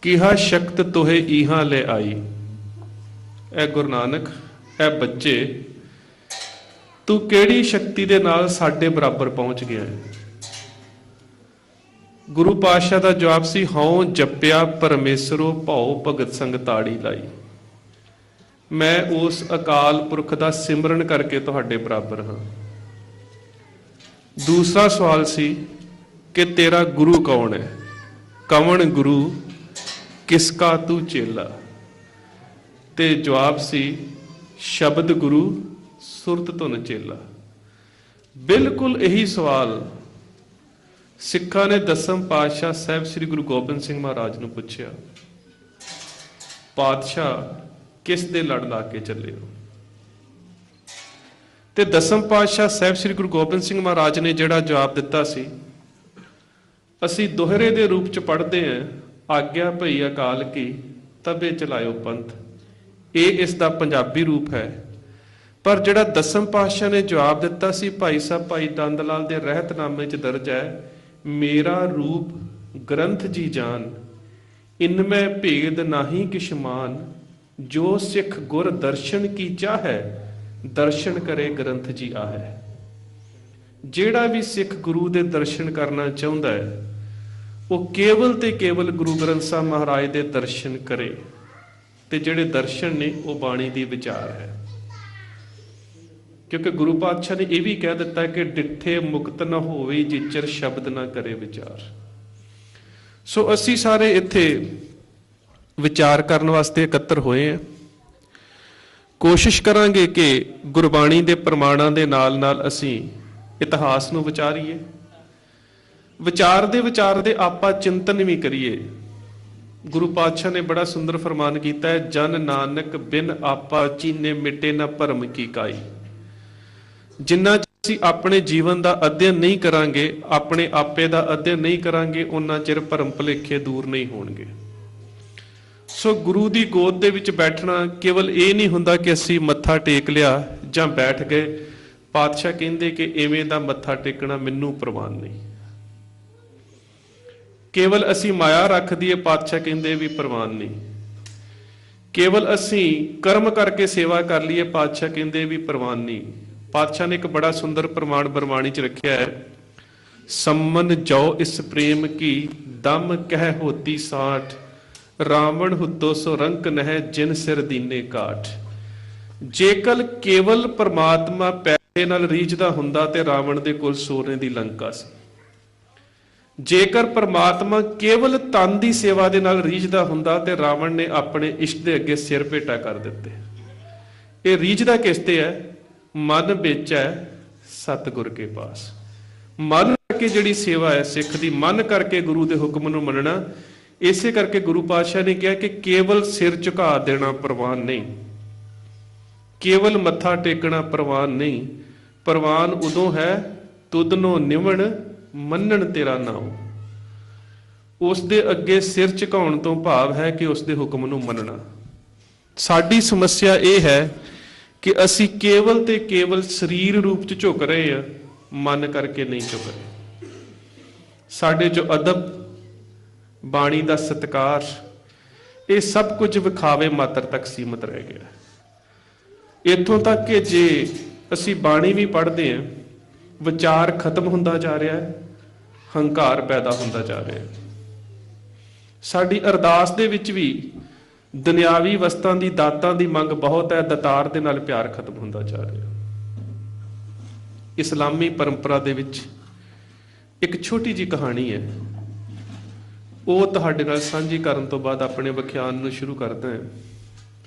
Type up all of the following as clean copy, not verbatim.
ਕਿਹਾ ਸ਼ਕਤ ਤੋਹੇ ਇਹਾਂ ਲੈ ਆਈ। ਐ ਗੁਰੂ ਨਾਨਕ, ਐ ਬੱਚੇ, ਤੂੰ ਕਿਹੜੀ ਸ਼ਕਤੀ ਦੇ ਨਾਲ ਸਾਡੇ ਬਰਾਬਰ ਪਹੁੰਚ ਗਿਆ ਹੈ? ਗੁਰੂ ਪਾਤਸ਼ਾਹ ਦਾ ਜਵਾਬ ਸੀ, ਹਉ ਜਪਿਆ ਪਰਮੇਸ਼ਰੋ ਭਉ ਭਗਤ ਸੰਗ ਤਾੜੀ ਲਾਈ। ਮੈਂ ਉਸ ਅਕਾਲ ਪੁਰਖ ਦਾ ਸਿਮਰਨ ਕਰਕੇ ਤੁਹਾਡੇ ਬਰਾਬਰ ਹਾਂ। ਦੂਸਰਾ ਸਵਾਲ ਸੀ ਕਿ ਤੇਰਾ ਗੁਰੂ ਕੌਣ ਹੈ? ਕਵਣ ਗੁਰੂ ਕਿਸਕਾ ਤੂੰ ਚੇਲਾ। ਤੇ ਜਵਾਬ ਸੀ, ਸ਼ਬਦ ਗੁਰੂ ਸੁਰਤ ਧੁਨ ਚੇਲਾ। ਬਿਲਕੁਲ ਇਹੀ ਸਵਾਲ ਸਿੱਖਾਂ ਨੇ ਦਸਮ ਪਾਤਸ਼ਾਹ ਸਾਹਿਬ ਸ੍ਰੀ ਗੁਰੂ ਗੋਬਿੰਦ ਸਿੰਘ ਮਹਾਰਾਜ ਨੂੰ ਪੁੱਛਿਆ, ਪਾਤਸ਼ਾਹ ਕਿਸ ਦੇ ਲੜ ਲਾ ਕੇ ਚੱਲੇ ਹੋ? ਤੇ ਦਸਮ ਪਾਤਸ਼ਾਹ ਸਾਹਿਬ ਸ੍ਰੀ ਗੁਰੂ ਗੋਬਿੰਦ ਸਿੰਘ ਮਹਾਰਾਜ ਨੇ ਜਿਹੜਾ ਜਵਾਬ ਦਿੱਤਾ ਸੀ, ਅਸੀਂ ਦੋਹਰੇ ਦੇ ਰੂਪ ਚ ਪੜ੍ਹਦੇ ਹਾਂ, ਆਗਿਆ ਭਈ ਅਕਾਲ ਕੀ ਤਬੇ ਚਲਾਇਓ ਪੰਥ। ਇਹ ਇਸ ਦਾ ਪੰਜਾਬੀ ਰੂਪ ਹੈ। ਪਰ ਜਿਹੜਾ ਦਸਮ ਪਾਤਸ਼ਾਹ ਨੇ ਜਵਾਬ ਦਿੱਤਾ ਸੀ, ਭਾਈ ਸਾਹਿਬ ਭਾਈ ਦੰਦ ਲਾਲ ਦੇ ਰਹਿਤਨਾਮੇ ਚ ਦਰਜ ਹੈ, ਮੇਰਾ ਰੂਪ ਗ੍ਰੰਥ ਜੀ ਜਾਨ, ਇਨਮੈ ਭੇਦ ਨਾਹੀ ਕਿਛ ਮਾਨ, ਜੋ ਸਿੱਖ ਗੁਰ ਦਰਸ਼ਨ ਕੀ ਚਾਹੈ, ਦਰਸ਼ਨ ਕਰੇ ਗ੍ਰੰਥ ਜੀ ਆਹੈ। ਜਿਹੜਾ ਵੀ ਸਿੱਖ ਗੁਰੂ ਦੇ ਦਰਸ਼ਨ ਕਰਨਾ ਚਾਹੁੰਦਾ ਹੈ, ਉਹ ਕੇਵਲ ਤੇ ਕੇਵਲ ਗੁਰੂ ਗ੍ਰੰਥ ਸਾਹਿਬ ਮਹਾਰਾਜ ਦੇ ਦਰਸ਼ਨ ਕਰੇ। ਤੇ ਜਿਹੜੇ ਦਰਸ਼ਨ ਨੇ ਉਹ ਬਾਣੀ ਦੀ ਵਿਚਾਰ ਹੈ। ਕਿਉਂਕਿ ਗੁਰੂ ਪਾਤਸ਼ਾਹ ਨੇ ਇਹ ਵੀ ਕਹਿ ਦਿੱਤਾ ਕਿ ਡਿੱਠੇ ਮੁਕਤ ਨਾ ਹੋਵੇ ਜਿਚਰ ਸ਼ਬਦ ਨਾ ਕਰੇ ਵਿਚਾਰ। ਸੋ ਅਸੀਂ ਸਾਰੇ ਇੱਥੇ ਵਿਚਾਰ ਕਰਨ ਵਾਸਤੇ ਇਕੱਤਰ ਹੋਏ ਹਾਂ। ਕੋਸ਼ਿਸ਼ ਕਰਾਂਗੇ ਕਿ ਗੁਰਬਾਣੀ ਦੇ ਪ੍ਰਮਾਣਾਂ ਦੇ ਨਾਲ ਨਾਲ ਅਸੀਂ ਇਤਿਹਾਸ ਨੂੰ ਵਿਚਾਰੀਏ, ਵਿਚਾਰਦੇ ਆਪਾਂ ਚਿੰਤਨ ਵੀ ਕਰੀਏ। ਗੁਰੂ ਪਾਤਸ਼ਾਹ ਨੇ ਬੜਾ ਸੁੰਦਰ ਫਰਮਾਨ ਕੀਤਾ ਹੈ, ਜਨ ਨਾਨਕ ਬਿਨ ਆਪਾ ਚੀਨੇ ਮਿਟੇ ਨਾ ਭਰਮ ਕੀ ਕਾਈ। ਜਿੰਨਾ ਅਸੀਂ ਆਪਣੇ ਜੀਵਨ ਦਾ ਅਧਿਐਨ ਨਹੀਂ ਕਰਾਂਗੇ, ਆਪਣੇ ਆਪੇ ਦਾ ਅਧਿਐਨ ਨਹੀਂ ਕਰਾਂਗੇ, ਉਹਨਾਂ ਚਿਰ ਭਰਮ ਭੁਲੇਖੇ ਦੂਰ ਨਹੀਂ ਹੋਣਗੇ। ਸੋ ਗੁਰੂ ਦੀ ਗੋਦ ਦੇ ਵਿੱਚ ਬੈਠਣਾ ਕੇਵਲ ਇਹ ਨਹੀਂ ਹੁੰਦਾ ਕਿ ਅਸੀਂ ਮੱਥਾ ਟੇਕ ਲਿਆ ਜਾਂ ਬੈਠ ਗਏ। ਪਾਤਸ਼ਾਹ ਕਹਿੰਦੇ ਕਿ ਇਵੇਂ ਦਾ ਮੱਥਾ ਟੇਕਣਾ ਮੈਨੂੰ ਪ੍ਰਵਾਨ ਨਹੀਂ। ਕੇਵਲ ਅਸੀਂ ਮਾਇਆ ਰੱਖ ਦਈਏ, ਪਾਤਸ਼ਾਹ ਕਹਿੰਦੇ ਵੀ ਪ੍ਰਵਾਨ ਨਹੀਂ। ਕੇਵਲ ਅਸੀਂ ਕਰਮ ਕਰਕੇ ਸੇਵਾ ਕਰ ਲਈਏ, ਪਾਤਸ਼ਾਹ ਕਹਿੰਦੇ ਵੀ ਪ੍ਰਵਾਨ ਨਹੀਂ। ਪਾਤਸ਼ਾਹ ਨੇ ਇੱਕ ਬੜਾ ਸੁੰਦਰ ਪ੍ਰਮਾਣ ਬਰਮਾਣੀ ਚ ਰੱਖਿਆ ਹੈ, ਸੰਮਨ ਜੋ ਇਸ ਪ੍ਰੇਮ ਕੀ ਦਮ ਕਹਿ ਹੋਤੀ ਸਾਠ, ਰਾਵਣ ਹੁੱਤੋ ਸੋ ਰੰਕ ਨਹਿ ਜਿਨ ਸਿਰ ਦੀਨੇ ਕਾਠ। ਜੇਕਰ ਕੇਵਲ ਪਰਮਾਤਮਾ ਪੈਸੇ ਨਾਲ ਰੀਝਦਾ ਹੁੰਦਾ ਤੇ ਰਾਵਣ ਦੇ ਕੋਲ ਸੋਨੇ ਦੀ ਲੰਕਾ ਸੀ। ਜੇਕਰ ਪਰਮਾਤਮਾ ਕੇਵਲ ਤਨ ਦੀ ਸੇਵਾ ਦੇ ਨਾਲ ਰੀਝਦਾ ਹੁੰਦਾ ਤੇ ਰਾਵਣ ਨੇ ਆਪਣੇ ਇਸ਼ਟ ਦੇ ਅੱਗੇ ਸਿਰ ਭੇਟਾ ਕਰ ਦਿੱਤੇ। ਇਹ ਰੀਝਦਾ ਕਿਸ ਤੇ ਹੈ? ਮਨ ਵਿੱਚ ਹੈ ਸਤਿਗੁਰ ਕੇ ਪਾਸ। ਮਨ ਕਰਕੇ ਜਿਹੜੀ ਸੇਵਾ ਹੈ ਸਿੱਖ ਦੀ, ਮਨ ਕਰਕੇ ਗੁਰੂ ਦੇ ਹੁਕਮ ਨੂੰ ਮੰਨਣਾ। ਇਸੇ ਕਰਕੇ ਗੁਰੂ ਪਾਤਸ਼ਾਹ ਨੇ ਕਿਹਾ ਕਿ ਕੇਵਲ ਸਿਰ ਝੁਕਾ ਦੇਣਾ ਪ੍ਰਵਾਨ ਨਹੀਂ, ਕੇਵਲ ਮੱਥਾ ਟੇਕਣਾ ਪ੍ਰਵਾਨ ਨਹੀਂ। ਪ੍ਰਵਾਨ ਉਦੋਂ ਹੈ ਤੁਧਨੋਂ ਨਿਵਣ ਮੰਨਣ ਤੇਰਾ ਨਾਮ। ਉਸ ਦੇ ਅੱਗੇ ਸਿਰ ਝੁਕਾਉਣ ਤੋਂ ਭਾਵ ਹੈ ਕਿ ਉਸ ਦੇ ਹੁਕਮ ਨੂੰ ਮੰਨਣਾ। ਸਾਡੀ ਸਮੱਸਿਆ ਇਹ ਹੈ ਕਿ ਅਸੀਂ ਕੇਵਲ ਤੇ ਕੇਵਲ ਸਰੀਰ ਰੂਪ ਚ ਝੁਕ ਰਹੇ ਹਾਂ, ਮਨ ਕਰਕੇ ਨਹੀਂ ਝੁਕ ਰਹੇ। ਸਾਡੇ ਜੋ ਅਦਬ, ਬਾਣੀ ਦਾ ਸਤਿਕਾਰ, ਇਹ ਸਭ ਕੁਝ ਵਿਖਾਵੇ ਮਾਤਰ ਤੱਕ ਸੀਮਤ ਰਹਿ ਗਿਆ। ਇੱਥੋਂ ਤੱਕ ਕਿ ਜੇ ਅਸੀਂ ਬਾਣੀ ਵੀ ਪੜ੍ਹਦੇ ਹਾਂ, ਵਿਚਾਰ ਖਤਮ ਹੁੰਦਾ ਜਾ ਰਿਹਾ ਹੈ, ਹੰਕਾਰ ਪੈਦਾ ਹੁੰਦਾ ਜਾ ਰਿਹਾ ਹੈ। ਸਾਡੀ ਅਰਦਾਸ ਦੇ ਵਿੱਚ ਵੀ ਦੁਨਿਆਵੀ ਵਸਤਾਂ ਦੀ, ਦਾਤਾਂ ਦੀ ਮੰਗ ਬਹੁਤ ਹੈ, ਦਤਾਰ ਦੇ ਨਾਲ ਪਿਆਰ ਖਤਮ ਹੁੰਦਾ ਜਾ ਰਿਹਾ। ਇਸਲਾਮੀ ਪਰੰਪਰਾ ਦੇ ਵਿੱਚ ਇੱਕ ਛੋਟੀ ਜਿਹੀ ਕਹਾਣੀ ਹੈ, ਉਹ ਤੁਹਾਡੇ ਨਾਲ ਸਾਂਝੀ ਕਰਨ ਤੋਂ ਬਾਅਦ ਆਪਣੇ ਵਿਖਿਆਨ ਨੂੰ ਸ਼ੁਰੂ ਕਰਦਾ ਹਾਂ।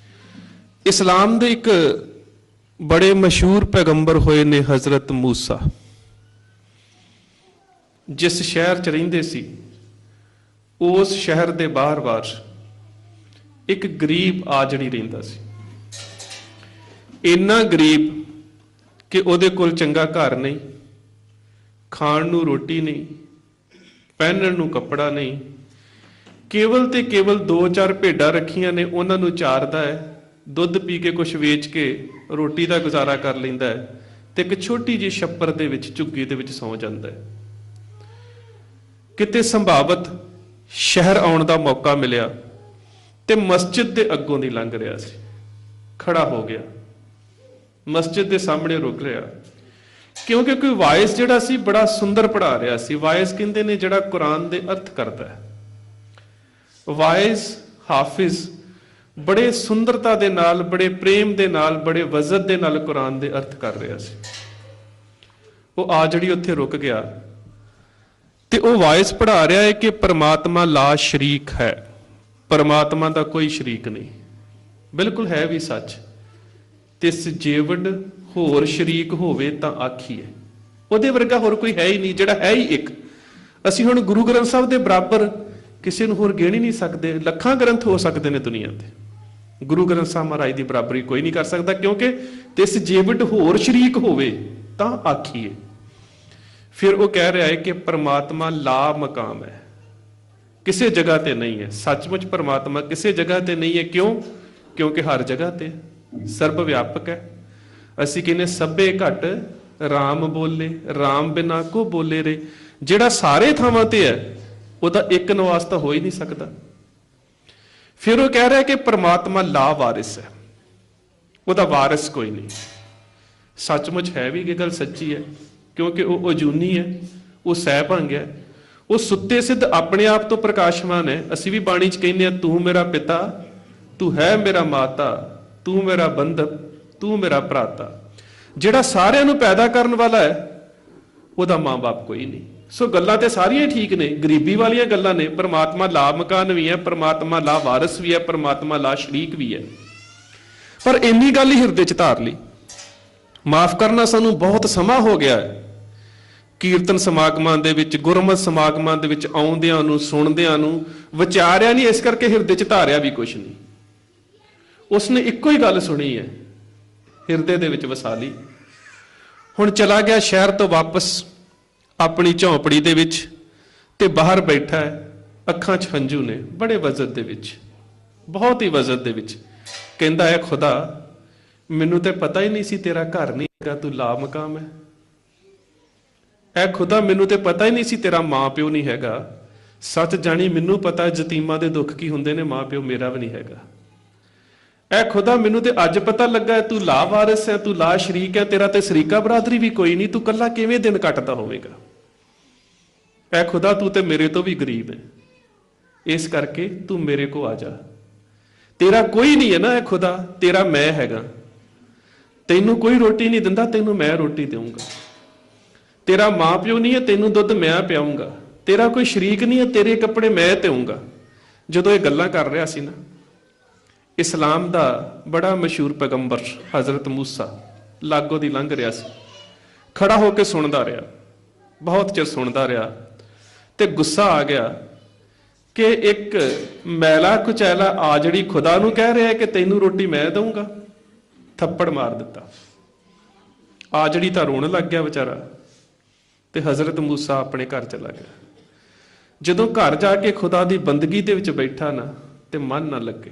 ਇਸਲਾਮ ਦੇ ਇੱਕ ਬੜੇ ਮਸ਼ਹੂਰ ਪੈਗੰਬਰ ਹੋਏ ਨੇ ਹਜ਼ਰਤ ਮੂਸਾ। ਜਿਸ ਸ਼ਹਿਰ ਚ ਰਹਿੰਦੇ ਸੀ, ਉਸ ਸ਼ਹਿਰ ਦੇ ਬਾਹਰ-ਬਾਹਰ ਇੱਕ ਗਰੀਬ ਆਜੜੀ ਰਹਿੰਦਾ ਸੀ। ਇੰਨਾ ਗਰੀਬ ਕਿ ਉਹਦੇ ਕੋਲ ਚੰਗਾ ਘਰ ਨਹੀਂ, ਖਾਣ ਨੂੰ ਰੋਟੀ ਨਹੀਂ, ਪਹਿਨਣ ਨੂੰ ਕੱਪੜਾ ਨਹੀਂ। ਕੇਵਲ ਤੇ ਕੇਵਲ 2-4 ਭੇਡਾਂ ਰੱਖੀਆਂ ਨੇ, ਉਹਨਾਂ ਨੂੰ ਚਾਰਦਾ ਹੈ, ਦੁੱਧ ਪੀ ਕੇ ਕੁਛ ਵੇਚ ਕੇ ਰੋਟੀ ਦਾ ਗੁਜ਼ਾਰਾ ਕਰ ਲੈਂਦਾ ਹੈ, ਤੇ ਇੱਕ ਛੋਟੀ ਜਿਹੀ ਛੱਪਰ ਦੇ ਵਿੱਚ, ਝੁੱਗੀ ਦੇ ਵਿੱਚ ਸੌਂ ਜਾਂਦਾ ਹੈ। ਕਿਤੇ ਸੰਭਾਵਤ ਸ਼ਹਿਰ ਆਉਣ ਦਾ ਮੌਕਾ ਮਿਲਿਆ ਤੇ ਮਸਜਿਦ ਦੇ ਅੱਗੋਂ ਦੀ ਲੰਘ ਰਿਹਾ ਸੀ। ਖੜਾ ਹੋ ਗਿਆ, ਮਸਜਿਦ ਦੇ ਸਾਹਮਣੇ ਰੁਕ ਰਿਹਾ, ਕਿਉਂਕਿ ਕੋਈ ਵਾਇਸ ਜਿਹੜਾ ਸੀ ਬੜਾ ਸੁੰਦਰ ਪੜ੍ਹਾ ਰਿਹਾ ਸੀ। ਵਾਇਸ ਕਹਿੰਦੇ ਨੇ ਜਿਹੜਾ ਕੁਰਾਨ ਦੇ ਅਰਥ ਕਰਦਾ ਹੈ। ਵਾਇਸ ਹਾਫਿਜ਼ ਬੜੇ ਸੁੰਦਰਤਾ ਦੇ ਨਾਲ, ਬੜੇ ਪ੍ਰੇਮ ਦੇ ਨਾਲ, ਬੜੇ ਵਜ਼ਨ ਦੇ ਨਾਲ ਕੁਰਾਨ ਦੇ ਅਰਥ ਕਰ ਰਿਹਾ ਸੀ। ਉਹ ਆ ਜਿਹੜੀ ਉੱਥੇ ਰੁਕ ਗਿਆ ਤੇ ਉਹ ਵਾਇਸ ਪੜ੍ਹਾ ਰਿਹਾ ਹੈ ਕਿ ਪਰਮਾਤਮਾ ਲਾ ਸ਼ਰੀਕ ਹੈ, ਪਰਮਾਤਮਾ ਦਾ ਕੋਈ ਸ਼ਰੀਕ ਨਹੀਂ। ਬਿਲਕੁਲ ਹੈ ਵੀ ਸੱਚ। ਤਿਸ ਜੀਵੜ ਹੋਰ ਸ਼ਰੀਕ ਹੋਵੇ ਤਾਂ ਆਖੀਏ, ਉਹਦੇ ਵਰਗਾ ਹੋਰ ਕੋਈ ਹੈ ਹੀ ਨਹੀਂ, ਜਿਹੜਾ ਹੈ ਹੀ ਇੱਕ। ਅਸੀਂ ਹੁਣ ਗੁਰੂ ਗ੍ਰੰਥ ਸਾਹਿਬ ਦੇ ਬਰਾਬਰ ਕਿਸੇ ਨੂੰ ਹੋਰ ਗਿਣ ਹੀ ਨਹੀਂ ਸਕਦੇ। ਲੱਖਾਂ ਗ੍ਰੰਥ ਹੋ ਸਕਦੇ ਨੇ ਦੁਨੀਆ ਤੇ, ਗੁਰੂ ਗ੍ਰੰਥ ਸਾਹਿਬ ਮਹਾਰਾਜ ਦੀ ਬਰਾਬਰੀ ਕੋਈ ਨਹੀਂ ਕਰ ਸਕਦਾ, ਕਿਉਂਕਿ ਤਿਸ ਜੀਵੜ ਹੋਰ ਸ਼ਰੀਕ ਹੋਵੇ ਤਾਂ ਆਖੀਏ। ਫਿਰ ਉਹ ਕਹਿ ਰਿਹਾ ਹੈ ਕਿ ਪਰਮਾਤਮਾ ਲਾ ਮਕਾਮ ਹੈ, ਕਿਸੇ ਜਗ੍ਹਾ ਤੇ ਨਹੀਂ ਹੈ। ਸੱਚਮੁੱਚ ਪਰਮਾਤਮਾ ਕਿਸੇ ਜਗ੍ਹਾ ਤੇ ਨਹੀਂ ਹੈ। ਕਿਉਂ? ਕਿਉਂਕਿ ਹਰ ਜਗ੍ਹਾ ਤੇ ਸਰਬ ਵਿਆਪਕ ਹੈ। ਅਸੀਂ ਕਹਿੰਦੇ ਸਭੇ ਘਟ ਰਾਮ ਬੋਲੇ, ਰਾਮ ਬਿਨਾ ਕੋ ਬੋਲੇ ਰੇ। ਜਿਹੜਾ ਸਾਰੇ ਥਾਵਾਂ ਤੇ ਹੈ ਉਹਦਾ ਇੱਕ ਨਿਵਾਸ ਤਾਂ ਹੋ ਹੀ ਨਹੀਂ ਸਕਦਾ। ਫਿਰ ਉਹ ਕਹਿ ਰਿਹਾ ਕਿ ਪਰਮਾਤਮਾ ਲਾ ਵਾਰਿਸ ਹੈ, ਉਹਦਾ ਵਾਰਿਸ ਕੋਈ ਨਹੀਂ। ਸੱਚਮੁੱਚ ਹੈ ਵੀ ਇਹ ਗੱਲ ਸੱਚੀ ਹੈ, ਕਿਉਂਕਿ ਉਹ ਅਜੂਨੀ ਹੈ, ਉਹ ਸਹਿਭੰਗ ਹੈ, ਉਹ ਸੁੱਤੇ ਸਿੱਧ ਆਪਣੇ ਆਪ ਤੋਂ ਪ੍ਰਕਾਸ਼ਮਾਨ ਹੈ। ਅਸੀਂ ਵੀ ਬਾਣੀ 'ਚ ਕਹਿੰਦੇ ਆ, ਤੂੰ ਮੇਰਾ ਪਿਤਾ, ਤੂੰ ਹੈ ਮੇਰਾ ਮਾਤਾ, ਤੂੰ ਮੇਰਾ ਬੰਧਪ, ਤੂੰ ਮੇਰਾ ਭਰਾਤਾ। ਜਿਹੜਾ ਸਾਰਿਆਂ ਨੂੰ ਪੈਦਾ ਕਰਨ ਵਾਲਾ ਹੈ ਉਹਦਾ ਮਾਂ-ਬਾਪ ਕੋਈ ਨਹੀਂ। ਸੋ ਗੱਲਾਂ ਤੇ ਸਾਰੀਆਂ ਠੀਕ ਨੇ, ਗਰੀਬੀ ਵਾਲੀਆਂ ਗੱਲਾਂ ਨੇ। ਪਰਮਾਤਮਾ ਲਾ ਮਕਾਨ ਵੀ ਹੈ, ਪਰਮਾਤਮਾ ਲਾ ਵਾਰਿਸ ਵੀ ਹੈ, ਪਰਮਾਤਮਾ ਲਾ ਸ਼ਰੀਕ ਵੀ ਹੈ। ਪਰ ਇੰਨੀ ਗੱਲ ਹੀ ਹਿਰਦੇ 'ਚ ਧਾਰ ਲਈ। ਮਾਫ ਕਰਨਾ, ਸਾਨੂੰ ਬਹੁਤ ਸਮਾਂ ਹੋ ਗਿਆ ਹੈ ਕੀਰਤਨ ਸਮਾਗਮਾਂ ਦੇ ਵਿੱਚ, ਗੁਰਮਤਿ ਸਮਾਗਮਾਂ ਦੇ ਵਿੱਚ ਆਉਂਦਿਆਂ ਨੂੰ, ਸੁਣਦਿਆਂ ਨੂੰ, ਵਿਚਾਰਿਆ ਨਹੀਂ, ਇਸ ਕਰਕੇ ਹਿਰਦੇ 'ਚ ਧਾਰਿਆ ਵੀ ਕੁਛ ਨਹੀਂ। ਉਸਨੇ ਇੱਕੋ ਹੀ ਗੱਲ ਸੁਣੀ ਹੈ, ਹਿਰਦੇ ਦੇ ਵਿੱਚ ਵਸਾ ਲਈ। ਹੁਣ ਚਲਾ ਗਿਆ ਸ਼ਹਿਰ ਤੋਂ ਵਾਪਸ ਆਪਣੀ ਝੌਂਪੜੀ ਦੇ ਵਿੱਚ, ਤੇ ਬਾਹਰ ਬੈਠਾ ਹੈ, ਅੱਖਾਂ 'ਚ ਹੰਝੂ ਨੇ, ਬੜੇ ਵਜ਼ਨ ਦੇ ਵਿੱਚ, ਬਹੁਤ ਹੀ ਵਜ਼ਨ ਦੇ ਵਿੱਚ। ਕਹਿੰਦਾ ਹੈ, ਖੁਦਾ ਮੈਨੂੰ ਤੇ ਪਤਾ ਹੀ ਨਹੀਂ ਸੀ ਤੇਰਾ ਘਰ ਨਹੀਂ ਹੈਗਾ, ਤੂੰ ਲਾ ਮਕਾਮ ਹੈ। ਐ ਖੁਦਾ ਮੈਨੂੰ ਤੇ ਪਤਾ ਹੀ ਨਹੀਂ ਸੀ ਤੇਰਾ ਮਾਂ ਪਿਓ ਨਹੀਂ ਹੈਗਾ। ਸੱਚ ਜਾਣੀ ਮੈਨੂੰ ਪਤਾ ਯਤੀਮਾਂ ਦੇ ਦੁੱਖ ਕੀ ਹੁੰਦੇ ਨੇ, ਮਾਂ ਪਿਓ ਮੇਰਾ ਵੀ ਨਹੀਂ ਹੈਗਾ। ਐ ਖੁਦਾ ਮੈਨੂੰ ਤੇ ਅੱਜ ਪਤਾ ਲੱਗਾ ਤੂੰ ਲਾ ਵਾਰਿਸ ਹੈ, ਤੂੰ ਲਾ ਸ਼ਰੀਕ ਹੈ, ਤੇਰਾ ਤੇ ਸ਼ਰੀਕਾ ਬਰਾਦਰੀ ਵੀ ਕੋਈ ਨਹੀਂ, ਤੂੰ ਕੱਲਾ ਕਿਵੇਂ ਦਿਨ ਕੱਟਦਾ ਹੋਵੇਗਾ। ਐ ਖੁਦਾ ਤੂੰ ਤੇ ਮੇਰੇ ਤੋਂ ਵੀ ਗਰੀਬ ਹੈ, ਇਸ ਕਰਕੇ ਤੂੰ ਮੇਰੇ ਕੋ ਆ ਜਾ। ਤੇਰਾ ਕੋਈ ਨਹੀਂ ਹੈ ਨਾ ਐ ਖੁਦਾ, ਤੇਰਾ ਮੈਂ ਹੈਗਾ। ਤੈਨੂੰ ਕੋਈ ਰੋਟੀ ਨਹੀਂ ਦਿੰਦਾ, ਤੈਨੂੰ ਮੈਂ ਰੋਟੀ ਦੇਵਾਂਗਾ। ਤੇਰਾ ਮਾਂ ਪਿਓ ਨਹੀਂ ਹੈ, ਤੈਨੂੰ ਦੁੱਧ ਮੈਂ ਪਿਆਉਂਗਾ। ਤੇਰਾ ਕੋਈ ਸ਼ਰੀਕ ਨਹੀਂ ਹੈ, ਤੇਰੇ ਕੱਪੜੇ ਮੈਂ ਧੋਊਂਗਾ। ਜਦੋਂ ਇਹ ਗੱਲਾਂ ਕਰ ਰਿਹਾ ਸੀ ਨਾ, ਇਸਲਾਮ ਦਾ ਬੜਾ ਮਸ਼ਹੂਰ ਪੈਗੰਬਰ ਹਜ਼ਰਤ ਮੂਸਾ ਲਾਗੋਂ ਦੀ ਲੰਘ ਰਿਹਾ ਸੀ। ਖੜਾ ਹੋ ਕੇ ਸੁਣਦਾ ਰਿਹਾ, ਬਹੁਤ ਚਿਰ ਸੁਣਦਾ ਰਿਹਾ, ਤੇ ਗੁੱਸਾ ਆ ਗਿਆ ਕਿ ਇੱਕ ਮੈਲਾ ਕੁਚੈਲਾ ਆ ਜਿਹੜੀ ਖੁਦਾ ਨੂੰ ਕਹਿ ਰਿਹਾ ਕਿ ਤੈਨੂੰ ਰੋਟੀ ਮੈਂ ਦਊਂਗਾ। ਥੱਪੜ ਮਾਰ ਦਿੱਤਾ। ਆ ਜਿਹੜੀ ਤਾਂ ਰੋਣ ਲੱਗ ਗਿਆ ਵਿਚਾਰਾ, ਤੇ ਹਜ਼ਰਤ ਮੂਸਾ ਆਪਣੇ ਘਰ ਚਲਾ ਗਿਆ। ਜਦੋਂ ਘਰ ਜਾ ਕੇ ਖੁਦਾ ਦੀ ਬੰਦਗੀ ਦੇ ਵਿੱਚ ਬੈਠਾ ਨਾ, ਤੇ ਮਨ ਨਾ ਲੱਗੇ,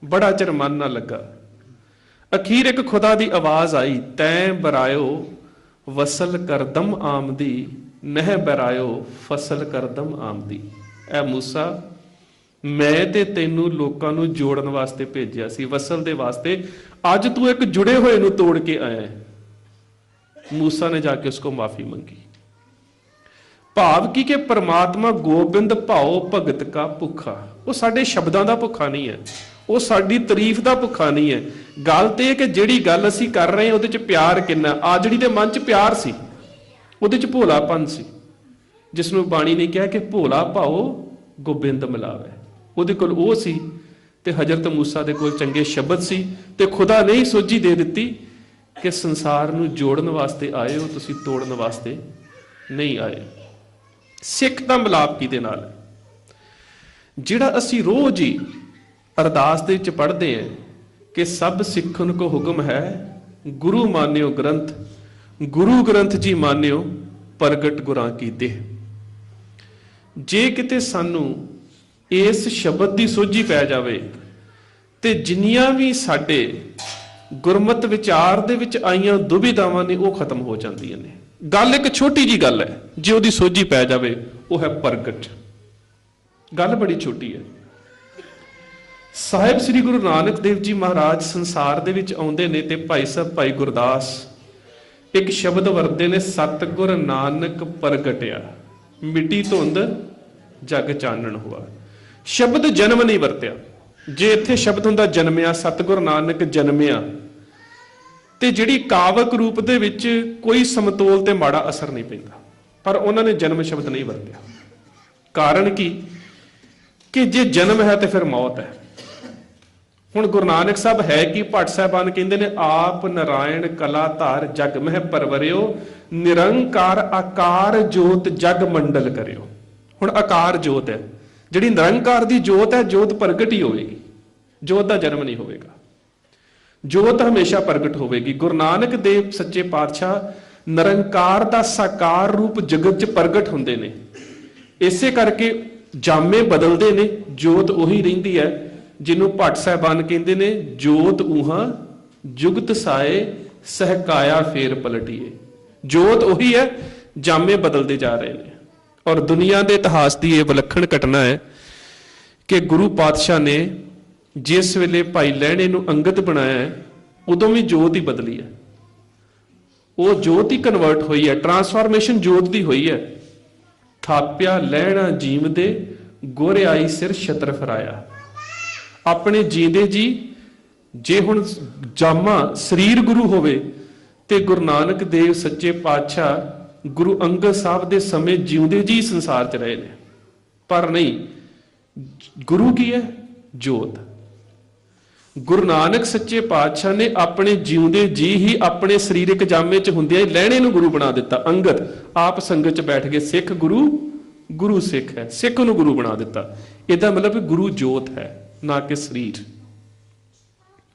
ਬੜਾ ਚਿਰ ਮਨ ਨਾ ਲੱਗਾ। ਅਖੀਰ ਇੱਕ ਖੁਦਾ ਦੀ ਆਵਾਜ਼ ਆਈ, ਤੈਂ ਬਰਾਇਓ ਵਸਲ ਕਰਦਮ ਆਮਦੀ, ਨਹਿ ਬਰਾਇਓ ਫਸਲ ਕਰਦਮ ਆਮਦੀ। ਐ ਮੂਸਾ, ਮੈਂ ਤੇ ਤੈਨੂੰ ਲੋਕਾਂ ਨੂੰ ਜੋੜਨ ਵਾਸਤੇ ਭੇਜਿਆ ਸੀ, ਵਸਲ ਦੇ ਵਾਸਤੇ। ਅੱਜ ਤੂੰ ਇੱਕ ਜੁੜੇ ਹੋਏ ਨੂੰ ਤੋੜ ਕੇ ਆਇਆ। ਮੂਸਾ ਨੇ ਜਾ ਕੇ ਉਸਕੋ ਮਾਫੀ ਮੰਗੀ। ਭਾਵ ਕੀ ਕਿ ਪਰਮਾਤਮਾ ਗੋਬਿੰਦ ਭਾਓ ਭਗਤ ਕਾ ਭੁੱਖਾ। ਉਹ ਸਾਡੇ ਸ਼ਬਦਾਂ ਦਾ ਭੁੱਖਾ ਨਹੀਂ ਹੈ, ਉਹ ਸਾਡੀ ਤਾਰੀਫ ਦਾ ਭੁੱਖਾ ਨਹੀਂ ਹੈ। ਗੱਲ ਤੇ ਇਹ ਕਿ ਜਿਹੜੀ ਗੱਲ ਅਸੀਂ ਕਰ ਰਹੇ ਹਾਂ ਉਹਦੇ 'ਚ ਪਿਆਰ ਕਿੰਨਾ। ਆ ਜਿਹੜੀ ਦੇ ਮਨ 'ਚ ਪਿਆਰ ਸੀ, ਉਹਦੇ 'ਚ ਭੋਲਾਪਨ ਸੀ, ਜਿਸ ਨੂੰ ਬਾਣੀ ਨੇ ਕਿਹਾ ਕਿ ਭੋਲਾ ਭਾਓ ਗੋਬਿੰਦ ਮਿਲਾਵੇ। ਉਹਦੇ ਕੋਲ ਉਹ ਸੀ, ਤੇ ਹਜ਼ਰਤ ਮੂਸਾ ਦੇ ਕੋਲ ਚੰਗੇ ਸ਼ਬਦ ਸੀ, ਤੇ ਖੁਦਾ ਨੇ ਹੀ ਸੋਝੀ ਦੇ ਦਿੱਤੀ ਕਿ ਸੰਸਾਰ ਨੂੰ ਜੋੜਨ ਵਾਸਤੇ ਆਏ ਹੋ, ਤੁਸੀਂ ਤੋੜਨ ਵਾਸਤੇ ਨਹੀਂ ਆਏ। ਸਿੱਖ ਦਾ ਮਿਲਾਪ ਕਿਹਦੇ ਨਾਲ? ਜਿਹੜਾ ਅਸੀਂ ਰੋਜ਼ ਹੀ ਅਰਦਾਸ ਦੇ ਵਿੱਚ ਪੜ੍ਹਦੇ ਹਾਂ ਕਿ ਸਭ ਸਿੱਖਨ ਕੋ ਹੁਕਮ ਹੈ, ਗੁਰੂ ਮਾਨਿਓ ਗ੍ਰੰਥ, ਗੁਰੂ ਗ੍ਰੰਥ ਜੀ ਮਾਨਿਓ ਪ੍ਰਗਟ ਗੁਰਾਂ ਕੀ ਦੇਹ। ਜੇ ਕਿਤੇ ਸਾਨੂੰ ਇਸ ਸ਼ਬਦ ਦੀ ਸੋਝੀ ਪੈ ਜਾਵੇ, ਤੇ ਜਿੰਨੀਆਂ ਵੀ ਸਾਡੇ ਗੁਰਮਤਿ ਵਿਚਾਰ ਦੇ ਵਿੱਚ ਆਈਆਂ ਦੁਬਿਧਾਵਾਂ ਨੇ ਉਹ ਖਤਮ ਹੋ ਜਾਂਦੀਆਂ ਨੇ। ਗੱਲ ਇੱਕ ਛੋਟੀ ਜੀ ਗੱਲ ਹੈ, ਜੇ ਉਹਦੀ ਸੋਝੀ ਪੈ ਜਾਵੇ, ਉਹ ਹੈ ਪ੍ਰਗਟ। ਗੱਲ ਬੜੀ ਛੋਟੀ ਹੈ। ਸਾਹਿਬ ਸ੍ਰੀ ਗੁਰੂ ਨਾਨਕ ਦੇਵ ਜੀ ਮਹਾਰਾਜ ਸੰਸਾਰ ਦੇ ਵਿੱਚ ਆਉਂਦੇ ਨੇ ਤੇ ਭਾਈ ਸਾਹਿਬ ਭਾਈ ਗੁਰਦਾਸ ਇੱਕ ਸ਼ਬਦ ਵਰਤਦੇ ਨੇ, ਸਤਿਗੁਰ ਨਾਨਕ ਪ੍ਰਗਟਿਆ ਮਿੱਟੀ ਧੁੰਦ ਜਗ ਚਾਨਣ ਹੋਆ। ਸ਼ਬਦ ਜਨਮ ਨਹੀਂ ਵਰਤਿਆ। ਜੇ ਇੱਥੇ ਸ਼ਬਦ ਹੁੰਦਾ ਜਨਮਿਆ, ਸਤਿਗੁਰ ਨਾਨਕ ਜਨਮਿਆ, ਤੇ ਜਿਹੜੀ ਕਾਵਕ ਰੂਪ ਦੇ ਵਿੱਚ ਕੋਈ ਸਮਤੋਲ ਤੇ ਮਾੜਾ ਅਸਰ ਨਹੀਂ ਪੈਂਦਾ, ਪਰ ਉਹਨਾਂ ਨੇ ਜਨਮ ਸ਼ਬਦ ਨਹੀਂ ਵਰਤਿਆ। ਕਾਰਨ ਕੀ ਕਿ ਜੇ ਜਨਮ ਹੈ ਤੇ ਫਿਰ ਮੌਤ ਹੈ। ਹੁਣ ਗੁਰੂ ਨਾਨਕ ਸਾਹਿਬ ਹੈ ਕਿ ਭੱਟ ਸਾਹਿਬਾਨ ਕਹਿੰਦੇ ਨੇ, ਆਪ ਨਾਰਾਇਣ ਕਲਾ ਧਾਰ ਜਗ ਮਹਿ ਪਰਵਰਿਓ, ਨਿਰੰਕਾਰ ਆਕਾਰ ਜੋਤ ਜਗ ਮੰਡਲ ਕਰਿਓ। ਹੁਣ ਆਕਾਰ ਜੋਤ ਹੈ, ਜਿਹੜੀ ਨਿਰੰਕਾਰ ਦੀ ਜੋਤ ਹੈ, ਜੋਤ ਪ੍ਰਗਟ ਹੀ ਹੋਵੇਗੀ, ਜੋਤ ਦਾ ਜਨਮ ਨਹੀਂ ਹੋਵੇਗਾ, ਜੋਤ ਹਮੇਸ਼ਾ ਪ੍ਰਗਟ ਹੋਵੇਗੀ। ਗੁਰੂ ਨਾਨਕ ਦੇਵ ਸੱਚੇ ਪਾਤਸ਼ਾਹ ਨਿਰੰਕਾਰ ਦਾ ਸਾਕਾਰ ਰੂਪ ਜਗਤ 'ਚ ਪ੍ਰਗਟ ਹੁੰਦੇ ਨੇ। ਇਸੇ ਕਰਕੇ ਜਾਮੇ ਬਦਲਦੇ ਨੇ, ਜੋਤ ਉਹੀ ਰਹਿੰਦੀ ਹੈ ਜਿਹਨੂੰ ਭੱਟ ਸਾਹਿਬਾਨ ਕਹਿੰਦੇ ਨੇ, ਜੋਤ ਊਹਾ ਜੁਗਤ ਸਾਏ ਸਹਿਕਾਇਆ ਫੇਰ ਪਲਟੀਏ। ਜੋਤ ਉਹੀ ਹੈ, ਜਾਮੇ ਬਦਲਦੇ ਜਾ ਰਹੇ ਨੇ। ਔਰ ਦੁਨੀਆ ਦੇ ਇਤਿਹਾਸ ਦੀ ਇਹ ਵਿਲੱਖਣ ਘਟਨਾ ਹੈ ਕਿ ਗੁਰੂ ਪਾਤਸ਼ਾਹ ਨੇ ਜਿਸ ਵੇਲੇ ਭਾਈ ਲਹਿਣੇ ਨੂੰ ਅੰਗਦ ਬਣਾਇਆ ਹੈ, ਉਦੋਂ ਵੀ ਜੋਤ ਹੀ ਬਦਲੀ ਹੈ। ਉਹ ਜੋਤ ਹੀ ਕਨਵਰਟ ਹੋਈ ਹੈ, ਟਰਾਂਸਫਾਰਮੇਸ਼ਨ ਜੋਤ ਦੀ ਹੋਈ ਹੈ। ਥਾਪਿਆ ਲਹਿਣਾ ਜੀਵਦੇ ਗੋਰੇ ਆਈ ਸਿਰ ਛਤਰ ਫਰਾਇਆ। ਆਪਣੇ ਜੀਂਦੇ ਜੀ, ਜੇ ਹੁਣ ਜਾਮਾ ਸਰੀਰ ਗੁਰੂ ਹੋਵੇ ਤੇ ਗੁਰੂ ਨਾਨਕ ਦੇਵ ਸੱਚੇ ਪਾਤਸ਼ਾਹ ਗੁਰੂ ਅੰਗਦ ਸਾਹਿਬ ਦੇ ਸਮੇਂ ਜਿਉਂਦੇ ਜੀ ਸੰਸਾਰ 'ਚ ਰਹੇ ਨੇ, ਪਰ ਨਹੀਂ, ਗੁਰੂ ਕੀ ਹੈ? ਜੋਤ। ਗੁਰੂ ਨਾਨਕ ਸੱਚੇ ਪਾਤਸ਼ਾਹ ਨੇ ਆਪਣੇ ਜਿਉਂਦੇ ਜੀ ਹੀ ਆਪਣੇ ਸਰੀਰਕ ਜਾਮੇ 'ਚ ਹੁੰਦਿਆਂ ਹੀ ਲਹਿਣੇ ਨੂੰ ਗੁਰੂ ਬਣਾ ਦਿੱਤਾ। ਅੰਗਦ ਆਪ ਸੰਗਤ 'ਚ ਬੈਠ ਕੇ ਸਿੱਖ ਗੁਰੂ, ਗੁਰੂ ਸਿੱਖ ਹੈ, ਸਿੱਖ ਨੂੰ ਗੁਰੂ ਬਣਾ ਦਿੱਤਾ। ਇਹਦਾ ਮਤਲਬ ਗੁਰੂ ਜੋਤ ਹੈ, ਨਾ ਕਿ ਸਰੀਰ।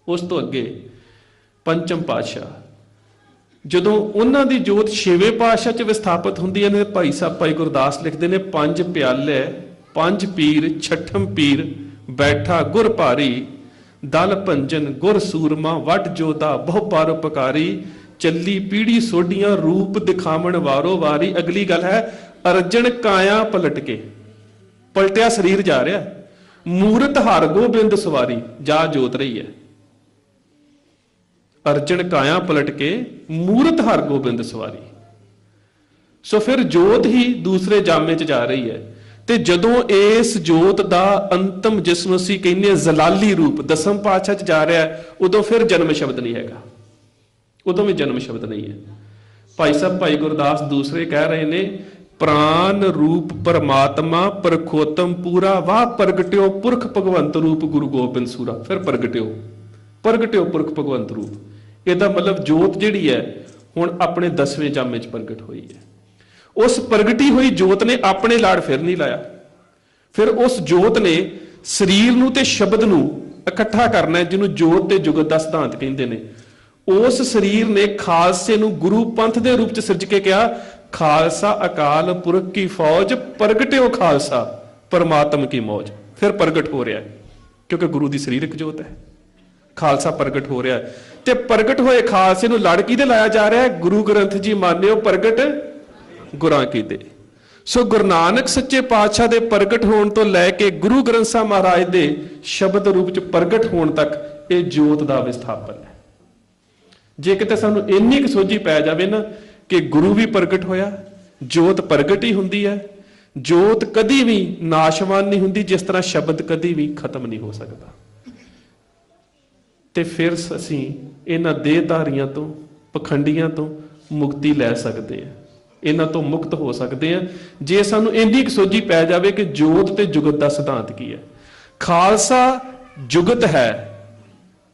ਉਸ ਤੋਂ ਅੱਗੇ ਪੰਚਮ ਪਾਤਸ਼ਾਹ, ਜਦੋਂ ਉਹਨਾਂ ਦੀ ਜੋਤ ਛੇਵੇਂ ਪਾਤਸ਼ਾਹ 'ਚ ਵਿਸਥਾਪਿਤ ਹੁੰਦੀ ਹੈ, ਭਾਈ ਸਾਹਿਬ ਭਾਈ ਗੁਰਦਾਸ ਲਿਖਦੇ ਨੇ, ਪੰਜ ਪਿਆਲੇ ਪੰਜ ਪੀਰ ਛਠਮ ਪੀਰ ਬੈਠਾ ਗੁਰ ਭਾਰੀ, ਦਲ ਭੰਜਨ ਗੁਰ ਸੂਰਮਾ ਵਟ ਜੋਦਾ ਬਹੁ ਪਰਉਪਕਾਰੀ, ਚੱਲੀ ਪੀੜੀ ਸੋਢੀਆਂ ਰੂਪ ਦਿਖਾਵਣ ਵਾਰੋ ਵਾਰੀ। ਅਗਲੀ ਗੱਲ ਹੈ, ਅਰਜਨ ਕਾਇਆ ਪਲਟ ਕੇ, ਪਲਟਿਆ ਸਰੀਰ ਜਾ ਰਿਹਾ, ਮੂਰਤ ਹਰ ਗੋਬਿੰਦ ਸਵਾਰੀ, ਜਾ ਜੋਤ ਰਹੀ ਹੈ। ਅਰਜਨ ਕਾਇਆ ਪਲਟ ਕੇ ਮੂਰਤ ਹਰ ਗੋਬਿੰਦ ਸਵਾਰੀ। ਸੋ ਫਿਰ ਜੋਤ ਹੀ ਦੂਸਰੇ ਜਾਮੇ 'ਚ ਜਾ ਰਹੀ ਹੈ। ਤੇ ਜਦੋਂ ਇਸ ਜੋਤ ਦਾ ਅੰਤਮ, ਜਿਸ ਨੂੰ ਅਸੀਂ ਕਹਿੰਦੇ ਹਾਂ ਜ਼ਲਾਲੀ ਰੂਪ, ਦਸਮ ਪਾਤਸ਼ਾਹ 'ਚ ਜਾ ਰਿਹਾ, ਉਦੋਂ ਫਿਰ ਜਨਮ ਸ਼ਬਦ ਨਹੀਂ ਹੈਗਾ, ਉਦੋਂ ਵੀ ਜਨਮ ਸ਼ਬਦ ਨਹੀਂ ਹੈ। ਭਾਈ ਸਾਹਿਬ ਭਾਈ ਗੁਰਦਾਸ ਦੂਸਰੇ ਕਹਿ ਰਹੇ ਨੇ, ਪ੍ਰਾਨ ਰੂਪ ਪਰਮਾਤਮਾ ਪਰਖੋਤਮ ਪੂਰਾ, ਵਾਹ ਪ੍ਰਗਟਿਓ ਪੁਰਖ ਭਗਵੰਤ ਰੂਪ ਗੁਰੂ ਗੋਬਿੰਦ ਸੂਰਾ। ਫਿਰ ਪ੍ਰਗਟਿਓ, ਪ੍ਰਗਟਿਓ ਪੁਰਖ ਭਗਵੰਤ ਰੂਪ। ਇਹਦਾ ਮਤਲਬ ਜੋਤ ਜਿਹੜੀ ਹੈ ਹੁਣ ਆਪਣੇ 10ਵੇਂ ਜਾਮੇ 'ਚ ਪ੍ਰਗਟ ਹੋਈ ਹੈ। ਉਸ ਪ੍ਰਗਟੀ ਹੋਈ ਜੋਤ ਨੇ ਆਪਣੇ ਲਾੜ ਫਿਰ ਨਹੀਂ ਲਾਇਆ। ਫਿਰ ਉਸ ਜੋਤ ਨੇ ਸਰੀਰ ਨੂੰ ਤੇ ਸ਼ਬਦ ਨੂੰ ਇਕੱਠਾ ਕਰਨਾ, ਜਿਹਨੂੰ ਜੋਤ ਤੇ ਜੁਗਤ ਦਾ ਸਿਧਾਂਤ ਕਹਿੰਦੇ ਨੇ। ਉਸ ਸਰੀਰ ਨੇ ਖਾਲਸੇ ਨੂੰ ਗੁਰੂ ਪੰਥ ਦੇ ਰੂਪ 'ਚ ਸਿਰਜ ਕੇ ਕਿਹਾ, ਖਾਲਸਾ ਅਕਾਲ ਪੁਰਖ ਕੀ ਫੌਜ, ਪ੍ਰਗਟਿਓ ਖਾਲਸਾ ਪਰਮਾਤਮ ਕੀ ਮੌਜ। ਫਿਰ ਪ੍ਰਗਟ ਹੋ ਰਿਹਾ, ਕਿਉਂਕਿ ਗੁਰੂ ਦੀ ਸਰੀਰਕ ਜੋਤ ਹੈ, ਖਾਲਸਾ ਪ੍ਰਗਟ ਹੋ ਰਿਹਾ। ਤੇ ਪ੍ਰਗਟ ਹੋਏ ਖਾਲਸੇ ਨੂੰ ਲੜ ਕਿਹਦੇ ਲਾਇਆ ਜਾ ਰਿਹਾ ਹੈ? ਗੁਰੂ ਗ੍ਰੰਥ ਜੀ ਮਾਨਿਓ ਪ੍ਰਗਟ ਗੁਰਾਂ ਕੀ ਦੇ। ਸੋ ਗੁਰੂ ਨਾਨਕ ਸੱਚੇ ਪਾਤਸ਼ਾਹ ਦੇ ਪ੍ਰਗਟ ਹੋਣ ਤੋਂ ਲੈ ਕੇ ਗੁਰੂ ਗ੍ਰੰਥ ਸਾਹਿਬ ਮਹਾਰਾਜ ਦੇ ਸ਼ਬਦ ਰੂਪ 'ਚ ਪ੍ਰਗਟ ਹੋਣ ਤੱਕ ਇਹ ਜੋਤ ਦਾ ਵਿਸਥਾਪਨ ਹੈ। ਜੇ ਕਿਤੇ ਸਾਨੂੰ ਇੰਨੀ ਕੁ ਸੋਝੀ ਪੈ ਜਾਵੇ ਨਾ ਕਿ ਗੁਰੂ ਵੀ ਪ੍ਰਗਟ ਹੋਇਆ, ਜੋਤ ਪ੍ਰਗਟ ਹੀ ਹੁੰਦੀ ਹੈ, ਜੋਤ ਕਦੀ ਵੀ ਨਾਸ਼ਵਾਨ ਨਹੀਂ ਹੁੰਦੀ, ਜਿਸ ਤਰ੍ਹਾਂ ਸ਼ਬਦ ਕਦੀ ਵੀ ਖਤਮ ਨਹੀਂ ਹੋ ਸਕਦਾ, ਤੇ ਫਿਰ ਅਸੀਂ ਇਹਨਾਂ ਦੇਹਧਾਰੀਆਂ ਤੋਂ, ਪਖੰਡੀਆਂ ਤੋਂ ਮੁਕਤੀ ਲੈ ਸਕਦੇ ਹਾਂ, ਇਹਨਾਂ ਤੋਂ ਮੁਕਤ ਹੋ ਸਕਦੇ ਹਾਂ, ਜੇ ਸਾਨੂੰ ਇੰਨੀ ਕੁ ਸੋਝੀ ਪੈ ਜਾਵੇ ਕਿ ਜੋਤ ਤੇ ਜੁਗਤ ਦਾ ਸਿਧਾਂਤ ਕੀ ਹੈ। ਖਾਲਸਾ ਜੁਗਤ ਹੈ,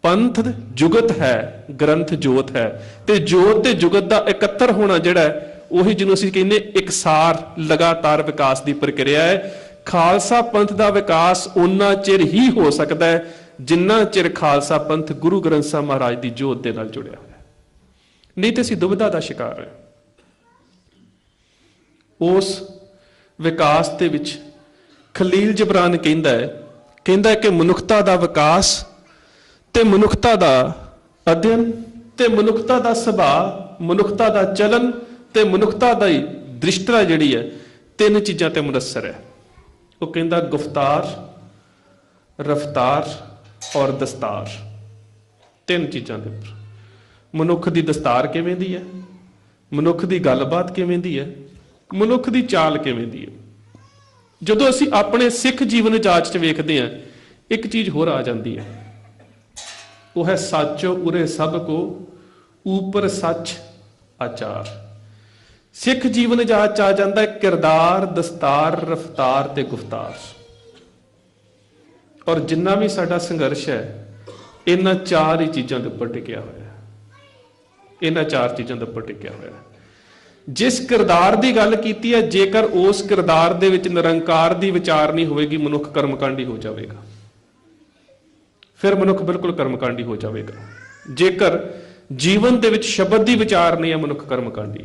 ਪੰਥ ਜੁਗਤ ਹੈ, ਗ੍ਰੰਥ ਜੋਤ ਹੈ, ਤੇ ਜੋਤ ਤੇ ਜੁਗਤ ਦਾ ਇਕੱਤਰ ਹੋਣਾ ਜਿਹੜਾ ਉਹੀ ਜਿਹਨੂੰ ਅਸੀਂ ਕਹਿੰਦੇ ਇਕਸਾਰ ਲਗਾਤਾਰ ਵਿਕਾਸ ਦੀ ਪ੍ਰਕਿਰਿਆ ਹੈ। ਖਾਲਸਾ ਪੰਥ ਦਾ ਵਿਕਾਸ ਉਨਾ ਚਿਰ ਹੀ ਹੋ ਸਕਦਾ ਹੈ ਜਿੰਨਾ ਚਿਰ ਖਾਲਸਾ ਪੰਥ ਗੁਰੂ ਗ੍ਰੰਥ ਸਾਹਿਬ ਮਹਾਰਾਜ ਦੀ ਜੋਤ ਦੇ ਨਾਲ ਜੁੜਿਆ ਹੋਇਆ, ਨਹੀਂ ਤੇ ਅਸੀਂ ਦੁਬਿਧਾ ਦਾ ਸ਼ਿਕਾਰ ਹਾਂ। ਉਸ ਵਿਕਾਸ ਦੇ ਵਿੱਚ ਖਲੀਲ ਜਬਰਾਨ ਕਹਿੰਦਾ ਕਿ ਮਨੁੱਖਤਾ ਦਾ ਵਿਕਾਸ ਤੇ ਮਨੁੱਖਤਾ ਦਾ ਅਧਿਐਨ ਤੇ ਮਨੁੱਖਤਾ ਦਾ ਸੁਭਾਅ, ਮਨੁੱਖਤਾ ਦਾ ਚਲਨ ਤੇ ਮਨੁੱਖਤਾ ਦੀ ਦ੍ਰਿਸ਼ਟਤਾ ਜਿਹੜੀ ਹੈ, ਤਿੰਨ ਚੀਜ਼ਾਂ ਤੇ ਮੁਨੱਸਰ ਹੈ। ਉਹ ਕਹਿੰਦਾ ਗੁਫਤਾਰ, ਰਫਤਾਰ ਔਰ ਦਸਤਾਰ। ਤਿੰਨ ਚੀਜ਼ਾਂ ਦੇ ਉੱਪਰ। ਮਨੁੱਖ ਦੀ ਦਸਤਾਰ ਕਿਵੇਂ ਦੀ ਹੈ, ਮਨੁੱਖ ਦੀ ਗੱਲਬਾਤ ਕਿਵੇਂ ਦੀ ਹੈ, ਮਨੁੱਖ ਦੀ ਚਾਲ ਕਿਵੇਂ ਦੀ ਹੈ। ਜਦੋਂ ਅਸੀਂ ਆਪਣੇ ਸਿੱਖ ਜੀਵਨ ਜਾਂਚ 'ਚ ਵੇਖਦੇ ਹਾਂ, ਇੱਕ ਚੀਜ਼ ਹੋਰ ਆ ਜਾਂਦੀ ਹੈ, ਉਹ ਹੈ ਸੱਚ ਉਰੇ ਸਭ ਕੋ ਊਪਰ ਸੱਚ ਆਚਾਰ। ਸਿੱਖ ਜੀਵਨ ਜਾਂਚ 'ਚ ਆ ਜਾਂਦਾ ਹੈ ਕਿਰਦਾਰ, ਦਸਤਾਰ, ਰਫਤਾਰ ਤੇ ਗੁਫਤਾਰ। ਔਰ ਜਿੰਨਾ ਵੀ ਸਾਡਾ ਸੰਘਰਸ਼ ਹੈ, ਇਹਨਾਂ ਚਾਰ ਹੀ ਚੀਜ਼ਾਂ ਦੇ ਉੱਪਰ ਟਿਕਿਆ ਹੋਇਆ, ਇਹਨਾਂ ਚਾਰ ਚੀਜ਼ਾਂ ਦੇ ਉੱਪਰ ਟਿਕਿਆ ਹੋਇਆ। ਜਿਸ ਕਿਰਦਾਰ ਦੀ ਗੱਲ ਕੀਤੀ ਹੈ, ਜੇਕਰ ਉਸ ਕਿਰਦਾਰ ਦੇ ਵਿੱਚ ਨਿਰੰਕਾਰ ਦੀ ਵਿਚਾਰ ਨਹੀਂ ਹੋਵੇਗੀ, ਮਨੁੱਖ ਕਰਮਕਾਂਡੀ ਹੋ ਜਾਵੇਗਾ। ਫਿਰ ਮਨੁੱਖ ਬਿਲਕੁਲ ਕਰਮਕਾਂਡੀ ਹੋ ਜਾਵੇਗਾ। ਜੇਕਰ ਜੀਵਨ ਦੇ ਵਿੱਚ ਸ਼ਬਦ ਦੀ ਵਿਚਾਰ ਨਹੀਂ ਹੈ, ਮਨੁੱਖ ਕਰਮਕਾਂਡੀ।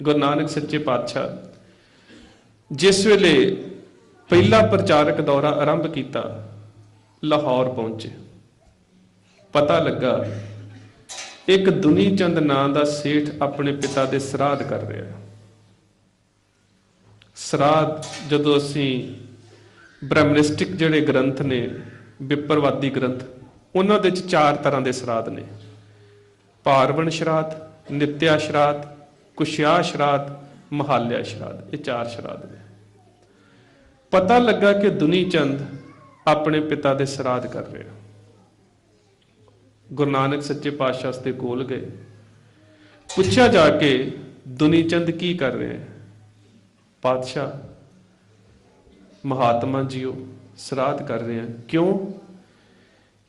ਗੁਰੂ ਨਾਨਕ ਸੱਚੇ ਪਾਤਸ਼ਾਹ ਜਿਸ ਵੇਲੇ ਪਹਿਲਾ ਪ੍ਰਚਾਰਕ ਦੌਰਾ ਆਰੰਭ ਕੀਤਾ, ਲਾਹੌਰ ਪਹੁੰਚੇ। ਪਤਾ ਲੱਗਾ ਇੱਕ ਦੁਨੀ ਚੰਦ ਨਾਂ ਦਾ ਸੇਠ ਆਪਣੇ ਪਿਤਾ ਦੇ ਸਰਾਧ ਕਰ ਰਿਹਾ। ਸਰਾਧ, ਜਦੋਂ ਅਸੀਂ ਬ੍ਰਹਮਨਿਸਟਿਕ ਜਿਹੜੇ ਗ੍ਰੰਥ ਨੇ, ਵਿਪਰਵਾਦੀ ਗ੍ਰੰਥ, ਉਹਨਾਂ ਦੇ ਵਿੱਚ ਚਾਰ ਤਰ੍ਹਾਂ ਦੇ ਸਰਾਧ ਨੇ। ਪਾਰਵਣ ਸ਼ਰਾਧ, ਨਿਤਿਆ ਸ਼ਰਾਧ, ਕੁਸ਼ਿਆ ਸ਼ਰਾਧ, ਮਹਾਲਿਆ ਸ਼ਰਾਧ। ਇਹ ਚਾਰ ਸ਼ਰਾਧ ਨੇ। ਪਤਾ ਲੱਗਾ ਕਿ ਦੁਨੀ ਚੰਦ ਆਪਣੇ ਪਿਤਾ ਦੇ ਸਰਾਧ ਕਰ ਰਿਹਾ। ਗੁਰੂ ਨਾਨਕ ਸੱਚੇ ਪਾਤਸ਼ਾਹ ਦੇ ਕੋਲ ਗਏ, ਪੁੱਛਿਆ ਜਾ ਕੇ, ਦੁਨੀ ਚੰਦ ਕੀ ਕਰ ਰਿਹਾ ਹੈ? ਪਾਤਸ਼ਾਹ, ਮਹਾਤਮਾ ਜੀਓ ਸਰਾਧ ਕਰ ਰਹੇ ਹਨ। ਕਿਉਂ?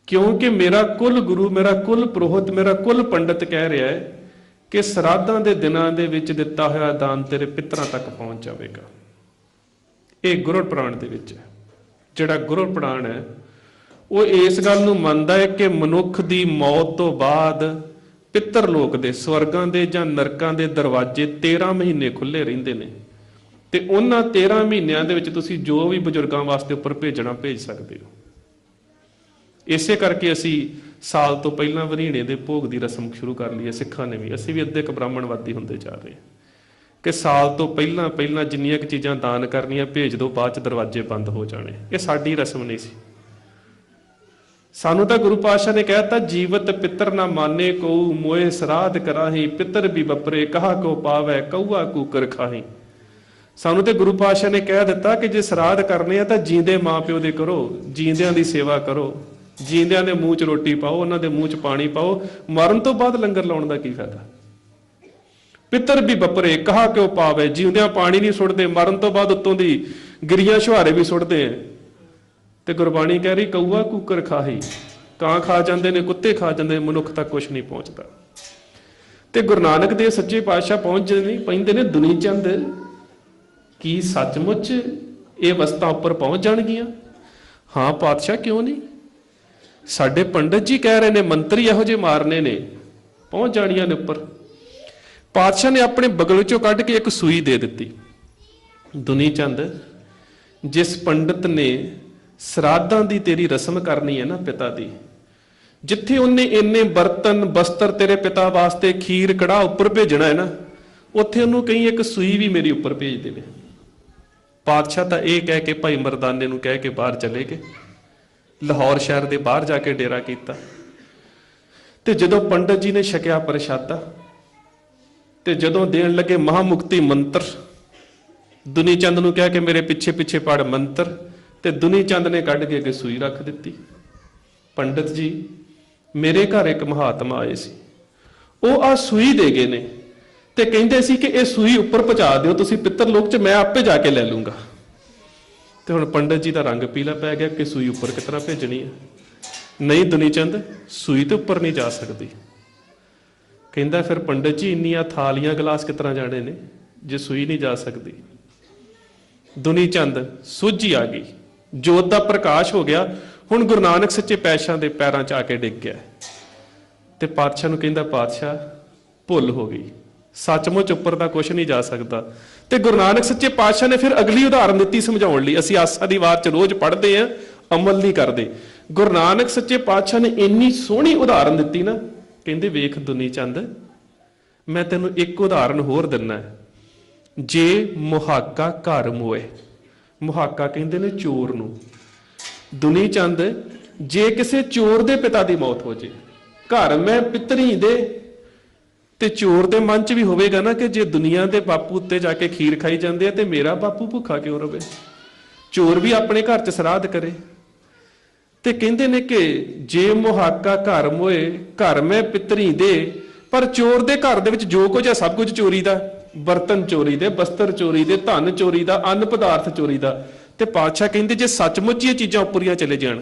ਕਿਉਂਕਿ ਮੇਰਾ ਕੁਲ ਗੁਰੂ, ਮੇਰਾ ਕੁਲ ਪ੍ਰੋਹਿਤ, ਮੇਰਾ ਕੁਲ ਪੰਡਤ ਕਹਿ ਰਿਹਾ ਹੈ ਕਿ ਸਰਾਧਾਂ ਦੇ ਦਿਨਾਂ ਦੇ ਵਿੱਚ ਦਿੱਤਾ ਹੋਇਆ ਦਾਨ ਤੇਰੇ ਪਿਤਰਾਂ ਤੱਕ ਪਹੁੰਚ ਜਾਵੇਗਾ। ਇਹ ਗੁਰੂ ਪੁਰਾਣ ਦੇ ਵਿੱਚ ਹੈ। ਜਿਹੜਾ ਗੁਰੂ ਪੁਰਾਣ ਹੈ, ਉਹ ਇਸ ਗੱਲ ਨੂੰ ਮੰਨਦਾ ਹੈ ਕਿ ਮਨੁੱਖ ਦੀ ਮੌਤ ਤੋਂ ਬਾਅਦ ਪਿੱਤਰ ਲੋਕ ਦੇ, ਸਵਰਗਾਂ ਦੇ ਜਾਂ ਨਰਕਾਂ ਦੇ ਦਰਵਾਜ਼ੇ 13 ਮਹੀਨੇ ਖੁੱਲੇ ਰਹਿੰਦੇ ਨੇ, ਤੇ ਉਹਨਾਂ 13 ਮਹੀਨਿਆਂ ਦੇ ਵਿੱਚ ਤੁਸੀਂ ਜੋ ਵੀ ਬਜ਼ੁਰਗਾਂ ਵਾਸਤੇ ਉੱਪਰ ਭੇਜਣਾ ਭੇਜ ਸਕਦੇ ਹੋ। ਇਸੇ ਕਰਕੇ ਅਸੀਂ ਸਾਲ ਤੋਂ ਪਹਿਲਾਂ ਵਰੀਣੇ ਦੇ ਭੋਗ ਦੀ ਰਸਮ ਸ਼ੁਰੂ ਕਰ ਲਈ ਹੈ ਸਿੱਖਾਂ ਨੇ ਵੀ। ਅਸੀਂ ਵੀ ਅੱਧੇ ਕੁ ਬ੍ਰਾਹਮਣਵਾਦੀ ਹੁੰਦੇ ਜਾ ਰਹੇ ਕਿ ਸਾਲ ਤੋਂ ਪਹਿਲਾਂ ਪਹਿਲਾਂ ਜਿੰਨੀਆਂ ਕੁ ਚੀਜ਼ਾਂ ਦਾਨ ਕਰਨੀਆਂ ਭੇਜ ਦਿਓ, ਬਾਅਦ ਚ ਦਰਵਾਜ਼ੇ ਬੰਦ ਹੋ ਜਾਣੇ। ਇਹ ਸਾਡੀ ਰਸਮ ਨਹੀਂ ਸੀ। ਸਾਨੂੰ ਤਾਂ ਗੁਰੂ ਪਾਤਸ਼ਾਹ ਨੇ ਕਹਿਤਾ, ਜੀਵਤ ਪਿੱਤਰ ਨਾ ਮਾਨੇ ਕਉ, ਮੋਏ ਸਰਾਧ ਕਰਾਹੀ, ਪਿੱਤਰ ਵੀ ਬਪਰੇ ਕਹਾ ਕੋ ਪਾਵੈ, ਕਊਆ ਕੂਕਰ ਖਾਹੀ। ਸਾਨੂੰ ਤੇ ਗੁਰੂ ਪਾਤਸ਼ਾਹ ਨੇ ਕਹਿ ਦਿੱਤਾ ਕਿ ਜੇ ਸਰਾਧ ਕਰਨੇ ਆ ਤਾਂ ਜੀਂਦੇ ਮਾਂ ਪਿਓ ਦੇ ਕਰੋ, ਜੀਂਦਿਆਂ ਦੀ ਸੇਵਾ ਕਰੋ, ਜੀਂਦਿਆਂ ਦੇ ਮੂੰਹ 'ਚ ਰੋਟੀ ਪਾਓ, ਉਹਨਾਂ ਦੇ ਮੂੰਹ 'ਚ ਪਾਣੀ ਪਾਓ। ਮਰਨ ਤੋਂ ਬਾਅਦ ਲੰਗਰ ਲਾਉਣ ਦਾ ਕੀ ਫਾਇਦਾ? ਪਿੱਤਰ ਵੀ ਬਪਰੇ ਕਹਾ ਕਿਉ ਪਾਵੇ, ਜਿਉਂਦਿਆਂ ਪਾਣੀ ਨਹੀਂ ਸੁੱਟਦੇ, ਮਰਨ ਤੋਂ ਬਾਅਦ ਉੱਤੋਂ ਦੀ ਗਿਰੀਆਂ ਛੁਹਾਰੇ ਵੀ ਸੁੱਟਦੇ ਆ। ਤੇ ਗੁਰਬਾਣੀ ਕਹਿ ਰਹੀ ਕਊਆ ਕੂਕਰ ਖਾਹੀ, ਕਾਂ ਖਾ ਜਾਂਦੇ ਨੇ, ਕੁੱਤੇ ਖਾ ਜਾਂਦੇ ਨੇ, ਮਨੁੱਖ ਤੱਕ ਕੁਛ ਨਹੀਂ ਪਹੁੰਚਦਾ। ਤੇ ਗੁਰੂ ਨਾਨਕ ਦੇਵ ਸੱਚੇ ਪਾਤਸ਼ਾਹ ਪਹੁੰਚਦੇ ਨਹੀਂ ਪੈਂਦੇ ਨੇ, ਦੁਨੀ ਚੰਦ ਕੀ ਸੱਚਮੁੱਚ ਇਹ ਵਸਤਾਂ ਉੱਪਰ ਪਹੁੰਚ ਜਾਣਗੀਆਂ? ਹਾਂ ਪਾਤਸ਼ਾਹ, ਕਿਉਂ ਨਹੀਂ? ਸਾਡੇ ਪੰਡਤ ਜੀ ਕਹਿ ਰਹੇ ਨੇ, ਮੰਤਰੀ ਇਹੋ ਜਿਹੇ ਮਾਰਨੇ ਨੇ, ਪਹੁੰਚ ਜਾਣੀਆਂ ਨੇ ਉੱਪਰ। ਪਾਤਸ਼ਾਹ ਨੇ ਆਪਣੇ ਬਗਲ ਚੋਂ ਕੱਢ ਕੇ ਇੱਕ ਸੂਈ ਦੇ ਦਿੱਤੀ। ਦੁਨੀ ਚੰਦ, ਜਿਸ ਪੰਡਤ ਨੇ ਸਰਾਧਾਂ ਦੀ ਤੇਰੀ ਰਸਮ ਕਰਨੀ ਹੈ ਨਾ ਪਿਤਾ ਦੀ, ਜਿੱਥੇ ਉਹਨੇ ਇੰਨੇ ਬਰਤਨ ਬਸਤਰ ਤੇਰੇ ਪਿਤਾ ਵਾਸਤੇ, ਖੀਰ ਕੜਾਹ ਉੱਪਰ ਭੇਜਣਾ ਹੈ ਨਾ, ਉੱਥੇ ਉਹਨੂੰ ਕਹੀਂ ਇੱਕ ਸੂਈ ਵੀ ਮੇਰੀ ਉੱਪਰ ਭੇਜ ਦੇਵੇ। ਪਾਤਸ਼ਾਹ ਤਾਂ ਇਹ ਕਹਿ ਕੇ ਭਾਈ ਮਰਦਾਨੇ ਨੂੰ ਕਹਿ ਕੇ ਬਾਹਰ ਚਲੇ ਗਏ। ਲਾਹੌਰ ਸ਼ਹਿਰ ਦੇ ਬਾਹਰ ਜਾ ਕੇ ਡੇਰਾ ਕੀਤਾ। ਤੇ ਜਦੋਂ ਪੰਡਤ ਜੀ ਨੇ ਛਕਿਆ ਪ੍ਰਸ਼ਾਦਾ, ਤੇ ਜਦੋਂ ਦੇਣ ਲੱਗੇ ਮਹਾਮੁਕਤੀ ਮੰਤਰ, ਦੁਨੀ ਚੰਦ ਨੂੰ ਕਿਹਾ ਕਿ ਮੇਰੇ ਪਿੱਛੇ ਪਿੱਛੇ ਪੜ ਮੰਤਰ, ਤੇ ਦੁਨੀ ਚੰਦ ਨੇ ਕੱਢ ਕੇ ਅੱਗੇ ਸੂਈ ਰੱਖ ਦਿੱਤੀ। ਪੰਡਤ ਜੀ, ਮੇਰੇ ਘਰ ਇੱਕ ਮਹਾਤਮਾ ਆਏ ਸੀ, ਉਹ ਆ ਸੂਈ ਦੇ ਗਏ ਨੇ, ਤੇ ਕਹਿੰਦੇ ਸੀ ਕਿ ਇਹ ਸੂਈ ਉੱਪਰ ਪਹੁੰਚਾ ਦਿਓ ਤੁਸੀਂ ਪਿੱਤਰ ਲੋਕ 'ਚ, ਮੈਂ ਆਪੇ ਜਾ ਕੇ ਲੈ ਲੂੰਗਾ। ਤੇ ਹੁਣ ਪੰਡਤ ਜੀ ਦਾ ਰੰਗ ਪੀਲਾ ਪੈ ਗਿਆ ਕਿ ਸੂਈ ਉੱਪਰ ਕਿਸ ਤਰ੍ਹਾਂ ਭੇਜਣੀ ਹੈ। ਨਹੀਂ ਦੁਨੀ ਚੰਦ, ਸੂਈ ਤੇ ਉੱਪਰ ਨਹੀਂ ਜਾ ਸਕਦੀ। ਕਹਿੰਦਾ ਫਿਰ ਪੰਡਤ ਜੀ, ਇੰਨੀਆਂ ਥਾਲੀਆਂ ਗਲਾਸ ਕਿਸ ਤਰ੍ਹਾਂ ਜਾਣੇ ਨੇ ਜੇ ਸੂਈ ਨਹੀਂ ਜਾ ਸਕਦੀ? ਦੁਨੀ ਚੰਦ ਸੂਝੀ ਆ ਗਈ, ਜੋਤ ਦਾ ਪ੍ਰਕਾਸ਼ ਹੋ ਗਿਆ। ਹੁਣ ਗੁਰੂ ਨਾਨਕ ਸੱਚੇ ਪਾਤਸ਼ਾਹ ਦੇ ਪੈਰਾਂ 'ਚ ਆ ਕੇ ਡਿੱਗ ਗਿਆ। ਤੇ ਪਾਤਸ਼ਾਹ ਨੂੰ ਕਹਿੰਦਾ, ਪਾਤਸ਼ਾਹ ਭੁੱਲ ਹੋ ਗਈ, ਸੱਚਮੁੱਚ ਉੱਪਰ ਦਾ ਕੁਛ ਨਹੀਂ ਜਾ ਸਕਦਾ। ਤੇ ਗੁਰੂ ਨਾਨਕ ਸੱਚੇ ਪਾਤਸ਼ਾਹ ਨੇ ਫਿਰ ਅਗਲੀ ਉਦਾਹਰਨ ਦਿੱਤੀ ਸਮਝਾਉਣ ਲਈ। ਅਸੀਂ ਆਸਾ ਦੀ ਵਾਰ 'ਚ ਰੋਜ਼ ਪੜ੍ਹਦੇ ਹਾਂ, ਅਮਲ ਨਹੀਂ ਕਰਦੇ। ਗੁਰੂ ਨਾਨਕ ਸੱਚੇ ਪਾਤਸ਼ਾਹ ਨੇ ਇੰਨੀ ਸੋਹਣੀ ਉਦਾਹਰਨ ਦਿੱਤੀ ਨਾ, ਕਹਿੰਦੇ ਵੇਖ ਦੁਨੀ ਚੰਦ, ਮੈਂ ਤੈਨੂੰ ਇੱਕ ਉਦਾਹਰਨ ਹੋਰ ਦਿੰਨਾ। ਜੇ ਮੁਹਾਕਾ ਘਰ ਮੋਏ, ਮੁਹਾਕਾ ਕਹਿੰਦੇ ਨੇ ਚੋਰ ਨੂੰ। ਦੁਨੀ ਚੰਦ, ਜੇ ਕਿਸੇ ਚੋਰ ਦੇ ਪਿਤਾ ਦੀ ਮੌਤ ਹੋ ਜੇ, ਘਰ ਮੈਂ ਪਿਤਰੀ ਦੇ, ਤੇ ਚੋਰ ਦੇ ਮਨ ਚ ਵੀ ਹੋਵੇਗਾ ਨਾ ਕਿ ਜੇ ਦੁਨੀਆ ਦੇ ਬਾਪੂ ਉੱਤੇ ਜਾ ਕੇ ਖੀਰ ਖਾਈ ਜਾਂਦੇ ਆ ਤੇ ਮੇਰਾ ਬਾਪੂ ਭੁੱਖਾ ਕਿਉਂ ਰਵੇ। ਚੋਰ ਵੀ ਆਪਣੇ ਘਰ ਚ ਸਰਾਧ ਕਰੇ। ਤੇ ਕਹਿੰਦੇ ਨੇ ਕਿ ਜੇ ਮੁਹਾਕਾ ਘਰ ਮੋਏ, ਘਰ ਮੈਂ ਪਿਤਰੀ ਦੇ, ਪਰ ਚੋਰ ਦੇ ਘਰ ਦੇ ਵਿੱਚ ਜੋ ਕੁਝ ਹੈ ਸਭ ਕੁਝ ਚੋਰੀ ਦਾ, ਬਰਤਨ ਚੋਰੀ ਦੇ, ਬਸਤਰ ਚੋਰੀ ਦੇ, ਧਨ ਚੋਰੀ ਦਾ, ਅੰਨ ਪਦਾਰਥ ਚੋਰੀ ਦਾ। ਤੇ ਪਾਤਸ਼ਾਹ ਕਹਿੰਦੇ ਜੇ ਸੱਚਮੁੱਚ ਇਹ ਚੀਜ਼ਾਂ ਉੱਪਰੀਆਂ ਚਲੇ ਜਾਣ,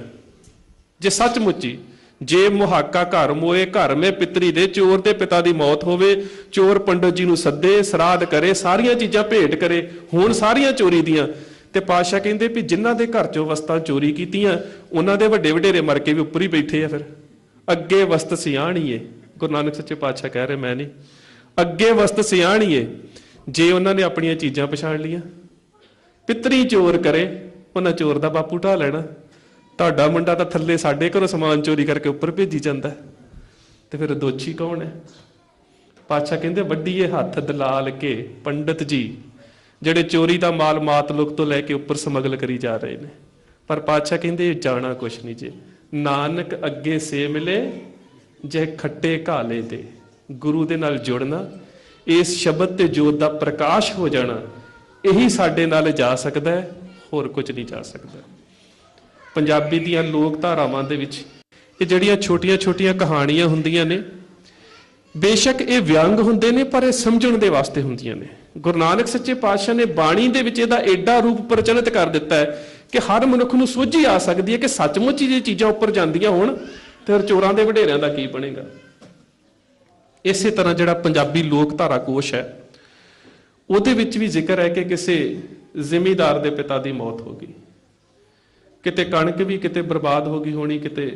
ਜੇ ਸੱਚਮੁੱਚ ਹੀ, ਜੇ ਮੁਹਾਕਾ ਘਰ ਮੋਏ, ਘਰ ਮੈਂ ਪਿਤਰੀ ਦੇ, ਚੋਰ ਦੇ ਪਿਤਾ ਦੀ ਮੌਤ ਹੋਵੇ, ਚੋਰ ਪੰਡਤ ਜੀ ਨੂੰ ਸੱਦੇ, ਸਰਾਧ ਕਰੇ, ਸਾਰੀਆਂ ਚੀਜ਼ਾਂ ਭੇਟ ਕਰੇ, ਹੁਣ ਸਾਰੀਆਂ ਚੋਰੀ ਦੀਆਂ। ਤੇ ਪਾਤਸ਼ਾਹ ਕਹਿੰਦੇ ਵੀ ਜਿਨ੍ਹਾਂ ਦੇ ਘਰ ਚੋਂ ਵਸਤਾਂ ਚੋਰੀ ਕੀਤੀਆਂ ਉਹਨਾਂ ਦੇ ਵੱਡੇ ਵਡੇਰੇ ਮਰ ਕੇ ਵੀ ਉੱਪਰ ਹੀ ਬੈਠੇ ਆ। ਫਿਰ ਅੱਗੇ ਵਸਤ ਸਿਆਣੀਏ, ਗੁਰੂ ਨਾਨਕ ਸੱਚੇ ਪਾਤਸ਼ਾਹ ਕਹਿ ਰਹੇ, ਮੈਂ ਨਹੀਂ, ਅੱਗੇ ਵਸਤ ਸਿਆਣੀਏ। ਜੇ ਉਹਨਾਂ ਨੇ ਆਪਣੀਆਂ ਚੀਜ਼ਾਂ ਪਛਾਣ ਲੀਆਂ, ਪਿਤਰੀ ਚੋਰ ਕਰੇ, ਉਹਨਾਂ ਚੋਰ ਦਾ ਬਾਪੂ ਢਾ ਲੈਣਾ। ਤੁਹਾਡਾ ਮੁੰਡਾ ਤਾਂ ਥੱਲੇ ਸਾਡੇ ਘਰੋਂ ਸਮਾਨ ਚੋਰੀ ਕਰਕੇ ਉੱਪਰ ਭੇਜੀ ਜਾਂਦਾ, ਤੇ ਫਿਰ ਦੋਸ਼ੀ ਕੌਣ ਹੈ? ਪਾਤਸ਼ਾਹ ਕਹਿੰਦੇ ਵੱਡੀਏ ਹੱਥ ਦਲਾਲ ਕੇ ਪੰਡਤ ਜੀ, ਜਿਹੜੇ ਚੋਰੀ ਦਾ ਮਾਲ ਮਾਤਲੁਕ ਤੋਂ ਲੈ ਕੇ ਉੱਪਰ ਸਮਗਲ ਕਰੀ ਜਾ ਰਹੇ ਨੇ। ਪਰ ਪਾਤਸ਼ਾਹ ਕਹਿੰਦੇ ਜਾਣਾ ਕੁਛ ਨਹੀਂ ਜੇ, ਨਾਨਕ ਅੱਗੇ ਸੇ ਮਿਲੇ ਜੇ ਖੱਟੇ ਘਾਲੇ ਤੇ। ਗੁਰੂ ਦੇ ਨਾਲ ਜੁੜਨਾ, ਇਸ ਸ਼ਬਦ ਤੇ ਜੋਤ ਦਾ ਪ੍ਰਕਾਸ਼ ਹੋ ਜਾਣਾ, ਇਹੀ ਸਾਡੇ ਨਾਲ ਜਾ ਸਕਦਾ ਹੈ, ਹੋਰ ਕੁਝ ਨਹੀਂ ਜਾ ਸਕਦਾ। ਪੰਜਾਬੀ ਦੀਆਂ ਲੋਕ ਧਾਰਾਵਾਂ ਦੇ ਵਿੱਚ ਇਹ ਜਿਹੜੀਆਂ ਛੋਟੀਆਂ ਛੋਟੀਆਂ ਕਹਾਣੀਆਂ ਹੁੰਦੀਆਂ ਨੇ, ਬੇਸ਼ੱਕ ਇਹ ਵਿਅੰਗ ਹੁੰਦੇ ਨੇ ਪਰ ਇਹ ਸਮਝਣ ਦੇ ਵਾਸਤੇ ਹੁੰਦੀਆਂ ਨੇ। ਗੁਰੂ ਨਾਨਕ ਸੱਚੇ ਪਾਤਸ਼ਾਹ ਨੇ ਬਾਣੀ ਦੇ ਵਿੱਚ ਇਹਦਾ ਐਡਾ ਰੂਪ ਪ੍ਰਚਲਿਤ ਕਰ ਦਿੱਤਾ ਹੈ ਕਿ ਹਰ ਮਨੁੱਖ ਨੂੰ ਸੋਝੀ ਆ ਸਕਦੀ ਹੈ ਕਿ ਸੱਚਮੁੱਚ ਹੀ ਜੇ ਚੀਜ਼ਾਂ ਉੱਪਰ ਜਾਂਦੀਆਂ ਹੋਣ ਤੇ ਫਿਰ ਚੋਰਾਂ ਦੇ ਵਡੇਰਿਆਂ ਦਾ ਕੀ ਬਣੇਗਾ। ਇਸੇ ਤਰ੍ਹਾਂ ਜਿਹੜਾ ਪੰਜਾਬੀ ਲੋਕ ਧਾਰਾ ਕੋਸ਼ ਹੈ, ਉਹਦੇ ਵਿੱਚ ਵੀ ਜ਼ਿਕਰ ਹੈ ਕਿ ਕਿਸੇ ਜ਼ਿਮੀਂਦਾਰ ਦੇ ਪਿਤਾ ਦੀ ਮੌਤ ਹੋ ਗਈ, ਕਿਤੇ ਕਣਕ ਵੀ ਕਿਤੇ ਬਰਬਾਦ ਹੋ ਗਈ ਹੋਣੀ, ਕਿਤੇ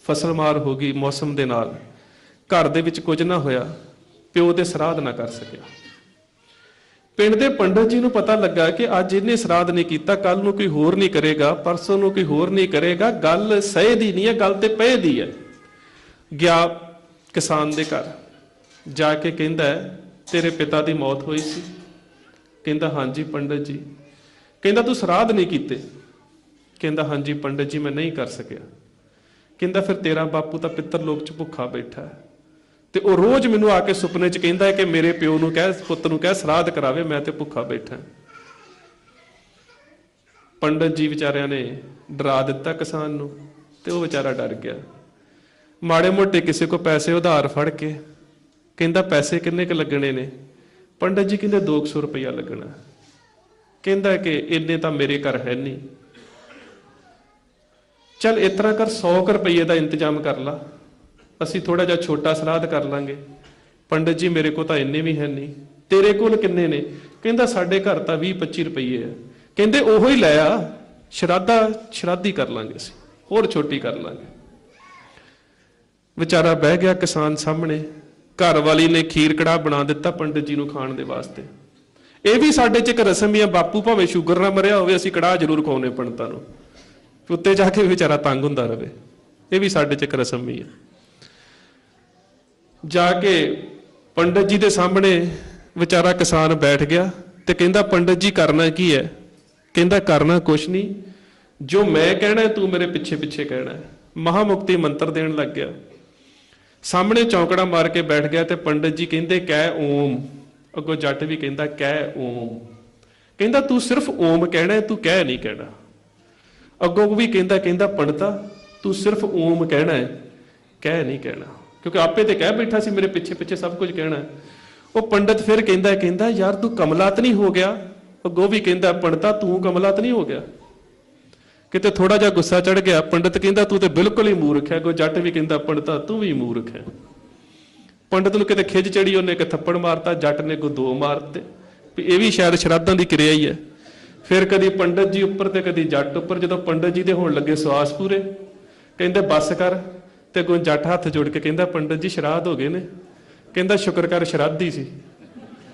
ਫਸਲ ਮਾਰ ਹੋ ਗਈ ਮੌਸਮ ਦੇ ਨਾਲ, ਘਰ ਦੇ ਵਿੱਚ ਕੁਝ ਨਾ ਹੋਇਆ, ਪਿਓ ਦੇ ਸਰਾਧ ਨਾ ਕਰ ਸਕਿਆ। ਪਿੰਡ ਦੇ ਪੰਡਤ ਜੀ ਨੂੰ ਪਤਾ ਲੱਗਾ ਕਿ ਅੱਜ ਇਹਨੇ ਸਰਾਧ ਨਹੀਂ ਕੀਤਾ, ਕੱਲ ਨੂੰ ਕੋਈ ਹੋਰ ਨਹੀਂ ਕਰੇਗਾ, ਪਰਸੋਂ ਨੂੰ ਕੋਈ ਹੋਰ ਨਹੀਂ ਕਰੇਗਾ, ਗੱਲ ਸਹੀ ਦੀ ਨਹੀਂ ਹੈ, ਗੱਲ ਤੇ ਪਏ ਦੀ ਹੈ। ਗਿਆ ਕਿਸਾਨ ਦੇ ਘਰ ਜਾ ਕੇ ਕਹਿੰਦਾ ਤੇਰੇ ਪਿਤਾ ਦੀ ਮੌਤ ਹੋਈ ਸੀ? ਕਹਿੰਦਾ ਹਾਂਜੀ ਪੰਡਤ ਜੀ। ਕਹਿੰਦਾ ਤੂੰ ਸਰਾਧ ਨਹੀਂ ਕੀਤੇ? ਕਹਿੰਦਾ ਹਾਂਜੀ ਪੰਡਤ ਜੀ ਮੈਂ ਨਹੀਂ ਕਰ ਸਕਿਆ। ਕਹਿੰਦਾ ਫਿਰ ਤੇਰਾ ਬਾਪੂ ਤਾਂ ਪਿੱਤਰ ਲੋਕ 'ਚ ਭੁੱਖਾ ਬੈਠਾ ਹੈ, ਤੇ ਉਹ ਰੋਜ਼ ਮੈਨੂੰ ਆ ਕੇ ਸੁਪਨੇ 'ਚ ਕਹਿੰਦਾ ਹੈ ਕਿ ਮੇਰੇ ਪਿਓ ਨੂੰ ਕਹਿ, ਪੁੱਤ ਨੂੰ ਕਹਿ ਸਰਾਧ ਕਰਾਵੇ, ਮੈਂ ਤੇ ਭੁੱਖਾ ਬੈਠਾ। ਪੰਡਤ ਜੀ ਵਿਚਾਰਿਆਂ ਨੇ ਡਰਾ ਦਿੱਤਾ ਕਿਸਾਨ ਨੂੰ, ਤੇ ਉਹ ਵਿਚਾਰਾ ਡਰ ਗਿਆ। ਮਾੜੇ ਮੋਟੇ ਕਿਸੇ ਕੋ ਪੈਸੇ ਉਧਾਰ ਫੜ ਕੇ ਕਹਿੰਦਾ ਪੈਸੇ ਕਿੰਨੇ ਕੁ ਲੱਗਣੇ ਨੇ? ਪੰਡਤ ਜੀ ਕਹਿੰਦੇ 200 ਰੁਪਇਆ ਲੱਗਣਾ। ਕਹਿੰਦਾ ਕਿ ਇੰਨੇ ਤਾਂ ਮੇਰੇ ਘਰ ਹੈ ਨਹੀਂ, ਚੱਲ ਇਸ ਤਰ੍ਹਾਂ ਕਰ 100 ਰੁਪਏ ਦਾ ਇੰਤਜ਼ਾਮ ਕਰ ਲਾ, ਅਸੀਂ ਥੋੜਾ ਜਿਹਾ ਛੋਟਾ ਸਰਾਧ ਕਰ ਲਾਂਗੇ। ਪੰਡਤ ਜੀ ਮੇਰੇ ਕੋਲ ਤਾਂ ਇੰਨੇ ਵੀ ਹੈ ਨਹੀਂ, ਤੇਰੇ ਕੋਲ ਕਿੰਨੇ ਨੇ? ਕਹਿੰਦਾ ਸਾਡੇ ਘਰ ਤਾਂ 20-25 ਰੁਪਏ ਆ। ਕਹਿੰਦੇ ਉਹੋ ਹੀ ਲੈ ਆ, ਸ਼ਰਾਧੀ ਕਰ ਲਾਂਗੇ, ਅਸੀਂ ਹੋਰ ਛੋਟੀ ਕਰ ਲਾਂਗੇ। ਵਿਚਾਰਾ ਬਹਿ ਗਿਆ ਕਿਸਾਨ ਸਾਹਮਣੇ, ਘਰ ਵਾਲੀ ਨੇ ਖੀਰ ਕੜਾਹ ਬਣਾ ਦਿੱਤਾ ਪੰਡਤ ਜੀ ਨੂੰ ਖਾਣ ਦੇ ਵਾਸਤੇ। ਇਹ ਵੀ ਸਾਡੇ 'ਚ ਇੱਕ ਰਸਮ ਹੀ ਆ, ਬਾਪੂ ਭਾਵੇਂ ਸ਼ੂਗਰ ਨਾਲ ਮਰਿਆ ਹੋਵੇ, ਅਸੀਂ ਕੜਾਹ ਜ਼ਰੂਰ ਖਵਾਉਨੇ ਪੰਡਤਾਂ ਨੂੰ, ਉੱਤੇ ਜਾ ਕੇ ਵਿਚਾਰਾ ਤੰਗ ਹੁੰਦਾ ਰਵੇ। ਇਹ ਵੀ ਸਾਡੇ 'ਚ ਇੱਕ ਰਸਮ ਹੀ ਆ। ਜਾ ਕੇ ਪੰਡਤ ਜੀ ਦੇ ਸਾਹਮਣੇ ਵਿਚਾਰਾ ਕਿਸਾਨ ਬੈਠ ਗਿਆ ਤੇ ਕਹਿੰਦਾ ਪੰਡਤ ਜੀ ਕਰਨਾ ਕੀ ਹੈ? ਕਹਿੰਦਾ ਕਰਨਾ ਕੁਛ ਨਹੀਂ, ਜੋ ਮੈਂ ਕਹਿਣਾ ਤੂੰ ਮੇਰੇ ਪਿੱਛੇ ਪਿੱਛੇ ਕਹਿਣਾ। ਮਹਾਮੁਕਤੀ ਮੰਤਰ ਦੇਣ ਲੱਗ ਗਿਆ। ਸਾਹਮਣੇ ਚੌਂਕੜਾ ਮਾਰ ਕੇ ਬੈਠ ਗਿਆ ਤੇ ਪੰਡਤ ਜੀ ਕਹਿੰਦੇ ਕਹਿ ਓਮ। ਅੱਗੋਂ ਜੱਟ ਵੀ ਕਹਿੰਦਾ ਕਹਿ ਓਮ। ਕਹਿੰਦਾ ਤੂੰ ਸਿਰਫ ਓਮ ਕਹਿਣਾ, ਤੂੰ ਕਹਿ ਨਹੀਂ ਕਹਿਣਾ। ਅੱਗੋਂ ਵੀ ਕਹਿੰਦਾ ਪੰਡਤਾ ਤੂੰ ਸਿਰਫ ਓਮ ਕਹਿਣਾ ਹੈ, ਕਹਿ ਨਹੀਂ ਕਹਿਣਾ, ਕਿਉਂਕਿ ਆਪੇ ਤੇ ਕਹਿ ਬੈਠਾ ਸੀ ਮੇਰੇ ਪਿੱਛੇ ਪਿੱਛੇ ਸਭ ਕੁਝ ਕਹਿਣਾ। ਉਹ ਪੰਡਤ ਫਿਰ ਕਹਿੰਦਾ ਯਾਰ ਤੂੰ ਕਮਲਾਤ ਨਹੀਂ ਹੋ ਗਿਆ? ਅੱਗੋਂ ਵੀ ਕਹਿੰਦਾ ਪੰਡਤਾ ਤੂੰ ਕਮਲਾਤ ਨਹੀਂ ਹੋ ਗਿਆ? ਕਿਤੇ ਥੋੜਾ ਜਿਹਾ ਗੁੱਸਾ ਚੜ ਗਿਆ। ਪੰਡਤ ਕਹਿੰਦਾ ਤੂੰ ਤੇ ਬਿਲਕੁਲ ਹੀ ਮੂਰਖ ਹੈ। ਅੱਗੋਂ ਜੱਟ ਵੀ ਕਹਿੰਦਾ ਪੰਡਤਾ ਤੂੰ ਵੀ ਮੂਰਖ ਹੈ। ਪੰਡਤ ਨੂੰ ਕਿਤੇ ਖਿੱਚ ਚੜੀ, ਉਹਨੇ ਇੱਕ ਥੱਪੜ ਮਾਰਤਾ, ਜੱਟ ਨੇ ਅੱਗੋਂ 2 ਮਾਰਤੇ। ਵੀ ਇਹ ਵੀ ਸ਼ਾਇਦ ਸ਼ਰਾਧਾਂ ਦੀ ਕਿਰਿਆ ਹੀ ਹੈ। ਫਿਰ ਕਦੀ ਪੰਡਤ ਜੀ ਉੱਪਰ ਤੇ ਕਦੀ ਜੱਟ ਉੱਪਰ। ਜਦੋਂ ਪੰਡਤ ਜੀ ਦੇ ਹੋਣ ਲੱਗੇ ਸਵਾਸ ਪੂਰੇ, ਕਹਿੰਦੇ ਬੱਸ ਕਰ। ਤੇ ਅੱਗੋਂ ਜੱਟ ਹੱਥ ਜੋੜ ਕੇ ਕਹਿੰਦਾ ਪੰਡਤ ਜੀ ਸ਼ਰਾਧ ਹੋ ਗਏ ਨੇ। ਕਹਿੰਦਾ ਸ਼ੁਕਰ ਕਰ ਸ਼ਰਾਧੀ ਸੀ,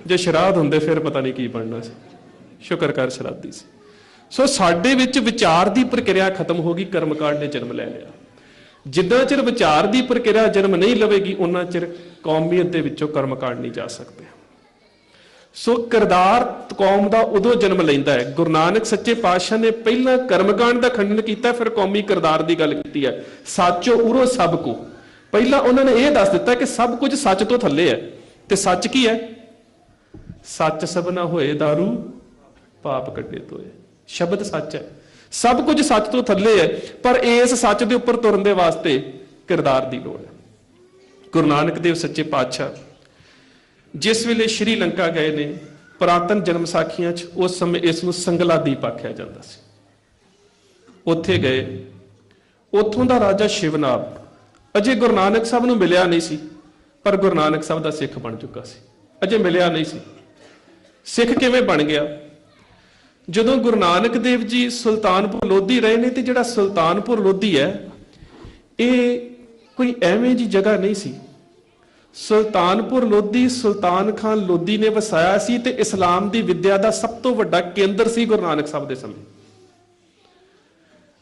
ਜੇ ਸ਼ਰਾਧ ਹੁੰਦੇ ਫਿਰ ਪਤਾ ਨਹੀਂ ਕੀ ਬਣਨਾ ਸੀ। ਸ਼ੁਕਰ ਕਰ ਸ਼ਰਾਧੀ ਸੀ। ਸੋ ਸਾਡੇ ਵਿੱਚ ਵਿਚਾਰ ਦੀ ਪ੍ਰਕਿਰਿਆ ਖਤਮ ਹੋ ਗਈ, ਕਰਮਕਾਂਡ ਨੇ ਜਨਮ ਲੈ ਲਿਆ। ਜਿੱਦਾਂ ਚਿਰ ਵਿਚਾਰ ਦੀ ਪ੍ਰਕਿਰਿਆ ਜਨਮ ਨਹੀਂ ਲਵੇਗੀ, ਉਹਨਾਂ ਚਿਰ ਕੌਮੀਅਤ ਦੇ ਵਿੱਚੋਂ ਕਰਮਕਾਂਡ ਨਹੀਂ ਜਾ ਸਕਦੇ। ਸੋ ਕਿਰਦਾਰ ਕੌਮ ਦਾ ਉਦੋਂ ਜਨਮ ਲੈਂਦਾ ਹੈ। ਗੁਰੂ ਨਾਨਕ ਸੱਚੇ ਪਾਤਸ਼ਾਹ ਨੇ ਪਹਿਲਾਂ ਕਰਮਕਾਂਡ ਦਾ ਖੰਡਨ ਕੀਤਾ, ਫਿਰ ਕੌਮੀ ਕਿਰਦਾਰ ਦੀ ਗੱਲ ਕੀਤੀ ਹੈ। ਸੱਚੋ ਉਰੋ ਸਭ ਕੋ, ਪਹਿਲਾਂ ਉਹਨਾਂ ਨੇ ਇਹ ਦੱਸ ਦਿੱਤਾ ਕਿ ਸਭ ਕੁਝ ਸੱਚ ਤੋਂ ਥੱਲੇ ਹੈ। ਤੇ ਸੱਚ ਕੀ ਹੈ? ਸੱਚ ਸਭਨਾ ਹੋਏ ਦਾਰੂ ਪਾਪ ਕੱਢੇ ਤੋਏ। ਸ਼ਬਦ ਸੱਚ ਹੈ, ਸਭ ਕੁਝ ਸੱਚ ਤੋਂ ਥੱਲੇ ਹੈ, ਪਰ ਇਸ ਸੱਚ ਦੇ ਉੱਪਰ ਤੁਰਨ ਦੇ ਵਾਸਤੇ ਕਿਰਦਾਰ ਦੀ ਲੋੜ ਹੈ। ਗੁਰੂ ਨਾਨਕ ਦੇਵ ਸੱਚੇ ਪਾਤਸ਼ਾਹ ਜਿਸ ਵੇਲੇ ਸ਼੍ਰੀ ਲੰਕਾ ਗਏ ਨੇ, ਪੁਰਾਤਨ ਜਨਮ ਸਾਖੀਆਂ 'ਚ ਉਸ ਸਮੇਂ ਇਸ ਨੂੰ ਸੰਗਲਾ ਦੀਪ ਆਖਿਆ ਜਾਂਦਾ ਸੀ। ਉੱਥੇ ਗਏ, ਉੱਥੋਂ ਦਾ ਰਾਜਾ ਸ਼ਿਵਨਾਭ ਅਜੇ ਗੁਰੂ ਨਾਨਕ ਸਾਹਿਬ ਨੂੰ ਮਿਲਿਆ ਨਹੀਂ ਸੀ, ਪਰ ਗੁਰੂ ਨਾਨਕ ਸਾਹਿਬ ਦਾ ਸਿੱਖ ਬਣ ਚੁੱਕਾ ਸੀ। ਅਜੇ ਮਿਲਿਆ ਨਹੀਂ ਸੀ। ਸਿੱਖ ਕਿਵੇਂ ਬਣ ਗਿਆ? ਜਦੋਂ ਗੁਰੂ ਨਾਨਕ ਦੇਵ ਜੀ ਸੁਲਤਾਨਪੁਰ ਲੋਧੀ ਰਹੇ ਨੇ, ਤੇ ਜਿਹੜਾ ਸੁਲਤਾਨਪੁਰ ਲੋਧੀ ਹੈ ਇਹ ਕੋਈ ਐਵੇਂ ਜੀ ਜਗ੍ਹਾ ਨਹੀਂ ਸੀ। ਸੁਲਤਾਨਪੁਰ ਲੋਧੀ ਸੁਲਤਾਨ ਖਾਨ ਲੋਧੀ ਨੇ ਵਸਾਇਆ ਸੀ, ਤੇ ਇਸਲਾਮ ਦੀ ਵਿਦਿਆ ਦਾ ਸਭ ਤੋਂ ਵੱਡਾ ਕੇਂਦਰ ਸੀ ਗੁਰੂ ਨਾਨਕ ਸਾਹਿਬ ਦੇ ਸਮੇਂ।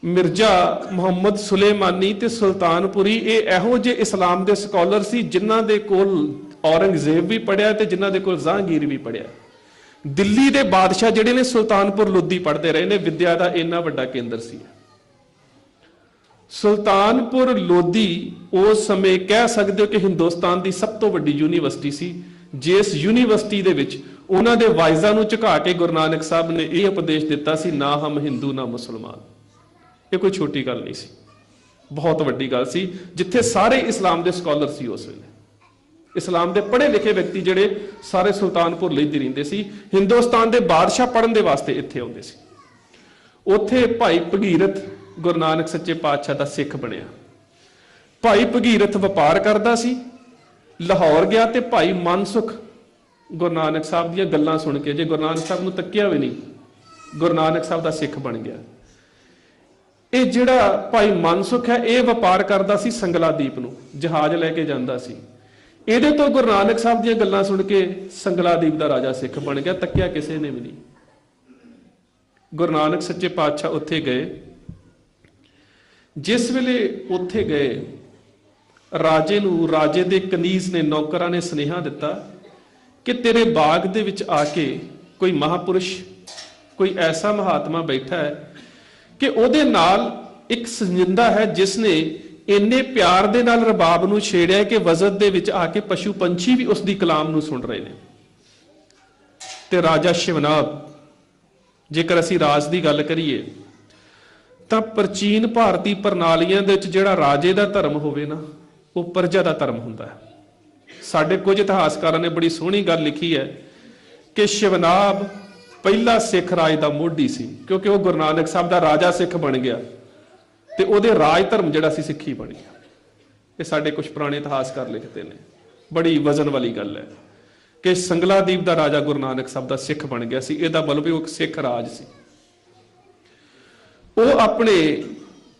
ਮਿਰਜ਼ਾ ਮੁਹੰਮਦ ਸੁਲੇਮਾਨੀ ਤੇ ਸੁਲਤਾਨਪੁਰੀ ਇਹ ਇਹੋ ਜਿਹੇ ਇਸਲਾਮ ਦੇ ਸਕਾਲਰ ਸੀ ਜਿਨ੍ਹਾਂ ਦੇ ਕੋਲ ਔਰੰਗਜ਼ੇਬ ਵੀ ਪੜਿਆ ਤੇ ਜਿਨ੍ਹਾਂ ਦੇ ਕੋਲ ਜਹਾਂਗੀਰ ਵੀ ਪੜਿਆ। ਦਿੱਲੀ ਦੇ ਬਾਦਸ਼ਾਹ ਜਿਹੜੇ ਨੇ ਸੁਲਤਾਨਪੁਰ ਲੋਧੀ ਪੜ੍ਹਦੇ ਰਹੇ ਨੇ। ਵਿਦਿਆ ਦਾ ਇੰਨਾ ਵੱਡਾ ਕੇਂਦਰ ਸੀ ਸੁਲਤਾਨਪੁਰ ਲੋਧੀ। ਉਸ ਸਮੇਂ ਕਹਿ ਸਕਦੇ ਹੋ ਕਿ ਹਿੰਦੁਸਤਾਨ ਦੀ ਸਭ ਤੋਂ ਵੱਡੀ ਯੂਨੀਵਰਸਿਟੀ ਸੀ, ਜਿਸ ਯੂਨੀਵਰਸਿਟੀ ਦੇ ਵਿੱਚ ਉਹਨਾਂ ਦੇ ਵਾਇਜ਼ਾਂ ਨੂੰ ਝੁਕਾ ਕੇ ਗੁਰੂ ਨਾਨਕ ਸਾਹਿਬ ਨੇ ਇਹ ਉਪਦੇਸ਼ ਦਿੱਤਾ ਸੀ, ਨਾ ਹਮ ਹਿੰਦੂ ਨਾ ਮੁਸਲਮਾਨ। ਇਹ ਕੋਈ ਛੋਟੀ ਗੱਲ ਨਹੀਂ ਸੀ, ਬਹੁਤ ਵੱਡੀ ਗੱਲ ਸੀ, ਜਿੱਥੇ ਸਾਰੇ ਇਸਲਾਮ ਦੇ ਸਕਾਲਰ ਸੀ। ਉਸ ਵੇਲੇ ਇਸਲਾਮ ਦੇ ਪੜ੍ਹੇ ਲਿਖੇ ਵਿਅਕਤੀ ਜਿਹੜੇ ਸਾਰੇ ਸੁਲਤਾਨਪੁਰ ਲੋਧੀ ਰਹਿੰਦੇ ਸੀ। ਹਿੰਦੁਸਤਾਨ ਦੇ ਬਾਦਸ਼ਾਹ ਪੜ੍ਹਨ ਦੇ ਵਾਸਤੇ ਇੱਥੇ ਆਉਂਦੇ ਸੀ। ਉੱਥੇ ਭਾਈ ਭਗੀਰਥ ਗੁਰੂ ਨਾਨਕ ਸੱਚੇ ਪਾਤਸ਼ਾਹ ਦਾ ਸਿੱਖ ਬਣਿਆ। ਭਾਈ ਭਗੀਰਥ ਵਪਾਰ ਕਰਦਾ ਸੀ, ਲਾਹੌਰ ਗਿਆ ਤੇ ਭਾਈ ਮਨਸੁਖ ਗੁਰੂ ਨਾਨਕ ਸਾਹਿਬ ਦੀਆਂ ਗੱਲਾਂ ਸੁਣ ਕੇ, ਜੇ ਗੁਰੂ ਨਾਨਕ ਸਾਹਿਬ ਨੂੰ ਤੱਕਿਆ ਵੀ ਨਹੀਂ, ਗੁਰੂ ਨਾਨਕ ਸਾਹਿਬ ਦਾ ਸਿੱਖ ਬਣ ਗਿਆ। ਇਹ ਜਿਹੜਾ ਭਾਈ ਮਨਸੁਖ ਹੈ ਇਹ ਵਪਾਰ ਕਰਦਾ ਸੀ ਸੰਗਲਾ ਦੀਪ ਨੂੰ, ਜਹਾਜ਼ ਲੈ ਕੇ ਜਾਂਦਾ ਸੀ। ਇਹਦੇ ਤੋਂ ਗੁਰੂ ਨਾਨਕ ਸਾਹਿਬ ਦੀਆਂ ਗੱਲਾਂ ਸੁਣ ਕੇ ਸੰਗਲਾ ਦੀਪ ਦਾ ਰਾਜਾ ਸਿੱਖ ਬਣ ਗਿਆ, ਤੱਕਿਆ ਕਿਸੇ ਨੇ ਵੀ ਨਹੀਂ। ਗੁਰੂ ਨਾਨਕ ਸੱਚੇ ਪਾਤਸ਼ਾਹ ਉੱਥੇ ਗਏ। ਜਿਸ ਵੇਲੇ ਉੱਥੇ ਗਏ, ਰਾਜੇ ਨੂੰ, ਰਾਜੇ ਦੇ ਕਨੀਜ਼ ਨੇ, ਨੌਕਰਾਂ ਨੇ ਸੁਨੇਹਾ ਦਿੱਤਾ ਕਿ ਤੇਰੇ ਬਾਗ ਦੇ ਵਿੱਚ ਆ ਕੇ ਕੋਈ ਮਹਾਪੁਰਸ਼, ਕੋਈ ਐਸਾ ਮਹਾਤਮਾ ਬੈਠਾ ਹੈ ਕਿ ਉਹਦੇ ਨਾਲ ਇੱਕ ਸੰਜਿੰਦਾ ਹੈ ਜਿਸ ਨੇ ਇੰਨੇ ਪਿਆਰ ਦੇ ਨਾਲ ਰਬਾਬ ਨੂੰ ਛੇੜਿਆ ਕਿ ਵਜ਼ਦ ਦੇ ਵਿੱਚ ਆ ਕੇ ਪਸ਼ੂ ਪੰਛੀ ਵੀ ਉਸ ਦੀ ਕਲਾਮ ਨੂੰ ਸੁਣ ਰਹੇ ਨੇ। ਤੇ ਰਾਜਾ ਸ਼ਿਵਨਾਭ, ਜੇਕਰ ਅਸੀਂ ਰਾਜ ਦੀ ਗੱਲ ਕਰੀਏ ਤਾਂ ਪ੍ਰਾਚੀਨ ਭਾਰਤੀ ਪ੍ਰਣਾਲੀਆਂ ਦੇ ਵਿੱਚ ਜਿਹੜਾ ਰਾਜੇ ਦਾ ਧਰਮ ਹੋਵੇ ਨਾ, ਉਹ ਪ੍ਰਜਾ ਦਾ ਧਰਮ ਹੁੰਦਾ ਹੈ। ਸਾਡੇ ਕੁਝ ਇਤਿਹਾਸਕਾਰਾਂ ਨੇ ਬੜੀ ਸੋਹਣੀ ਗੱਲ ਲਿਖੀ ਹੈ ਕਿ ਸ਼ਿਵਨਾਭ ਪਹਿਲਾ ਸਿੱਖ ਰਾਜ ਦਾ ਮੋਢੀ ਸੀ, ਕਿਉਂਕਿ ਉਹ ਗੁਰੂ ਨਾਨਕ ਸਾਹਿਬ ਦਾ ਰਾਜਾ ਸਿੱਖ ਬਣ ਗਿਆ ਤੇ ਉਹਦੇ ਰਾਜ ਧਰਮ ਜਿਹੜਾ ਸੀ ਸਿੱਖੀ ਬਣ ਗਿਆ। ਇਹ ਸਾਡੇ ਕੁਝ ਪੁਰਾਣੇ ਇਤਿਹਾਸਕਾਰ ਲਿਖਦੇ ਨੇ। ਬੜੀ ਵਜ਼ਨ ਵਾਲੀ ਗੱਲ ਹੈ ਕਿ ਸੰਗਲਾ ਦੀਪ ਦਾ ਰਾਜਾ ਗੁਰੂ ਨਾਨਕ ਸਾਹਿਬ ਦਾ ਸਿੱਖ ਬਣ ਗਿਆ ਸੀ। ਇਹਦਾ ਮਤਲਬ ਵੀ ਉਹ ਇੱਕ ਸਿੱਖ ਰਾਜ ਸੀ। ਉਹ ਆਪਣੇ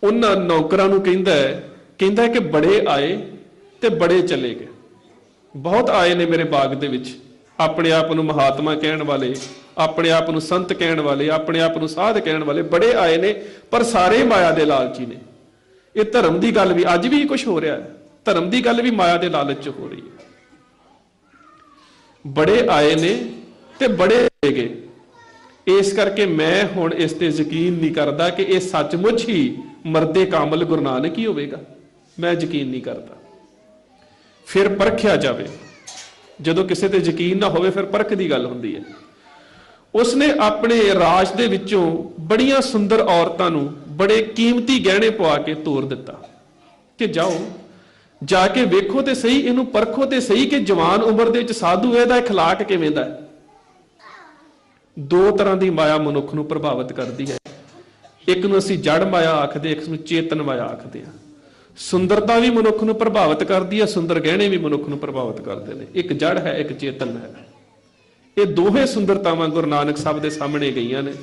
ਉਹਨਾਂ ਨੌਕਰਾਂ ਨੂੰ ਕਹਿੰਦਾ ਕਿ ਬੜੇ ਆਏ ਤੇ ਬੜੇ ਚਲੇ ਗਏ। ਬਹੁਤ ਆਏ ਨੇ ਮੇਰੇ ਬਾਗ ਦੇ ਵਿੱਚ, ਆਪਣੇ ਆਪ ਨੂੰ ਮਹਾਤਮਾ ਕਹਿਣ ਵਾਲੇ, ਆਪਣੇ ਆਪ ਨੂੰ ਸੰਤ ਕਹਿਣ ਵਾਲੇ, ਆਪਣੇ ਆਪ ਨੂੰ ਸਾਧ ਕਹਿਣ ਵਾਲੇ ਬੜੇ ਆਏ ਨੇ, ਪਰ ਸਾਰੇ ਮਾਇਆ ਦੇ ਲਾਲਚੀ ਨੇ। ਇਹ ਧਰਮ ਦੀ ਗੱਲ ਵੀ ਅੱਜ ਵੀ ਕੁਝ ਹੋ ਰਿਹਾ ਹੈ। ਧਰਮ ਦੀ ਗੱਲ ਵੀ ਮਾਇਆ ਦੇ ਲਾਲਚ 'ਚ ਹੋ ਰਹੀ ਹੈ। ਬੜੇ ਆਏ ਨੇ ਤੇ ਬੜੇ ਚਲੇ ਗਏ। ਇਸ ਕਰਕੇ ਮੈਂ ਹੁਣ ਇਸ ਤੇ ਯਕੀਨ ਨਹੀਂ ਕਰਦਾ ਕਿ ਇਹ ਸੱਚਮੁੱਚ ਹੀ ਮਰਦੇ ਕਾਮਲ ਗੁਰੂ ਨਾਨਕ ਹੀ ਹੋਵੇਗਾ। ਮੈਂ ਯਕੀਨ ਨਹੀਂ ਕਰਦਾ। ਫਿਰ ਪਰਖਿਆ ਜਾਵੇ। ਜਦੋਂ ਕਿਸੇ ਤੇ ਯਕੀਨ ਨਾ ਹੋਵੇ ਫਿਰ ਪਰਖ ਦੀ ਗੱਲ ਹੁੰਦੀ ਹੈ। ਉਸਨੇ ਆਪਣੇ ਰਾਜ ਦੇ ਵਿੱਚੋਂ ਬੜੀਆਂ ਸੁੰਦਰ ਔਰਤਾਂ ਨੂੰ ਬੜੇ ਕੀਮਤੀ ਗਹਿਣੇ ਪਵਾ ਕੇ ਤੋਰ ਦਿੱਤਾ ਕਿ ਜਾਓ, ਜਾ ਕੇ ਵੇਖੋ ਤੇ ਸਹੀ, ਇਹਨੂੰ ਪਰਖੋ ਤੇ ਸਹੀ ਕਿ ਜਵਾਨ ਉਮਰ ਦੇ ਵਿੱਚ ਸਾਧੂ ਇਹਦਾ ਅਖਲਾਕ ਕਿਵੇਂ ਦਾ ਹੈ। ਦੋ ਤਰ੍ਹਾਂ ਦੀ ਮਾਇਆ ਮਨੁੱਖ ਨੂੰ ਪ੍ਰਭਾਵਿਤ ਕਰਦੀ ਹੈ। ਇੱਕ ਨੂੰ ਅਸੀਂ ਜੜ ਮਾਇਆ ਆਖਦੇ, ਇੱਕ ਨੂੰ ਚੇਤਨ ਮਾਇਆ ਆਖਦੇ ਆ। ਸੁੰਦਰਤਾ ਵੀ ਮਨੁੱਖ ਨੂੰ ਪ੍ਰਭਾਵਿਤ ਕਰਦੀ ਹੈ, ਸੁੰਦਰ ਗਹਿਣੇ ਵੀ ਮਨੁੱਖ ਨੂੰ ਪ੍ਰਭਾਵਿਤ ਕਰਦੇ ਨੇ। ਇੱਕ ਜੜ ਹੈ, ਇੱਕ ਚੇਤਨ ਹੈ। ਇਹ ਦੋਹੇ ਸੁੰਦਰਤਾਵਾਂ ਗੁਰੂ ਨਾਨਕ ਸਾਹਿਬ ਦੇ ਸਾਹਮਣੇ ਗਈਆਂ ਨੇ।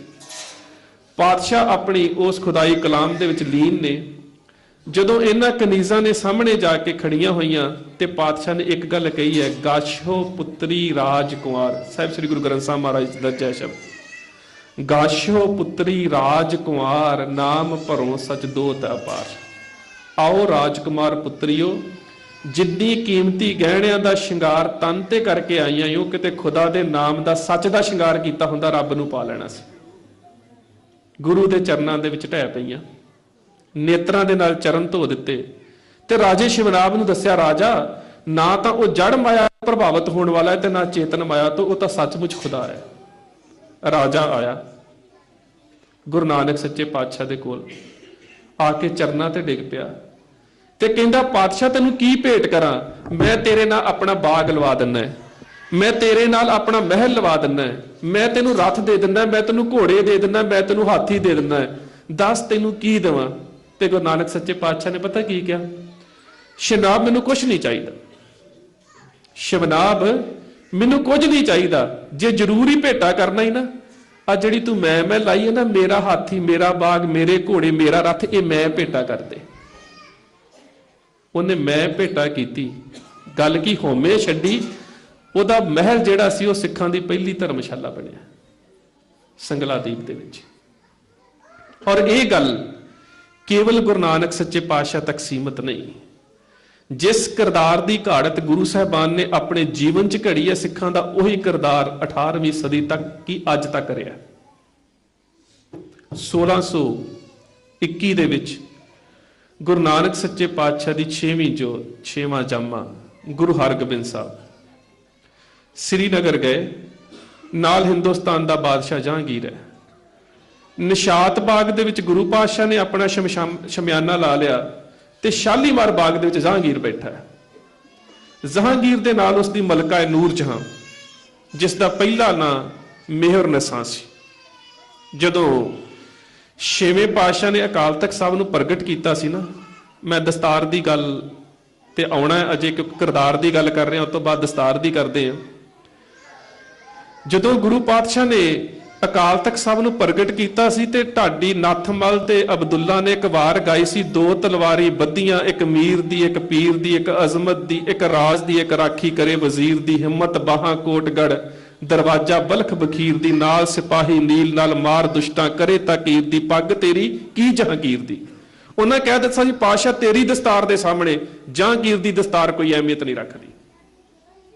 ਪਾਤਸ਼ਾਹ ਆਪਣੀ ਉਸ ਖੁਦਾਈ ਕਲਾਮ ਦੇ ਵਿੱਚ ਲੀਨ ਨੇ। ਜਦੋਂ ਇਹਨਾਂ ਕਨੀਜ਼ਾਂ ਨੇ ਸਾਹਮਣੇ ਜਾ ਕੇ ਖੜੀਆਂ ਹੋਈਆਂ ਤੇ ਪਾਤਸ਼ਾਹ ਨੇ ਇੱਕ ਗੱਲ ਕਹੀ ਹੈ, ਗਾਸ਼ੋ ਪੁੱਤਰੀ ਰਾਜ ਕੁਮਾਰ। ਸਾਹਿਬ ਸ੍ਰੀ ਗੁਰੂ ਗ੍ਰੰਥ ਸਾਹਿਬ ਮਹਾਰਾਜ ਦਾ ਜੈ ਸ਼ਬਦ। ਗਾਸ਼ੋ ਪੁੱਤਰੀ ਰਾਜ ਕੁਮਾਰ, ਨਾਮ ਭਰੋ ਸਚ ਦੋਤ ਅਪਾਰ। ਆਓ ਰਾਜਕੁਮਾਰ ਪੁੱਤਰੀਓ, ਜਿੰਨੀ ਕੀਮਤੀ ਗਹਿਣਿਆਂ ਦਾ ਸ਼ਿੰਗਾਰ ਤਨ ਤੇ ਕਰਕੇ ਆਈਆਂ ਓ, ਕਿਤੇ ਖੁਦਾ ਦੇ ਨਾਮ ਦਾ ਸੱਚ ਦਾ ਸ਼ਿੰਗਾਰ ਕੀਤਾ ਹੁੰਦਾ ਰੱਬ ਨੂੰ ਪਾ ਲੈਣਾ ਸੀ। ਗੁਰੂ ਦੇ ਚਰਨਾਂ ਦੇ ਵਿੱਚ ਢਹਿ ਪਈਆਂ, ਨੇਤਰਾਂ ਦੇ ਨਾਲ ਚਰਨ ਧੋ ਦਿੱਤੇ ਤੇ ਰਾਜੇ ਸ਼ਿਵਨਾਭ ਨੂੰ ਦੱਸਿਆ, ਰਾਜਾ ਨਾ ਤਾਂ ਉਹ ਜੜ ਮਾਇਆ ਪ੍ਰਭਾਵਿਤ ਹੋਣ ਵਾਲਾ ਹੈ ਤੇ ਨਾ ਚੇਤਨ ਮਾਇਆ ਤੋਂ, ਉਹ ਤਾਂ ਸੱਚਮੁੱਚ ਖੁਦਾ ਹੈ। ਰਾਜਾ ਆਇਆ ਗੁਰੂ ਨਾਨਕ ਸੱਚੇ ਪਾਤਸ਼ਾਹ ਦੇ ਕੋਲ ਆ ਕੇ ਚਰਨਾਂ ਤੇ ਡਿੱਗ ਪਿਆ ਤੇ ਕਹਿੰਦਾ, ਪਾਤਸ਼ਾਹ ਤੈਨੂੰ ਕੀ ਭੇਟ ਕਰਾਂ? ਮੈਂ ਤੇਰੇ ਨਾਲ ਆਪਣਾ ਬਾਗ ਲਵਾ ਦਿੰਦਾ, ਮੈਂ ਤੇਰੇ ਨਾਲ ਆਪਣਾ ਮਹਿਲ ਲਵਾ ਦਿੰਦਾ, ਮੈਂ ਤੈਨੂੰ ਰੱਥ ਦੇ ਦਿੰਦਾ, ਮੈਂ ਤੈਨੂੰ ਘੋੜੇ ਦੇ ਦਿੰਦਾ, ਮੈਂ ਤੈਨੂੰ ਹਾਥੀ ਦੇ ਦਿੰਦਾ, ਦੱਸ ਤੈਨੂੰ ਕੀ ਦੇਵਾਂ? ਤੇ ਗੁਰੂ ਨਾਨਕ ਸੱਚੇ ਪਾਤਸ਼ਾਹ ਨੇ ਪਤਾ ਕੀ ਕਿਹਾ? ਸ਼ਿਵਨਾਭ ਮੈਨੂੰ ਕੁਛ ਨਹੀਂ ਚਾਹੀਦਾ, ਸ਼ਿਵਨਾਭ ਮੈਨੂੰ ਕੁਝ ਨਹੀਂ ਚਾਹੀਦਾ। ਜੇ ਜ਼ਰੂਰੀ ਭੇਟਾ ਕਰਨਾ ਹੀ ਨਾ, ਆ ਜਿਹੜੀ ਤੂੰ ਮੈਂ ਲਾਈ ਹੈ ਨਾ, ਮੇਰਾ ਹਾਥੀ, ਮੇਰਾ ਬਾਗ, ਮੇਰੇ ਘੋੜੇ, ਮੇਰਾ ਰੱਥ, ਇਹ ਮੈਂ ਭੇਟਾ ਕਰ ਦੇ। ਉਹਨੇ ਮੈਂ ਭੇਟਾ ਕੀਤੀ, ਗੱਲ ਕੀ ਹੋਮੇ ਛੱਡੀ। ਉਹਦਾ ਮਹਿਲ ਜਿਹੜਾ ਸੀ ਉਹ ਸਿੱਖਾਂ ਦੀ ਪਹਿਲੀ ਧਰਮਸ਼ਾਲਾ ਬਣਿਆ ਸੰਗਲਾਦੀਪ ਦੇ ਵਿੱਚ। ਔਰ ਇਹ ਗੱਲ ਕੇਵਲ ਗੁਰੂ ਨਾਨਕ ਸੱਚੇ ਪਾਤਸ਼ਾਹ ਤੱਕ ਸੀਮਤ ਨਹੀਂ। ਜਿਸ ਕਿਰਦਾਰ ਦੀ ਘਾੜਤ ਗੁਰੂ ਸਾਹਿਬਾਨ ਨੇ ਆਪਣੇ ਜੀਵਨ 'ਚ ਘੜੀ ਹੈ, ਸਿੱਖਾਂ ਦਾ ਉਹੀ ਕਿਰਦਾਰ 18ਵੀਂ ਸਦੀ ਤੱਕ ਕੀ ਅੱਜ ਤੱਕ ਰਿਹਾ। 1621 ਦੇ ਵਿੱਚ ਗੁਰੂ ਨਾਨਕ ਸੱਚੇ ਪਾਤਸ਼ਾਹ ਦੀ 6ਵੀਂ ਜੋਤ, 6ਵਾਂ ਜਾਮਾ ਗੁਰੂ ਹਰਗੋਬਿੰਦ ਸਾਹਿਬ ਸ੍ਰੀਨਗਰ ਗਏ, ਨਾਲ ਹਿੰਦੁਸਤਾਨ ਦਾ ਬਾਦਸ਼ਾਹ ਜਹਾਂਗੀਰ ਹੈ। ਨਿਸ਼ਾਤ ਬਾਗ ਦੇ ਵਿੱਚ ਗੁਰੂ ਪਾਤਸ਼ਾਹ ਨੇ ਆਪਣਾ ਸ਼ਮਿਆਨਾ ਲਾ ਲਿਆ ਤੇ ਸ਼ਾਲੀਮਾਰ ਬਾਗ ਦੇ ਵਿੱਚ ਜਹਾਂਗੀਰ ਬੈਠਾ ਹੈ। ਜਹਾਂਗੀਰ ਦੇ ਨਾਲ ਉਸ ਦੀ ਮਲਕਾ ਹੈ ਨੂਰ ਜਹਾਂ, ਜਿਸ ਦਾ ਪਹਿਲਾ ਨਾਂ ਮਿਹਰ ਨਿਸਾ ਸੀ। ਜਦੋਂ ਛੇਵੇਂ ਪਾਤਸ਼ਾਹ ਨੇ ਅਕਾਲ ਤਖਤ ਸਾਹਿਬ ਨੂੰ ਪ੍ਰਗਟ ਕੀਤਾ ਸੀ ਨਾ, ਮੈਂ ਦਸਤਾਰ ਦੀ ਗੱਲ ਤੇ ਆਉਣਾ ਹੈ, ਅਜੇ ਇੱਕ ਕਿਰਦਾਰ ਦੀ ਗੱਲ ਕਰ ਰਹੇ ਹਾਂ, ਉਸ ਤੋਂ ਬਾਅਦ ਦਸਤਾਰ ਦੀ ਕਰਦੇ ਹਾਂ। ਜਦੋਂ ਗੁਰੂ ਪਾਤਸ਼ਾਹ ਨੇ ਅਕਾਲ ਤਖਤ ਸਾਹਿਬ ਨੂੰ ਪ੍ਰਗਟ ਕੀਤਾ ਸੀ ਤੇ ਢਾਡੀ ਨੱਥਮਲ ਤੇ ਅਬਦੁੱਲਾ ਨੇ ਇੱਕ ਵਾਰ ਗਾਈ ਸੀ, ਦੋ ਤਲਵਾਰੀ ਬੱਧੀਆਂ, ਇੱਕ ਮੀਰ ਦੀ, ਇੱਕ ਪੀਰ ਦੀ, ਇੱਕ ਅਜ਼ਮਤ ਦੀ, ਇੱਕ ਰਾਜ ਦੀ, ਇੱਕ ਰਾਖੀ ਕਰੇ ਵਜ਼ੀਰ ਦੀ, ਹਿੰਮਤ ਬਾਹਾਂ ਕੋਟਗੜ ਦਰਵਾਜ਼ਾ ਬਲਖ ਬਖੀਰ ਦੀ, ਨਾਲ ਸਿਪਾਹੀ ਨੀਲ ਨਾਲ ਮਾਰ ਦੁਸ਼ਟਾਂ ਕਰੇ ਤਾਕੀਰ ਦੀ, ਪੱਗ ਤੇਰੀ ਕੀ ਜਹਾਂਗੀਰ ਦੀ। ਉਹਨਾਂ ਕਹਿ ਦਿੱਤਾ ਜੀ, ਪਾਤਸ਼ਾਹ ਤੇਰੀ ਦਸਤਾਰ ਦੇ ਸਾਹਮਣੇ ਜਹਾਂਗੀਰ ਦੀ ਦਸਤਾਰ ਕੋਈ ਅਹਿਮੀਅਤ ਨਹੀਂ ਰੱਖਦੀ।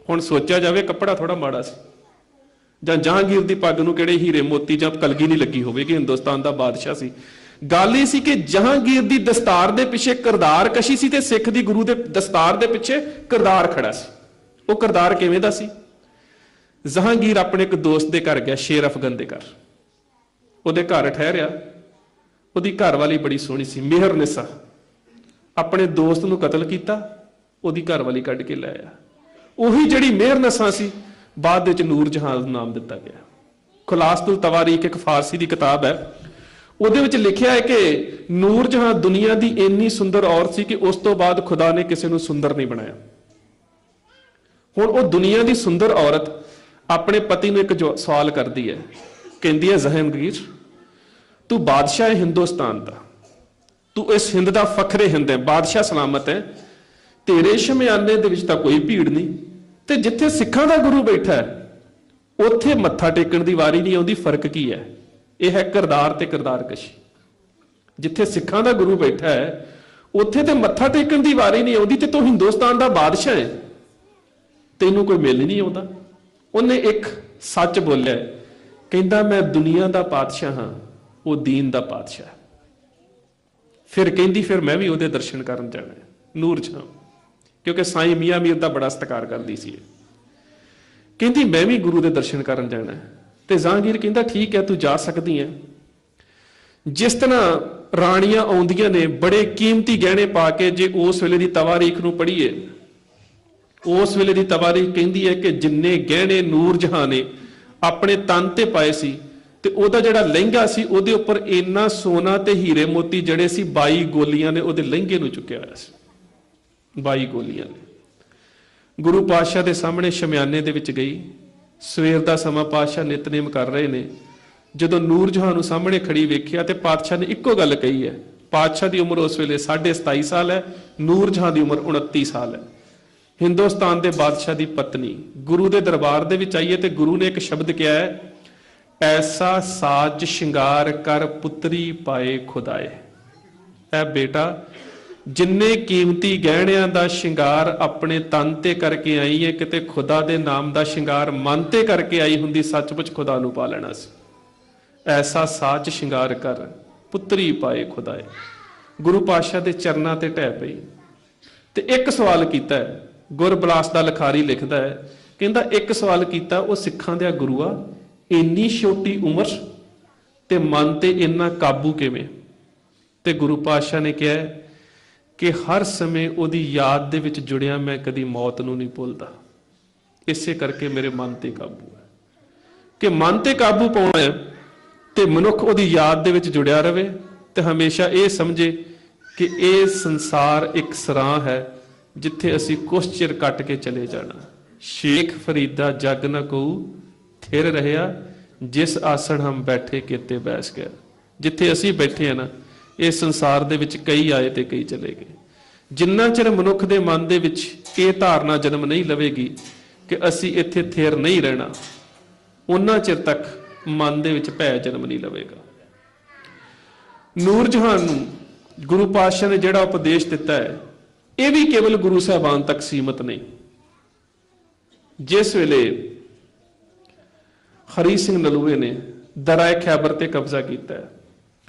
ਹੁਣ ਸੋਚਿਆ ਜਾਵੇ, ਕੱਪੜਾ ਥੋੜਾ ਮਾੜਾ ਸੀ, ਜਾਂ ਜਹਾਂਗੀਰ ਦੀ ਪੱਗ ਨੂੰ ਕਿਹੜੇ ਹੀਰੇ ਮੋਤੀ ਜਾਂ ਕਲਗੀ ਨਹੀਂ ਲੱਗੀ ਹੋਵੇਗੀ, ਹਿੰਦੁਸਤਾਨ ਦਾ ਬਾਦਸ਼ਾਹ ਸੀ। ਗੱਲ ਇਹ ਸੀ ਕਿ ਜਹਾਂਗੀਰ ਦੀ ਦਸਤਾਰ ਦੇ ਪਿੱਛੇ ਕਿਰਦਾਰ ਕਸ਼ੀ ਸੀ ਤੇ ਸਿੱਖ ਦੀ ਗੁਰੂ ਦੇ ਦਸਤਾਰ ਦੇ ਪਿੱਛੇ ਕਿਰਦਾਰ ਖੜਾ ਸੀ। ਉਹ ਕਿਰਦਾਰ ਕਿਵੇਂ ਦਾ ਸੀ? ਜਹਾਂਗੀਰ ਆਪਣੇ ਇੱਕ ਦੋਸਤ ਦੇ ਘਰ ਗਿਆ, ਸ਼ੇਰ ਅਫਗਨ ਦੇ ਘਰ। ਉਹਦੇ ਘਰ ਠਹਿਰਿਆ, ਉਹਦੀ ਘਰਵਾਲੀ ਬੜੀ ਸੋਹਣੀ ਸੀ, ਮਿਹਰ ਨਿਸਾ। ਆਪਣੇ ਦੋਸਤ ਨੂੰ ਕਤਲ ਕੀਤਾ, ਉਹਦੀ ਘਰਵਾਲੀ ਕੱਢ ਕੇ ਲੈ ਆਇਆ। ਉਹੀ ਜਿਹੜੀ ਮਿਹਰ ਨਿਸਾ ਸੀ, ਬਾਅਦ ਵਿੱਚ ਨੂਰ ਜਹਾਂ ਨਾਮ ਦਿੱਤਾ ਗਿਆ। ਖੁਲਾਸਤੁਲ ਤਵਾਰੀਖ ਇੱਕ ਫਾਰਸੀ ਦੀ ਕਿਤਾਬ ਹੈ, ਉਹਦੇ ਵਿੱਚ ਲਿਖਿਆ ਹੈ ਕਿ ਨੂਰ ਜਹਾਂ ਦੁਨੀਆ ਦੀ ਇੰਨੀ ਸੁੰਦਰ ਔਰਤ ਸੀ ਕਿ ਉਸ ਤੋਂ ਬਾਅਦ ਖੁਦਾ ਨੇ ਕਿਸੇ ਨੂੰ ਸੁੰਦਰ ਨਹੀਂ ਬਣਾਇਆ। ਹੁਣ ਉਹ ਦੁਨੀਆ ਦੀ ਸੁੰਦਰ ਔਰਤ ਆਪਣੇ ਪਤੀ ਨੂੰ ਇੱਕ ਸਵਾਲ ਕਰਦੀ ਹੈ, ਕਹਿੰਦੀ ਹੈ, ਜਹਾਂਗੀਰ ਤੂੰ ਬਾਦਸ਼ਾਹ ਹੈ ਹਿੰਦੁਸਤਾਨ ਦਾ, ਤੂੰ ਇਸ ਹਿੰਦ ਦਾ ਫਖਰੇ ਹਿੰਦ ਹੈ, ਬਾਦਸ਼ਾਹ ਸਲਾਮਤ ਹੈ, ਤੇਰੇ ਸ਼ਮਿਆਨੇ ਦੇ ਵਿੱਚ ਤਾਂ ਕੋਈ ਭੀੜ ਨਹੀਂ, ਤੇ ਜਿੱਥੇ ਸਿੱਖਾਂ ਦਾ ਗੁਰੂ ਬੈਠਾ ਹੈ ਉੱਥੇ ਮੱਥਾ ਟੇਕਣ ਦੀ ਵਾਰੀ ਨਹੀਂ ਆਉਂਦੀ। ਫਰਕ ਕੀ ਹੈ? ਇਹ ਹੈ ਕਿਰਦਾਰ ਤੇ ਕਿਰਦਾਰ ਕਸ਼ੀ। ਜਿੱਥੇ ਸਿੱਖਾਂ ਦਾ ਗੁਰੂ ਬੈਠਾ ਹੈ ਉੱਥੇ ਤੇ ਮੱਥਾ ਟੇਕਣ ਦੀ ਵਾਰੀ ਨਹੀਂ ਆਉਂਦੀ, ਤੇ ਤੂੰ ਹਿੰਦੁਸਤਾਨ ਦਾ ਬਾਦਸ਼ਾਹ ਹੈ, ਤੈਨੂੰ ਕੋਈ ਮਿਲ ਨਹੀਂ ਆਉਂਦਾ। ਉਹਨੇ ਇੱਕ ਸੱਚ ਬੋਲਿਆ, ਕਹਿੰਦਾ ਮੈਂ ਦੁਨੀਆ ਦਾ ਪਾਤਸ਼ਾਹ ਹਾਂ, ਉਹ ਦੀਨ ਦਾ ਪਾਤਸ਼ਾਹ। ਫਿਰ ਕਹਿੰਦੀ, ਫਿਰ ਮੈਂ ਵੀ ਉਹਦੇ ਦਰਸ਼ਨ ਕਰਨ ਜਾਣਾ, ਨੂਰ ਜਹਾਂ, ਕਿਉਂਕਿ ਸਾਈਂ ਮੀਆਂ ਮੀਰ ਦਾ ਬੜਾ ਸਤਿਕਾਰ ਕਰਦੀ ਸੀ। ਕਹਿੰਦੀ ਮੈਂ ਵੀ ਗੁਰੂ ਦੇ ਦਰਸ਼ਨ ਕਰਨ ਜਾਣਾ। ਤੇ ਜਹਾਂਗੀਰ ਕਹਿੰਦਾ ਠੀਕ ਹੈ, ਤੂੰ ਜਾ ਸਕਦੀ ਹੈ। ਜਿਸ ਤਰ੍ਹਾਂ ਰਾਣੀਆਂ ਆਉਂਦੀਆਂ ਨੇ ਬੜੇ ਕੀਮਤੀ ਗਹਿਣੇ ਪਾ ਕੇ, ਜੇ ਉਸ ਵੇਲੇ ਦੀ ਤਵਾਰੀਖ ਨੂੰ ਪੜ੍ਹੀਏ, ਉਸ ਵੇਲੇ ਦੀ ਤਵਾਰੀਖ ਕਹਿੰਦੀ ਹੈ ਕਿ ਜਿੰਨੇ ਗਹਿਣੇ ਨੂਰ ਜਹਾਂ ਨੇ ਆਪਣੇ ਤਨ ਤੇ ਪਾਏ ਸੀ, ਤੇ ਉਹਦਾ ਜਿਹੜਾ ਲਹਿੰਗਾ ਸੀ ਉਹਦੇ ਉੱਪਰ ਇੰਨਾ ਸੋਨਾ ਤੇ ਹੀਰੇ ਮੋਤੀ ਜੜੇ ਸੀ, 22 ਗੋਲੀਆਂ ਨੇ ਉਹਦੇ ਲਹਿੰਗੇ ਨੂੰ ਚੁੱਕਿਆ ਹੋਇਆ ਸੀ। 22 ਗੋਲੀਆਂ ਨੇ। ਗੁਰੂ ਪਾਤਸ਼ਾਹ ਦੇ ਸਾਹਮਣੇ ਸ਼ਮਿਆਨੇ ਦੇ ਵਿੱਚ ਗਈ। ਸਵੇਰ ਦਾ ਸਮਾਂ, ਪਾਤਸ਼ਾਹ ਨਿਤਨੇਮ ਕਰ ਰਹੇ ਨੇ। ਜਦੋਂ ਨੂਰ ਜਹਾਂ ਨੂੰ ਸਾਹਮਣੇ ਖੜੀ ਵੇਖਿਆ ਤੇ ਪਾਤਸ਼ਾਹ ਨੇ ਇੱਕੋ ਗੱਲ ਕਹੀ ਹੈ। ਪਾਤਸ਼ਾਹ ਦੀ ਉਮਰ ਉਸ ਵੇਲੇ 27.5 ਸਾਲ ਹੈ, ਨੂਰ ਜਹਾਂ ਦੀ ਉਮਰ 29 ਸਾਲ ਹੈ। ਹਿੰਦੁਸਤਾਨ ਦੇ ਬਾਦਸ਼ਾਹ ਦੀ ਪਤਨੀ ਗੁਰੂ ਦੇ ਦਰਬਾਰ ਦੇ ਵਿੱਚ ਆਈ ਹੈ ਤੇ ਗੁਰੂ ਨੇ ਇੱਕ ਸ਼ਬਦ ਕਿਹਾ ਹੈ, ਐਸਾ ਸਾਜ ਸ਼ਿੰਗਾਰ ਕਰ ਪੁੱਤਰੀ ਪਾਏ ਖੁਦਾਏ। ਐ ਬੇਟਾ, ਜਿੰਨੇ ਕੀਮਤੀ ਗਹਿਣਿਆਂ ਦਾ ਸ਼ਿੰਗਾਰ ਆਪਣੇ ਤਨ ਤੇ ਕਰਕੇ ਆਈ ਹੈ, ਕਿਤੇ ਖੁਦਾ ਦੇ ਨਾਮ ਦਾ ਸ਼ਿੰਗਾਰ ਮਨ ਤੇ ਕਰਕੇ ਆਈ ਹੁੰਦੀ, ਸੱਚਮੁੱਚ ਖੁਦਾ ਨੂੰ ਪਾ ਲੈਣਾ ਸੀ। ਐਸਾ ਸਾਚ ਸ਼ਿੰਗਾਰ ਕਰ ਪੁੱਤਰੀ ਪਾਏ ਖੁਦਾਏ। ਗੁਰੂ ਪਾਤਸ਼ਾਹ ਦੇ ਚਰਨਾਂ ਤੇ ਢਹਿ ਪਈ ਤੇ ਇੱਕ ਸਵਾਲ ਕੀਤਾ ਹੈ। ਗੁਰਬਲਾਸ ਦਾ ਲਿਖਾਰੀ ਲਿਖਦਾ ਹੈ, ਕਹਿੰਦਾ ਇੱਕ ਸਵਾਲ ਕੀਤਾ, ਉਹ ਸਿੱਖਾਂ ਦਾ ਗੁਰੂ ਆ, ਇੰਨੀ ਛੋਟੀ ਉਮਰ ਤੇ ਮਨ ਤੇ ਇੰਨਾ ਕਾਬੂ ਕਿਵੇਂ? ਤੇ ਗੁਰੂ ਪਾਤਸ਼ਾਹ ਨੇ ਕਿਹਾ ਕਿ ਹਰ ਸਮੇਂ ਉਹਦੀ ਯਾਦ ਦੇ ਵਿੱਚ ਜੁੜਿਆ ਮੈਂ ਕਦੀ ਮੌਤ ਨੂੰ ਨਹੀਂ ਭੁੱਲਦਾ, ਇਸੇ ਕਰਕੇ ਮੇਰੇ ਮਨ ਤੇ ਕਾਬੂ ਹੈ। ਕਿ ਮਨ ਤੇ ਕਾਬੂ ਪਾਉਣਾ ਹੈ ਤੇ ਮਨੁੱਖ ਉਹਦੀ ਯਾਦ ਦੇ ਵਿੱਚ ਜੁੜਿਆ ਰਵੇ ਤੇ ਹਮੇਸ਼ਾ ਇਹ ਸਮਝੇ ਕਿ ਇਹ ਸੰਸਾਰ ਇੱਕ ਸਰਾਂ ਹੈ ਜਿੱਥੇ ਅਸੀਂ ਕੁਛ ਚਿਰ ਕੱਟ ਕੇ ਚਲੇ ਜਾਣਾ। ਸ਼ੇਖ ਫਰੀਦਾ ਜਗ ਨ ਕਹੂ ਥਿਰ ਰਹਿਆ, ਜਿਸ ਆਸਣ ਹਮ ਬੈਠੇ ਕਿਤੇ ਬੈਸ ਗਿਆ। ਜਿੱਥੇ ਅਸੀਂ ਬੈਠੇ ਆ ਨਾ, ਇਹ ਸੰਸਾਰ ਦੇ ਵਿੱਚ ਕਈ ਆਏ ਤੇ ਕਈ ਚਲੇ ਗਏ। ਜਿੰਨਾ ਚਿਰ ਮਨੁੱਖ ਦੇ ਮਨ ਦੇ ਵਿੱਚ ਇਹ ਧਾਰਨਾ ਜਨਮ ਨਹੀਂ ਲਵੇਗੀ ਕਿ ਅਸੀਂ ਇੱਥੇ ਥਿਰ ਨਹੀਂ ਰਹਿਣਾ, ਉਹਨਾਂ ਚਿਰ ਤੱਕ ਮਨ ਦੇ ਵਿੱਚ ਭੈ ਜਨਮ ਨਹੀਂ ਲਵੇਗਾ। ਨੂਰ ਜਹਾਨ ਨੂੰ ਗੁਰੂ ਪਾਤਸ਼ਾਹ ਨੇ ਜਿਹੜਾ ਉਪਦੇਸ਼ ਦਿੱਤਾ ਹੈ, ਇਹ ਵੀ ਕੇਵਲ ਗੁਰੂ ਸਾਹਿਬਾਨ ਤੱਕ ਸੀਮਤ ਨਹੀਂ। ਜਿਸ ਵੇਲੇ ਹਰੀ ਸਿੰਘ ਨਲੂਏ ਨੇ ਦਰਾਏ ਖੈਬਰ ਤੇ ਕਬਜ਼ਾ ਕੀਤਾ ਹੈ,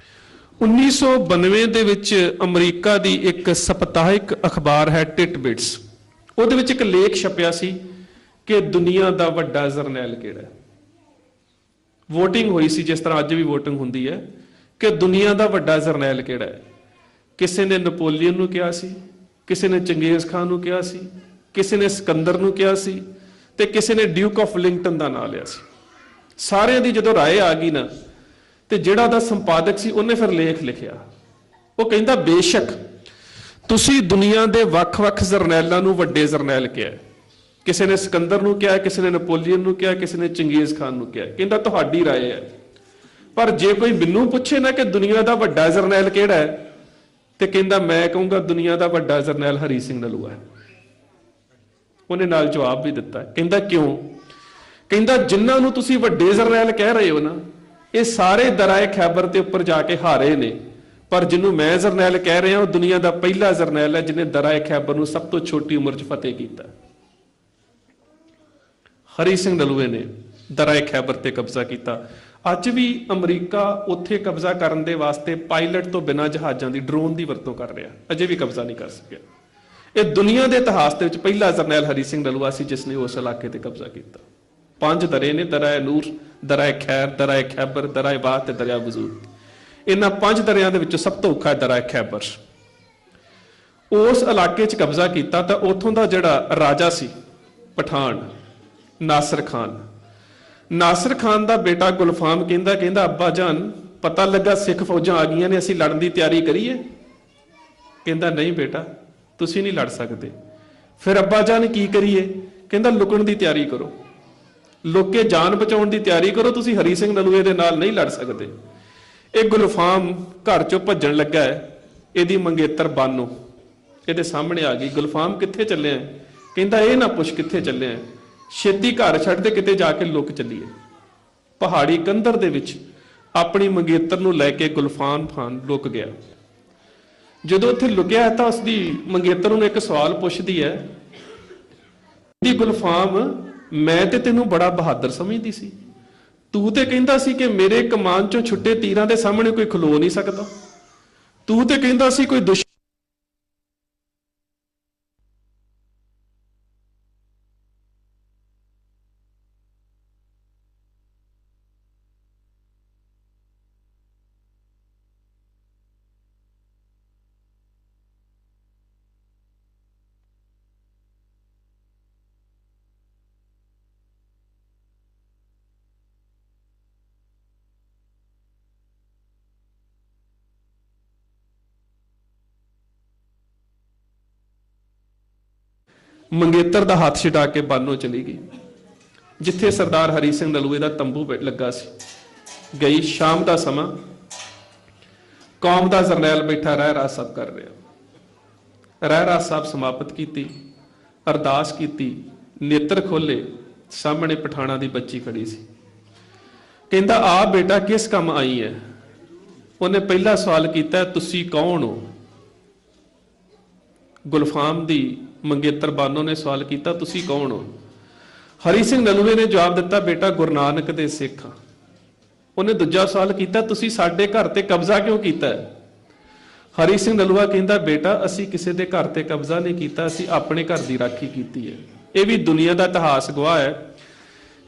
1992 ਦੇ ਵਿੱਚ ਅਮਰੀਕਾ ਦੀ ਇੱਕ ਸਪਤਾਹਿਕ ਅਖਬਾਰ ਹੈ ਟਿਟਬਿਟਸ, ਉਹਦੇ ਵਿੱਚ ਇੱਕ ਲੇਖ ਛਪਿਆ ਸੀ ਕਿ ਦੁਨੀਆ ਦਾ ਵੱਡਾ ਜਰਨੈਲ ਕਿਹੜਾ ਹੈ। ਵੋਟਿੰਗ ਹੋਈ ਸੀ, ਜਿਸ ਤਰ੍ਹਾਂ ਅੱਜ ਵੀ ਵੋਟਿੰਗ ਹੁੰਦੀ ਹੈ, ਕਿ ਦੁਨੀਆ ਦਾ ਵੱਡਾ ਜਰਨੈਲ ਕਿਹੜਾ ਹੈ। ਕਿਸੇ ਨੇ ਨਪੋਲੀਅਨ ਨੂੰ ਕਿਹਾ ਸੀ, ਕਿਸੇ ਨੇ ਚੰਗੇਜ਼ ਖਾਨ ਨੂੰ ਕਿਹਾ ਸੀ, ਕਿਸੇ ਨੇ ਸਿਕੰਦਰ ਨੂੰ ਕਿਹਾ ਸੀ ਤੇ ਕਿਸੇ ਨੇ ਡਿਊਕ ਆਫ ਵਲਿੰਗਟਨ ਦਾ ਨਾਮ ਲਿਆ ਸੀ। ਸਾਰਿਆਂ ਦੀ ਜਦੋਂ ਰਾਏ ਆ ਗਈ ਨਾ, ਤੇ ਜਿਹੜਾ ਉਹਦਾ ਸੰਪਾਦਕ ਸੀ ਉਹਨੇ ਫਿਰ ਲੇਖ ਲਿਖਿਆ। ਉਹ ਕਹਿੰਦਾ ਬੇਸ਼ੱਕ ਤੁਸੀਂ ਦੁਨੀਆ ਦੇ ਵੱਖ-ਵੱਖ ਜਰਨੈਲਾਂ ਨੂੰ ਵੱਡੇ ਜਰਨੈਲ ਕਿਹਾ, ਕਿਸੇ ਨੇ ਸਿਕੰਦਰ ਨੂੰ ਕਿਹਾ, ਕਿਸੇ ਨੇ ਨਪੋਲੀਅਨ ਨੂੰ ਕਿਹਾ, ਕਿਸੇ ਨੇ ਚੰਗੇਜ਼ ਖਾਨ ਨੂੰ ਕਿਹਾ, ਕਹਿੰਦਾ ਤੁਹਾਡੀ ਰਾਏ ਹੈ, ਪਰ ਜੇ ਕੋਈ ਮੈਨੂੰ ਪੁੱਛੇ ਨਾ ਕਿ ਦੁਨੀਆ ਦਾ ਵੱਡਾ ਜਰਨੈਲ ਕਿਹੜਾ ਹੈ, ਤੇ ਕਹਿੰਦਾ ਮੈਂ ਕਹੂੰਗਾ ਦੁਨੀਆ ਦਾ ਵੱਡਾ ਜਰਨੈਲ ਹਰੀ ਸਿੰਘ ਨਲੂਆ ਹੈ। ਉਹਨੇ ਨਾਲ ਜਵਾਬ ਵੀ ਦਿੱਤਾ, ਕਹਿੰਦਾ ਕਿਉਂ? ਕਹਿੰਦਾ ਜਿਨ੍ਹਾਂ ਨੂੰ ਤੁਸੀਂ ਵੱਡੇ ਜਰਨੈਲ ਕਹਿ ਰਹੇ ਹੋ ਨਾ, ਇਹ ਸਾਰੇ ਦਰਾਏ ਖੈਬਰ ਦੇ ਉੱਪਰ ਜਾ ਕੇ ਹਾਰੇ ਨੇ, ਪਰ ਜਿਹਨੂੰ ਮੈਂ ਜਰਨੈਲ ਕਹਿ ਰਿਹਾ ਉਹ ਦੁਨੀਆ ਦਾ ਪਹਿਲਾ ਜਰਨੈਲ ਹੈ ਜਿਹਨੇ ਦਰਾਏ ਖੈਬਰ ਨੂੰ ਸਭ ਤੋਂ ਛੋਟੀ ਉਮਰ 'ਚ ਫਤਿਹ ਕੀਤਾ। ਹਰੀ ਸਿੰਘ ਨਲੂਏ ਨੇ ਦਰਾਏ ਖੈਬਰ ਤੇ ਕਬਜ਼ਾ ਕੀਤਾ। ਅੱਜ ਵੀ ਅਮਰੀਕਾ ਉੱਥੇ ਕਬਜ਼ਾ ਕਰਨ ਦੇ ਵਾਸਤੇ ਪਾਇਲਟ ਤੋਂ ਬਿਨਾਂ ਜਹਾਜ਼ਾਂ ਦੀ, ਡਰੋਨ ਦੀ ਵਰਤੋਂ ਕਰ ਰਿਹਾ, ਅਜੇ ਵੀ ਕਬਜ਼ਾ ਨਹੀਂ ਕਰ ਸਕਿਆ। ਇਹ ਦੁਨੀਆ ਦੇ ਇਤਿਹਾਸ ਦੇ ਵਿੱਚ ਪਹਿਲਾ ਜਰਨੈਲ ਹਰੀ ਸਿੰਘ ਨਲੂਆ ਸੀ ਜਿਸ ਨੇ ਉਸ ਇਲਾਕੇ ਤੇ ਕਬਜ਼ਾ ਕੀਤਾ। 5 ਦਰੇ ਨੇ, ਦਰਾਏ ਨੂਰ, ਦਰਾਏ ਖੈਰ, ਦਰਾਏ ਖੈਬਰ, ਦਰਾਏ ਬਾਤ ਤੇ ਦਰਿਆ ਵਜੂਦ। ਇਹਨਾਂ 5 ਦਰਿਆਂ ਦੇ ਵਿੱਚੋਂ ਸਭ ਤੋਂ ਔਖਾ ਦਰਾਏ ਖੈਬਰ। ਉਸ ਇਲਾਕੇ 'ਚ ਕਬਜ਼ਾ ਕੀਤਾ ਤਾਂ ਉੱਥੋਂ ਦਾ ਜਿਹੜਾ ਰਾਜਾ ਸੀ ਪਠਾਨ, ਨਾਸਰ ਖਾਨ, ਨਾਸਰ ਖਾਨ ਦਾ ਬੇਟਾ ਗੁਲਫਾਮ ਕਹਿੰਦਾ ਅੱਬਾ ਜਾਨ ਪਤਾ ਲੱਗਾ ਸਿੱਖ ਫੌਜਾਂ ਆ ਗਈਆਂ ਨੇ, ਅਸੀਂ ਲੜਨ ਦੀ ਤਿਆਰੀ ਕਰੀਏ? ਕਹਿੰਦਾ ਨਹੀਂ ਬੇਟਾ, ਤੁਸੀਂ ਨਹੀਂ ਲੜ ਸਕਦੇ। ਫਿਰ ਅੱਬਾ ਜਾਨ ਕੀ ਕਰੀਏ? ਕਹਿੰਦਾ ਲੁਕਣ ਦੀ ਤਿਆਰੀ ਕਰੋ, ਲੁੱਕ ਕੇ ਜਾਨ ਬਚਾਉਣ ਦੀ ਤਿਆਰੀ ਕਰੋ, ਤੁਸੀਂ ਹਰੀ ਸਿੰਘ ਨਲੂਏ ਦੇ ਨਾਲ ਨਹੀਂ ਲੜ ਸਕਦੇ। ਇਹ ਗੁਲਫਾਮ ਘਰ ਚੋਂ ਭੱਜਣ ਲੱਗਾ ਹੈ, ਇਹਦੀ ਮੰਗੇਤਰ ਬਾਨੋ ਇਹਦੇ ਸਾਹਮਣੇ ਆ ਗਈ। ਗੁਲਫਾਮ ਕਿੱਥੇ ਚੱਲਿਆ? ਕਹਿੰਦਾ ਇਹ ਨਾ ਪੁੱਛ ਕਿੱਥੇ ਚੱਲਿਆ, ਛੇਤੀ ਘਰ ਛੱਡ ਤੇ ਕਿਤੇ ਜਾ ਕੇ ਲੁੱਕ ਚੱਲੀਏ। ਪਹਾੜੀ ਕੰਧਰ ਦੇ ਵਿੱਚ ਆਪਣੀ ਮੰਗੇਤਰ ਨੂੰ ਲੈ ਕੇ ਗੁਲਫਾਮ ਖਾਨ ਲੁਕ ਗਿਆ। ਜਦੋਂ ਉੱਥੇ ਲੁਕਿਆ ਤਾਂ ਉਸਦੀ ਮੰਗੇਤਰ ਨੂੰ ਇੱਕ ਸਵਾਲ ਪੁੱਛਦੀ ਹੈ, ਦੀ ਗੁਲਫਾਮ ਮੈਂ ਤੇ ਤੈਨੂੰ ਬੜਾ ਬਹਾਦਰ ਸਮਝਦੀ ਸੀ, ਤੂੰ ਤੇ ਕਹਿੰਦਾ ਸੀ ਕਿ ਮੇਰੇ ਕਮਾਨ ਚੋਂ ਛੁੱਟੇ ਤੀਰਾਂ ਦੇ ਸਾਹਮਣੇ ਕੋਈ ਖਲੋ ਨਹੀਂ ਸਕਦਾ, ਤੂੰ ਤੇ ਕਹਿੰਦਾ ਸੀ ਕੋਈ ਦੁਸ਼ਮਣ ਮੰਗੇਤਰ ਦਾ ਹੱਥ ਛਡਾ ਕੇ ਬਾਨੋ ਚਲੀ ਗਈ, ਜਿੱਥੇ ਸਰਦਾਰ ਹਰੀ ਸਿੰਘ ਨਲੂਏ ਦਾ ਤੰਬੂ ਲੱਗਾ ਸੀ। ਗਈ ਸ਼ਾਮ ਦਾ ਸਮਾਂ, ਕੌਮ ਦਾ ਜਰਨੈਲ ਬੈਠਾ ਰਹਿਰਾਸ ਸਾਹਿਬ ਕਰ ਰਿਹਾ। ਰਹਿਰਾਸ ਸਾਹਿਬ ਸਮਾਪਤ ਕੀਤੀ, ਅਰਦਾਸ ਕੀਤੀ, ਨੇਤਰ ਖੋਲੇ, ਸਾਹਮਣੇ ਪਠਾਣਾ ਦੀ ਬੱਚੀ ਖੜੀ ਸੀ। ਕਹਿੰਦਾ ਆ ਬੇਟਾ ਕਿਸ ਕੰਮ ਆਈ ਹੈ? ਉਹਨੇ ਪਹਿਲਾ ਸਵਾਲ ਕੀਤਾ ਤੁਸੀਂ ਕੌਣ ਹੋ? ਗੁਲਫਾਮ ਦੀ ਮੰਗੇਤਰ ਬਾਨੋ ਨੇ ਸਵਾਲ ਕੀਤਾ, ਤੁਸੀਂ ਕੌਣ ਹੋ? ਹਰੀ ਸਿੰਘ ਨਲੂਏ ਨੇ ਜਵਾਬ ਦਿੱਤਾ, ਬੇਟਾ ਗੁਰੂ ਨਾਨਕ ਦੇ ਸਿੱਖ ਹਾਂ। ਉਹਨੇ ਦੂਜਾ ਸਵਾਲ ਕੀਤਾ, ਤੁਸੀਂ ਸਾਡੇ ਘਰ ਤੇ ਕਬਜ਼ਾ ਕਿਉਂ ਕੀਤਾ ਹੈ? ਹਰੀ ਸਿੰਘ ਨਲੂਆ ਕਹਿੰਦਾ, ਬੇਟਾ ਅਸੀਂ ਕਿਸੇ ਦੇ ਘਰ ਤੇ ਕਬਜ਼ਾ ਨਹੀਂ ਕੀਤਾ, ਅਸੀਂ ਆਪਣੇ ਘਰ ਦੀ ਰਾਖੀ ਕੀਤੀ ਹੈ। ਇਹ ਵੀ ਦੁਨੀਆ ਦਾ ਇਤਿਹਾਸ ਗਵਾਹ ਹੈ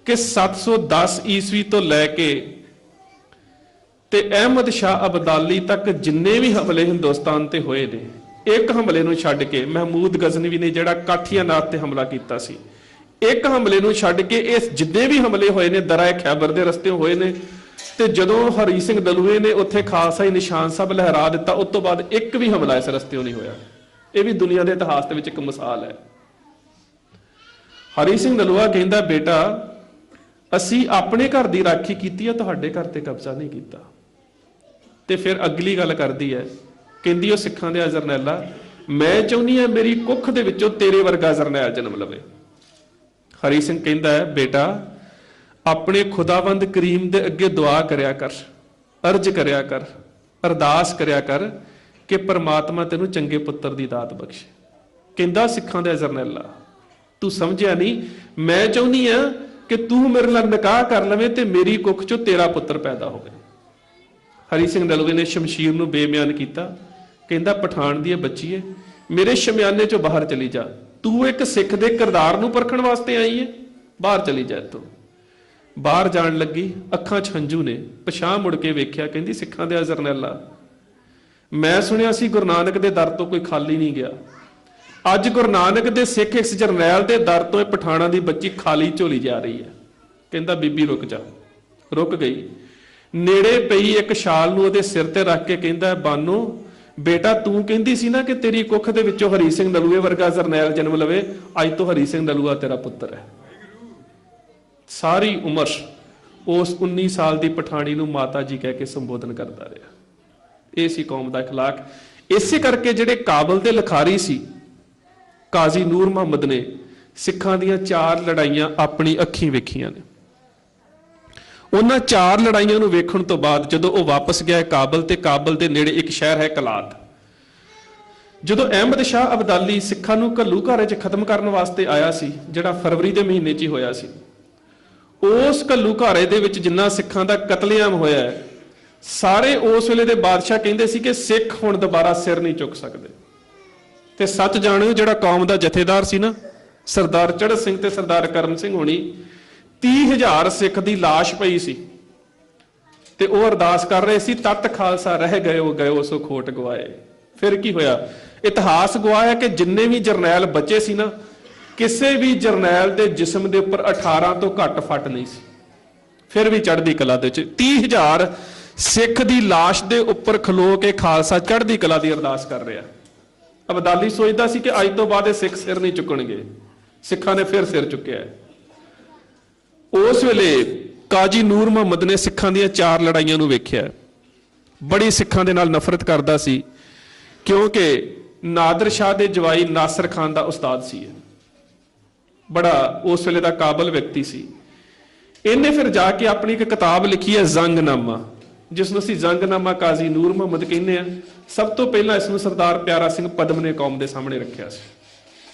ਕਿ 710 ਈਸਵੀ ਤੋਂ ਲੈ ਕੇ ਤੇ ਅਹਿਮਦ ਸ਼ਾਹ ਅਬਦਾਲੀ ਤੱਕ ਜਿੰਨੇ ਵੀ ਹਮਲੇ ਹਿੰਦੁਸਤਾਨ ਤੇ ਹੋਏ ਨੇ, ਇੱਕ ਹਮਲੇ ਨੂੰ ਛੱਡ ਕੇ, ਮਹਿਮੂਦ ਗਜ਼ਨਵੀ ਨੇ ਜਿਹੜਾ ਕਾਠੀਆਨਾਥ ਤੇ ਹਮਲਾ ਕੀਤਾ ਸੀ, ਇੱਕ ਹਮਲੇ ਨੂੰ ਛੱਡ ਕੇ ਇਹ ਜਿੰਨੇ ਵੀ ਹਮਲੇ ਹੋਏ ਨੇ ਦਰਿਆ ਖੈਬਰ ਦੇ ਰਸਤੇ ਹੋਏ ਨੇ। ਤੇ ਜਦੋਂ ਹਰੀ ਸਿੰਘ ਨਲੂਏ ਨੇ ਉੱਥੇ ਖਾਲਸਾ ਨਿਸ਼ਾਨ ਸਾਹਿਬ ਲਹਿਰਾ ਦਿੱਤਾ, ਉਸ ਤੋਂ ਬਾਅਦ ਇੱਕ ਵੀ ਹਮਲਾ ਇਸ ਰਸਤੇ ਨਹੀਂ ਹੋਇਆ। ਇਹ ਵੀ ਦੁਨੀਆ ਦੇ ਇਤਿਹਾਸ ਦੇ ਵਿੱਚ ਇੱਕ ਮਿਸਾਲ ਹੈ। ਹਰੀ ਸਿੰਘ ਨਲੂਆ ਕਹਿੰਦਾ, ਬੇਟਾ ਅਸੀਂ ਆਪਣੇ ਘਰ ਦੀ ਰਾਖੀ ਕੀਤੀ ਹੈ, ਤੁਹਾਡੇ ਘਰ ਤੇ ਕਬਜ਼ਾ ਨਹੀਂ ਕੀਤਾ। ਤੇ ਫਿਰ ਅਗਲੀ ਗੱਲ ਕਰਦੀ ਹੈ, ਕਹਿੰਦੀ ਉਹ ਸਿੱਖਾਂ ਦੇ ਜਰਨੈਲਾ, ਮੈਂ ਚਾਹੁੰਦੀ ਹਾਂ ਮੇਰੀ ਕੁੱਖ ਦੇ ਵਿੱਚੋਂ ਤੇਰੇ ਵਰਗਾ ਜਰਨੈਲ ਜਨਮ ਲਵੇ। ਹਰੀ ਸਿੰਘ ਕਹਿੰਦਾ ਹੈ, ਬੇਟਾ ਆਪਣੇ ਖੁਦਾਵੰਦ ਕਰੀਮ ਦੇ ਅੱਗੇ ਦੁਆ ਕਰਿਆ ਕਰ, ਅਰਜ਼ ਕਰਿਆ ਕਰ, ਅਰਦਾਸ ਕਰਿਆ ਕਰ ਕਿ ਪਰਮਾਤਮਾ ਤੈਨੂੰ ਚੰਗੇ ਪੁੱਤਰ ਦੀ ਦਾਤ ਬਖਸ਼ੇ। ਕਹਿੰਦਾ ਸਿੱਖਾਂ ਦਾ ਜਰਨੈਲਾ, ਤੂੰ ਸਮਝਿਆ ਨਹੀਂ, ਮੈਂ ਚਾਹੁੰਦੀ ਆ ਕਿ ਤੂੰ ਮੇਰੇ ਨਾਲ ਨਿਕਾਹ ਕਰ ਲਵੇਂ ਤੇ ਮੇਰੀ ਕੁੱਖ ਚੋਂ ਤੇਰਾ ਪੁੱਤਰ ਪੈਦਾ ਹੋਵੇ। ਹਰੀ ਸਿੰਘ ਨਲੂਏ ਨੇ ਸ਼ਮਸ਼ੀਰ ਨੂੰ ਬੇਬਿਆਨ ਕੀਤਾ, ਕਹਿੰਦਾ ਪਠਾਨ ਦੀ ਬੱਚੀ ਹੈ, ਮੇਰੇ ਸ਼ਮਿਆਨੇ ਚੋਂ ਬਾਹਰ ਚਲੀ ਜਾ, ਤੂੰ ਇੱਕ ਸਿੱਖ ਦੇ ਕਿਰਦਾਰ ਨੂੰ ਪਰਖਣ ਵਾਸਤੇ ਆਈ ਹੈ, ਬਾਹਰ ਚਲੀ ਜਾ ਇੱਥੋਂ। ਬਾਹਰ ਜਾਣ ਲੱਗੀ, ਅੱਖਾਂ 'ਚ ਹੰਝੂ ਨੇ, ਪਛਾਣ ਮੁੜ ਕੇ ਵੇਖਿਆ, ਕਹਿੰਦੀ ਸਿੱਖਾਂ ਦੇ ਜਰਨੈਲਾ, ਮੈਂ ਸੁਣਿਆ ਸੀ ਗੁਰੂ ਨਾਨਕ ਦੇ ਦਰ ਤੋਂ ਕੋਈ ਖਾਲੀ ਨਹੀਂ ਗਿਆ, ਅੱਜ ਗੁਰੂ ਨਾਨਕ ਦੇ ਸਿੱਖ ਇਸ ਜਰਨੈਲ ਦੇ ਦਰ ਤੋਂ ਇਹ ਪਠਾਣਾ ਦੀ ਬੱਚੀ ਖਾਲੀ ਝੋਲੀ ਜਾ ਰਹੀ ਹੈ। ਕਹਿੰਦਾ ਬੀਬੀ ਰੁਕ ਜਾ। ਰੁਕ ਗਈ, ਨੇੜੇ ਪਈ ਇੱਕ ਸ਼ਾਲ ਨੂੰ ਉਹਦੇ ਸਿਰ ਤੇ ਰੱਖ ਕੇ ਕਹਿੰਦਾ, ਬਾਨੋ ਬੇਟਾ ਤੂੰ ਕਹਿੰਦੀ ਸੀ ਨਾ ਕਿ ਤੇਰੀ ਕੁੱਖ ਦੇ ਵਿੱਚੋਂ ਹਰੀ ਸਿੰਘ ਨਲੂਏ ਵਰਗਾ ਜਰਨੈਲ ਜਨਮ ਲਵੇ, ਅੱਜ ਤੋਂ ਹਰੀ ਸਿੰਘ ਨਲੂਆ ਤੇਰਾ ਪੁੱਤਰ ਹੈ। ਸਾਰੀ ਉਮਰ ਉਸ 19 ਸਾਲ ਦੀ ਪਠਾਣੀ ਨੂੰ ਮਾਤਾ ਜੀ ਕਹਿ ਕੇ ਸੰਬੋਧਨ ਕਰਦਾ ਰਿਹਾ। ਇਹ ਸੀ ਕੌਮ ਦਾ اخلاق। ਇਸੇ ਕਰਕੇ ਜਿਹੜੇ ਕਾਬਲ ਦੇ ਲਿਖਾਰੀ ਸੀ ਕਾਜ਼ੀ ਨੂਰ ਮੁਹੰਮਦ ਨੇ ਸਿੱਖਾਂ ਦੀਆਂ 4 ਲੜਾਈਆਂ ਆਪਣੀ ਅੱਖੀਂ ਵੇਖੀਆਂ ਨੇ। ਉਹਨਾਂ 4 ਲੜਾਈਆਂ ਨੂੰ ਵੇਖਣ ਤੋਂ ਬਾਅਦ ਜਦੋਂ ਉਹ ਵਾਪਸ ਗਿਆ ਕਾਬਲ, ਤੇ ਕਾਬਲ ਦੇ ਨੇੜੇ ਇੱਕ ਸ਼ਹਿਰ ਹੈ ਕਲਾਤ, ਜਦੋਂ ਅਹਿਮਦ ਸ਼ਾਹ ਅਬਦਾਲੀ ਸਿੱਖਾਂ ਨੂੰ ਘੱਲੂਘਾਰੇ 'ਚ ਖਤਮ ਕਰਨ ਵਾਸਤੇ ਆਇਆ ਸੀ, ਜਿਹੜਾ ਫਰਵਰੀ ਦੇ ਮਹੀਨੇ 'ਚ ਹੀ ਹੋਇਆ ਸੀ, ਉਸ ਘੱਲੂਘਾਰੇ ਦੇ ਵਿੱਚ ਜਿੰਨਾ ਸਿੱਖਾਂ ਦਾ ਕਤਲੇਆਮ ਹੋਇਆ ਹੈ, ਸਾਰੇ ਉਸ ਵੇਲੇ ਦੇ ਬਾਦਸ਼ਾਹ ਕਹਿੰਦੇ ਸੀ ਕਿ ਸਿੱਖ ਹੁਣ ਦੁਬਾਰਾ ਸਿਰ ਨਹੀਂ ਚੁੱਕ ਸਕਦੇ। ਤੇ ਸੱਚ ਜਾਣਿਓ, ਜਿਹੜਾ ਕੌਮ ਦਾ ਜਥੇਦਾਰ ਸੀ ਨਾ, ਸਰਦਾਰ ਚੜ੍ਹਤ ਸਿੰਘ ਤੇ ਸਰਦਾਰ ਕਰਮ ਸਿੰਘ ਹੋਣੀ, 30,000 ਸਿੱਖ ਦੀ ਲਾਸ਼ ਪਈ ਸੀ ਤੇ ਉਹ ਅਰਦਾਸ ਕਰ ਰਹੇ ਸੀ, ਤਤ ਖਾਲਸਾ ਰਹਿ ਗਏ ਸੋ ਖੋਟ ਗਵਾਏ। ਫਿਰ ਕੀ ਹੋਇਆ? ਇਤਿਹਾਸ ਗਵਾਇਆ ਕਿ ਜਿੰਨੇ ਵੀ ਜਰਨੈਲ ਬਚੇ ਸੀ ਨਾ, ਕਿਸੇ ਵੀ ਜਰਨੈਲ ਦੇ ਜਿਸਮ ਦੇ ਉੱਪਰ 18 ਤੋਂ ਘੱਟ ਫੱਟ ਨਹੀਂ ਸੀ। ਫਿਰ ਵੀ ਚੜ੍ਹਦੀ ਕਲਾ ਦੇ ਵਿੱਚ 30,000 ਸਿੱਖ ਦੀ ਲਾਸ਼ ਦੇ ਉੱਪਰ ਖਲੋ ਕੇ ਖਾਲਸਾ ਚੜ੍ਹਦੀ ਕਲਾ ਦੀ ਅਰਦਾਸ ਕਰ ਰਿਹਾ। ਅਬਦਾਲੀ ਸੋਚਦਾ ਸੀ ਕਿ ਅੱਜ ਤੋਂ ਬਾਅਦ ਇਹ ਸਿੱਖ ਸਿਰ ਨਹੀਂ ਚੁੱਕਣਗੇ। ਸਿੱਖਾਂ ਨੇ ਫਿਰ ਸਿਰ ਚੁੱਕਿਆ। ਉਸ ਵੇਲੇ ਕਾਜ਼ੀ ਨੂਰ ਮੁਹੰਮਦ ਨੇ ਸਿੱਖਾਂ ਦੀਆਂ 4 ਲੜਾਈਆਂ ਨੂੰ ਵੇਖਿਆ। ਬੜੀ ਸਿੱਖਾਂ ਦੇ ਨਾਲ ਨਫ਼ਰਤ ਕਰਦਾ ਸੀ, ਕਿਉਂਕਿ ਨਾਦਰ ਸ਼ਾਹ ਦੇ ਜਵਾਈ ਨਾਸਰ ਖਾਨ ਦਾ ਉਸਤਾਦ ਸੀ। ਬੜਾ ਉਸ ਵੇਲੇ ਦਾ ਕਾਬਲ ਵਿਅਕਤੀ ਸੀ। ਇਹਨੇ ਫਿਰ ਜਾ ਕੇ ਆਪਣੀ ਇੱਕ ਕਿਤਾਬ ਲਿਖੀ ਹੈ ਜ਼ੰਗਨਾਮਾ, ਜਿਸ ਨੂੰ ਅਸੀਂ ਜ਼ੰਗਨਾਮਾ ਕਾਜ਼ੀ ਨੂਰ ਮੁਹੰਮਦ ਕਹਿੰਦੇ ਆ। ਸਭ ਤੋਂ ਪਹਿਲਾਂ ਇਸ ਨੂੰ ਸਰਦਾਰ ਪਿਆਰਾ ਸਿੰਘ ਪਦਮ ਨੇ ਕੌਮ ਦੇ ਸਾਹਮਣੇ ਰੱਖਿਆ ਸੀ।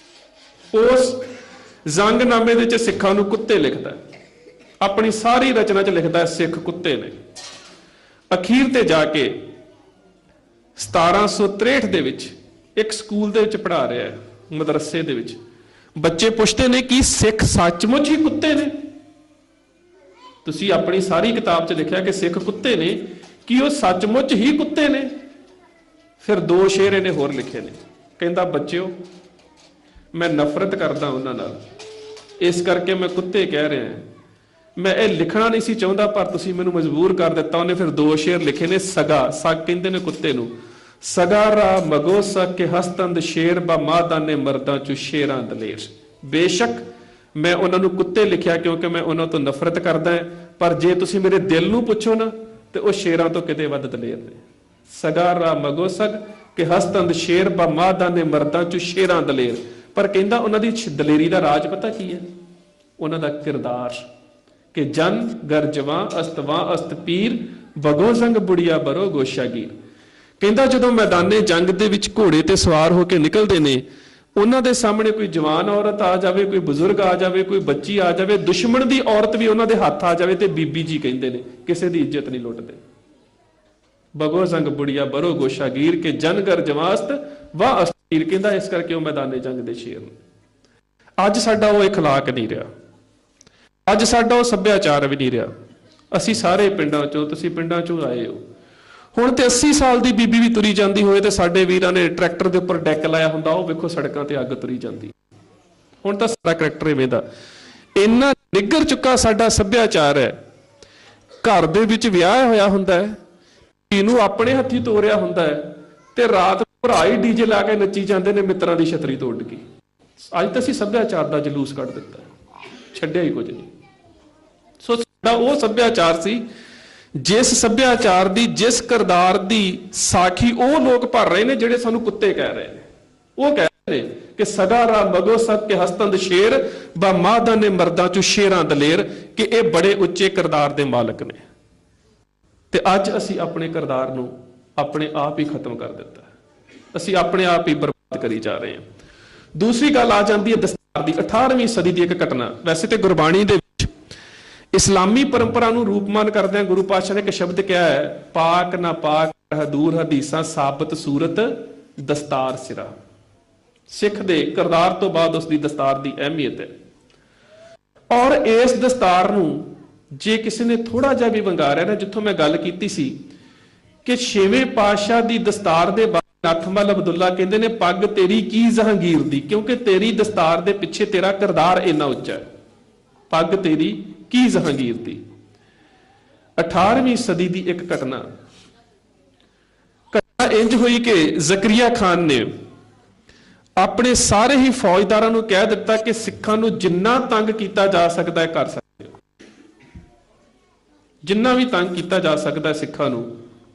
ਉਸ ਜ਼ੰਗਨਾਮੇ ਦੇ ਵਿੱਚ ਸਿੱਖਾਂ ਨੂੰ ਕੁੱਤੇ ਲਿਖਦਾ, ਆਪਣੀ ਸਾਰੀ ਰਚਨਾ 'ਚ ਲਿਖਦਾ ਸਿੱਖ ਕੁੱਤੇ ਨੇ। ਅਖੀਰ ਤੇ ਜਾ ਕੇ 1763 ਦੇ ਵਿੱਚ ਇੱਕ ਸਕੂਲ ਦੇ ਵਿੱਚ ਪੜ੍ਹਾ ਰਿਹਾ ਹੈ, ਮਦਰਸੇ ਦੇ ਵਿੱਚ। ਬੱਚੇ ਪੁੱਛਦੇ ਨੇ ਕਿ ਸਿੱਖ ਸੱਚਮੁੱਚ ਹੀ ਕੁੱਤੇ ਨੇ? ਤੁਸੀਂ ਆਪਣੀ ਸਾਰੀ ਕਿਤਾਬ 'ਚ ਲਿਖਿਆ ਕਿ ਸਿੱਖ ਕੁੱਤੇ ਨੇ, ਕੀ ਉਹ ਸੱਚਮੁੱਚ ਹੀ ਕੁੱਤੇ ਨੇ? ਫਿਰ 2 ਸ਼ੇਰ ਇਹਨੇ ਹੋਰ ਲਿਖੇ ਨੇ। ਕਹਿੰਦਾ ਬੱਚਿਓ, ਮੈਂ ਨਫ਼ਰਤ ਕਰਦਾ ਉਹਨਾਂ ਨਾਲ, ਇਸ ਕਰਕੇ ਮੈਂ ਕੁੱਤੇ ਕਹਿ ਰਿਹਾ। ਮੈਂ ਇਹ ਲਿਖਣਾ ਨਹੀਂ ਸੀ ਚਾਹੁੰਦਾ, ਪਰ ਤੁਸੀਂ ਮੈਨੂੰ ਮਜਬੂਰ ਕਰ ਦਿੱਤਾ। ਉਹਨੇ ਫਿਰ 2 ਸ਼ੇਰ ਲਿਖੇ ਨੇ। ਸਗਾ, ਸਗ ਕਹਿੰਦੇ ਨੇ ਕੁੱਤੇ ਨੂੰ। ਸਗਾ ਰਾ ਮਗੋ ਸਕ ਕੇ ਹਸਤੰਦ ਸ਼ੇਰ ਬਾ ਮਾਦਾਨੇ ਮਰਦਾਂ ਚੋਂ ਸ਼ੇਰਾਂ ਦਲੇਰ। ਬੇਸ਼ੱਕ ਮੈਂ ਉਹਨਾਂ ਨੂੰ ਕੁੱਤੇ ਲਿਖਿਆ ਕਿਉਂਕਿ ਮੈਂ ਉਹਨਾਂ ਤੋਂ ਨਫ਼ਰਤ ਕਰਦਾ ਹਾਂ, ਪਰ ਜੇ ਤੁਸੀਂ ਮੇਰੇ ਦਿਲ ਨੂੰ ਪੁੱਛੋ ਨਾ ਤੇ ਉਹ ਸ਼ੇਰਾਂ ਤੋਂ ਕਿਤੇ ਵੱਧ ਦਲੇਰ ਨੇ। ਸਗਾ ਰਾ ਮਗੋ ਸਕ ਕਿ ਹਸਤੰਦ ਸ਼ੇਰ ਬਾ ਮਾਦਾਨੇ ਮਰਦਾਂ ਚੋਂ ਸ਼ੇਰਾਂ ਦਲੇਰ। ਪਰ ਕਹਿੰਦਾ ਉਹਨਾਂ ਦੀ ਦਲੇਰੀ ਦਾ ਰਾਜ ਪਤਾ ਕੀ ਹੈ? ਉਹਨਾਂ ਦਾ ਕਿਰਦਾਰ, ਕਿ ਜਨ ਗਰ ਜਵਾਂ ਅਸਤਵਾਂ ਅਸਤ ਪੀਰ ਬਗੋ ਸੰਗ ਬੁੜੀਆ ਬਰੋ ਗੋਸ਼ਾਗੀਰ। ਕਹਿੰਦਾ ਜਦੋਂ ਮੈਦਾਨੇ ਜੰਗ ਦੇ ਵਿੱਚ ਘੋੜੇ ਤੇ ਸਵਾਰ ਹੋ ਕੇ ਨਿਕਲਦੇ ਨੇ, ਉਹਨਾਂ ਦੇ ਸਾਹਮਣੇ ਕੋਈ ਜਵਾਨ ਔਰਤ ਆ ਜਾਵੇ, ਕੋਈ ਬਜ਼ੁਰਗ ਆ ਜਾਵੇ, ਕੋਈ ਬੱਚੀ ਆ ਜਾਵੇ, ਦੁਸ਼ਮਣ ਦੀ ਔਰਤ ਵੀ ਉਹਨਾਂ ਦੇ ਹੱਥ ਆ ਜਾਵੇ ਤੇ ਬੀਬੀ ਜੀ ਕਹਿੰਦੇ ਨੇ, ਕਿਸੇ ਦੀ ਇੱਜ਼ਤ ਨਹੀਂ ਲੁੱਟਦੇ। ਬਗੋ ਸੰਗ ਬੁੜੀਆ ਬਰੋ ਗੋਸ਼ਾਗੀਰ ਕੇ ਜਨਗਰ ਜਵਾਸਤ ਵਾਹ ਅਸਤੀਰ, ਕਹਿੰਦਾ ਇਸ ਕਰਕੇ ਉਹ ਮੈਦਾਨੇ ਜੰਗ ਦੇ ਸ਼ੇਰ ਨੇ। ਅੱਜ ਸਾਡਾ ਉਹ ਇਖਲਾਕ ਨਹੀਂ ਰਿਹਾ, ਅੱਜ ਸਾਡਾ ਉਹ ਸੱਭਿਆਚਾਰ ਵੀ ਨਹੀਂ ਰਿਹਾ। ਅਸੀਂ ਸਾਰੇ ਪਿੰਡਾਂ ਚੋਂ, ਤੁਸੀਂ ਪਿੰਡਾਂ ਚੋਂ ਆਏ ਹੋ, ਹੁਣ ਤੇ 80 ਸਾਲ ਦੀ ਬੀਬੀ ਵੀ ਤੁਰੀ ਜਾਂਦੀ ਹੋਏ ਤੇ ਸਾਡੇ ਵੀਰਾਂ ਨੇ ਟਰੈਕਟਰ ਦੇ ਉੱਪਰ ਡੈਕ ਲਾਇਆ ਹੁੰਦਾ, ਉਹ ਵੇਖੋ ਸੜਕਾਂ ਤੇ ਅੱਗ ਤੁਰੀ ਜਾਂਦੀ। ਹੁਣ ਤਾਂ ਸਾਡਾ ਕਰੈਕਟਰ ਇਵੇਂ ਦਾ, ਇੰਨਾ ਨਿੱਘਰ ਚੁੱਕਾ ਸਾਡਾ ਸੱਭਿਆਚਾਰ ਹੈ। ਘਰ ਦੇ ਵਿੱਚ ਵਿਆਹ ਹੋਇਆ ਹੁੰਦਾ ਹੈ, ਇਹਨੂੰ ਆਪਣੇ ਹੱਥੀ ਤੋਰਿਆ ਹੁੰਦਾ ਹੈ, ਤੇ ਰਾਤ ਭਰਾ ਹੀ ਡੀਜੇ ਲਾ ਕੇ ਨੱਚੀ ਜਾਂਦੇ ਨੇ ਮਿੱਤਰਾਂ ਦੀ ਛਤਰੀ ਤੋੜ ਕੇ। ਅੱਜ ਤਾਂ ਅਸੀਂ ਸੱਭਿਆਚਾਰ ਦਾ ਜਲੂਸ ਕੱਢ ਦਿੱਤਾ, ਛੱਡਿਆ ਹੀ ਕੁਝ ਨਹੀਂ। ਸੋ ਸਾਡਾ ਉਹ ਸੱਭਿਆਚਾਰ ਸੀ, ਜਿਸ ਸੱਭਿਆਚਾਰ ਦੀ, ਜਿਸ ਕਿਰਦਾਰ ਦੀ ਸਾਖੀ ਉਹ ਲੋਕ ਭਰ ਰਹੇ ਨੇ ਜਿਹੜੇ ਸਾਨੂੰ ਕੁੱਤੇ ਕਹਿ ਰਹੇ ਨੇ। ਉਹ ਕਹਿ ਰਹੇ ਨੇ ਕਿ ਸਗਾਰਾ ਮਗੋ ਸਕ ਕੇ ਹਸਤੰਦ ਸ਼ੇਰ ਬਾ ਮਾਦਾ ਨੇ ਮਰਦਾਂ ਚੋਂ ਸ਼ੇਰਾਂ ਦਲੇਰ, ਕਿ ਇਹ ਬੜੇ ਉੱਚੇ ਕਿਰਦਾਰ ਦੇ ਮਾਲਕ ਨੇ। ਤੇ ਅੱਜ ਅਸੀਂ ਆਪਣੇ ਕਿਰਦਾਰ ਨੂੰ ਆਪਣੇ ਆਪ ਹੀ ਖਤਮ ਕਰ ਦਿੱਤਾ, ਅਸੀਂ ਆਪਣੇ ਆਪ ਹੀ ਬਰਬਾਦ ਕਰੀ ਜਾ ਰਹੇ ਹਾਂ। ਦੂਸਰੀ ਗੱਲ ਆ ਜਾਂਦੀ ਹੈ ਦਸਤਾਰ ਦੀ। 18ਵੀਂ ਸਦੀ ਦੀ ਇੱਕ ਘਟਨਾ। ਵੈਸੇ ਤੇ ਗੁਰਬਾਣੀ ਦੇ ਵਿੱਚ ਇਸਲਾਮੀ ਪਰੰਪਰਾ ਨੂੰ ਰੂਪਮਾਨ ਕਰਦਿਆਂ ਗੁਰੂ ਪਾਤਸ਼ਾਹ ਨੇ ਇੱਕ ਸ਼ਬਦ ਕਿਹਾ ਹੈ, ਪਾਕ ਨਾ ਪਾਕ ਹਦੂਰ ਹਦੀਸਾਂ ਸਾਬਤ ਸੂਰਤ ਦਸਤਾਰ ਸਿਰਾ। ਸਿੱਖ ਦੇ ਕਿਰਦਾਰ ਤੋਂ ਬਾਅਦ ਉਸ ਦੀ ਦਸਤਾਰ ਦੀ ਅਹਿਮੀਅਤ ਹੈ। ਔਰ ਇਸ ਦਸਤਾਰ ਨੂੰ ਜੇ ਕਿਸੇ ਨੇ ਥੋੜਾ ਜਿਹਾ ਵੀ ਵੰਗਾਰਿਆ ਨਾ, ਜਿੱਥੋਂ ਮੈਂ ਗੱਲ ਕੀਤੀ ਸੀ ਕਿ 6ਵੇਂ ਪਾਤਸ਼ਾਹ ਦੀ ਦਸਤਾਰ ਦੇ ਬਾਰੇ ਨੱਥਮਲ ਅਬਦੁੱਲਾ ਕਹਿੰਦੇ ਨੇ, ਪੱਗ ਤੇਰੀ ਕੀ ਜਹਾਂਗੀਰ ਦੀ, ਕਿਉਂਕਿ ਤੇਰੀ ਦਸਤਾਰ ਦੇ ਪਿੱਛੇ ਤੇਰਾ ਕਿਰਦਾਰ ਇੰਨਾ ਉੱਚਾ ਹੈ। ਪੱਗ ਤੇਰੀ ਕੀ ਜਹਾਂਗੀਰ ਦੀ। 18ਵੀਂ ਸਦੀ ਦੀ ਇੱਕ ਘਟਨਾ ਇੰਜ ਹੋਈ ਕਿ ਜ਼ਕਰੀਆ ਖਾਨ ਨੇ ਆਪਣੇ ਸਾਰੇ ਹੀ ਫੌਜਦਾਰਾਂ ਨੂੰ ਕਹਿ ਦਿੱਤਾ ਕਿ ਸਿੱਖਾਂ ਨੂੰ ਜਿੰਨਾ ਤੰਗ ਕੀਤਾ ਜਾ ਸਕਦਾ ਹੈ ਕਰ ਸਕਦੇ ਹੋ, ਜਿੰਨਾ ਵੀ ਤੰਗ ਕੀਤਾ ਜਾ ਸਕਦਾ ਸਿੱਖਾਂ ਨੂੰ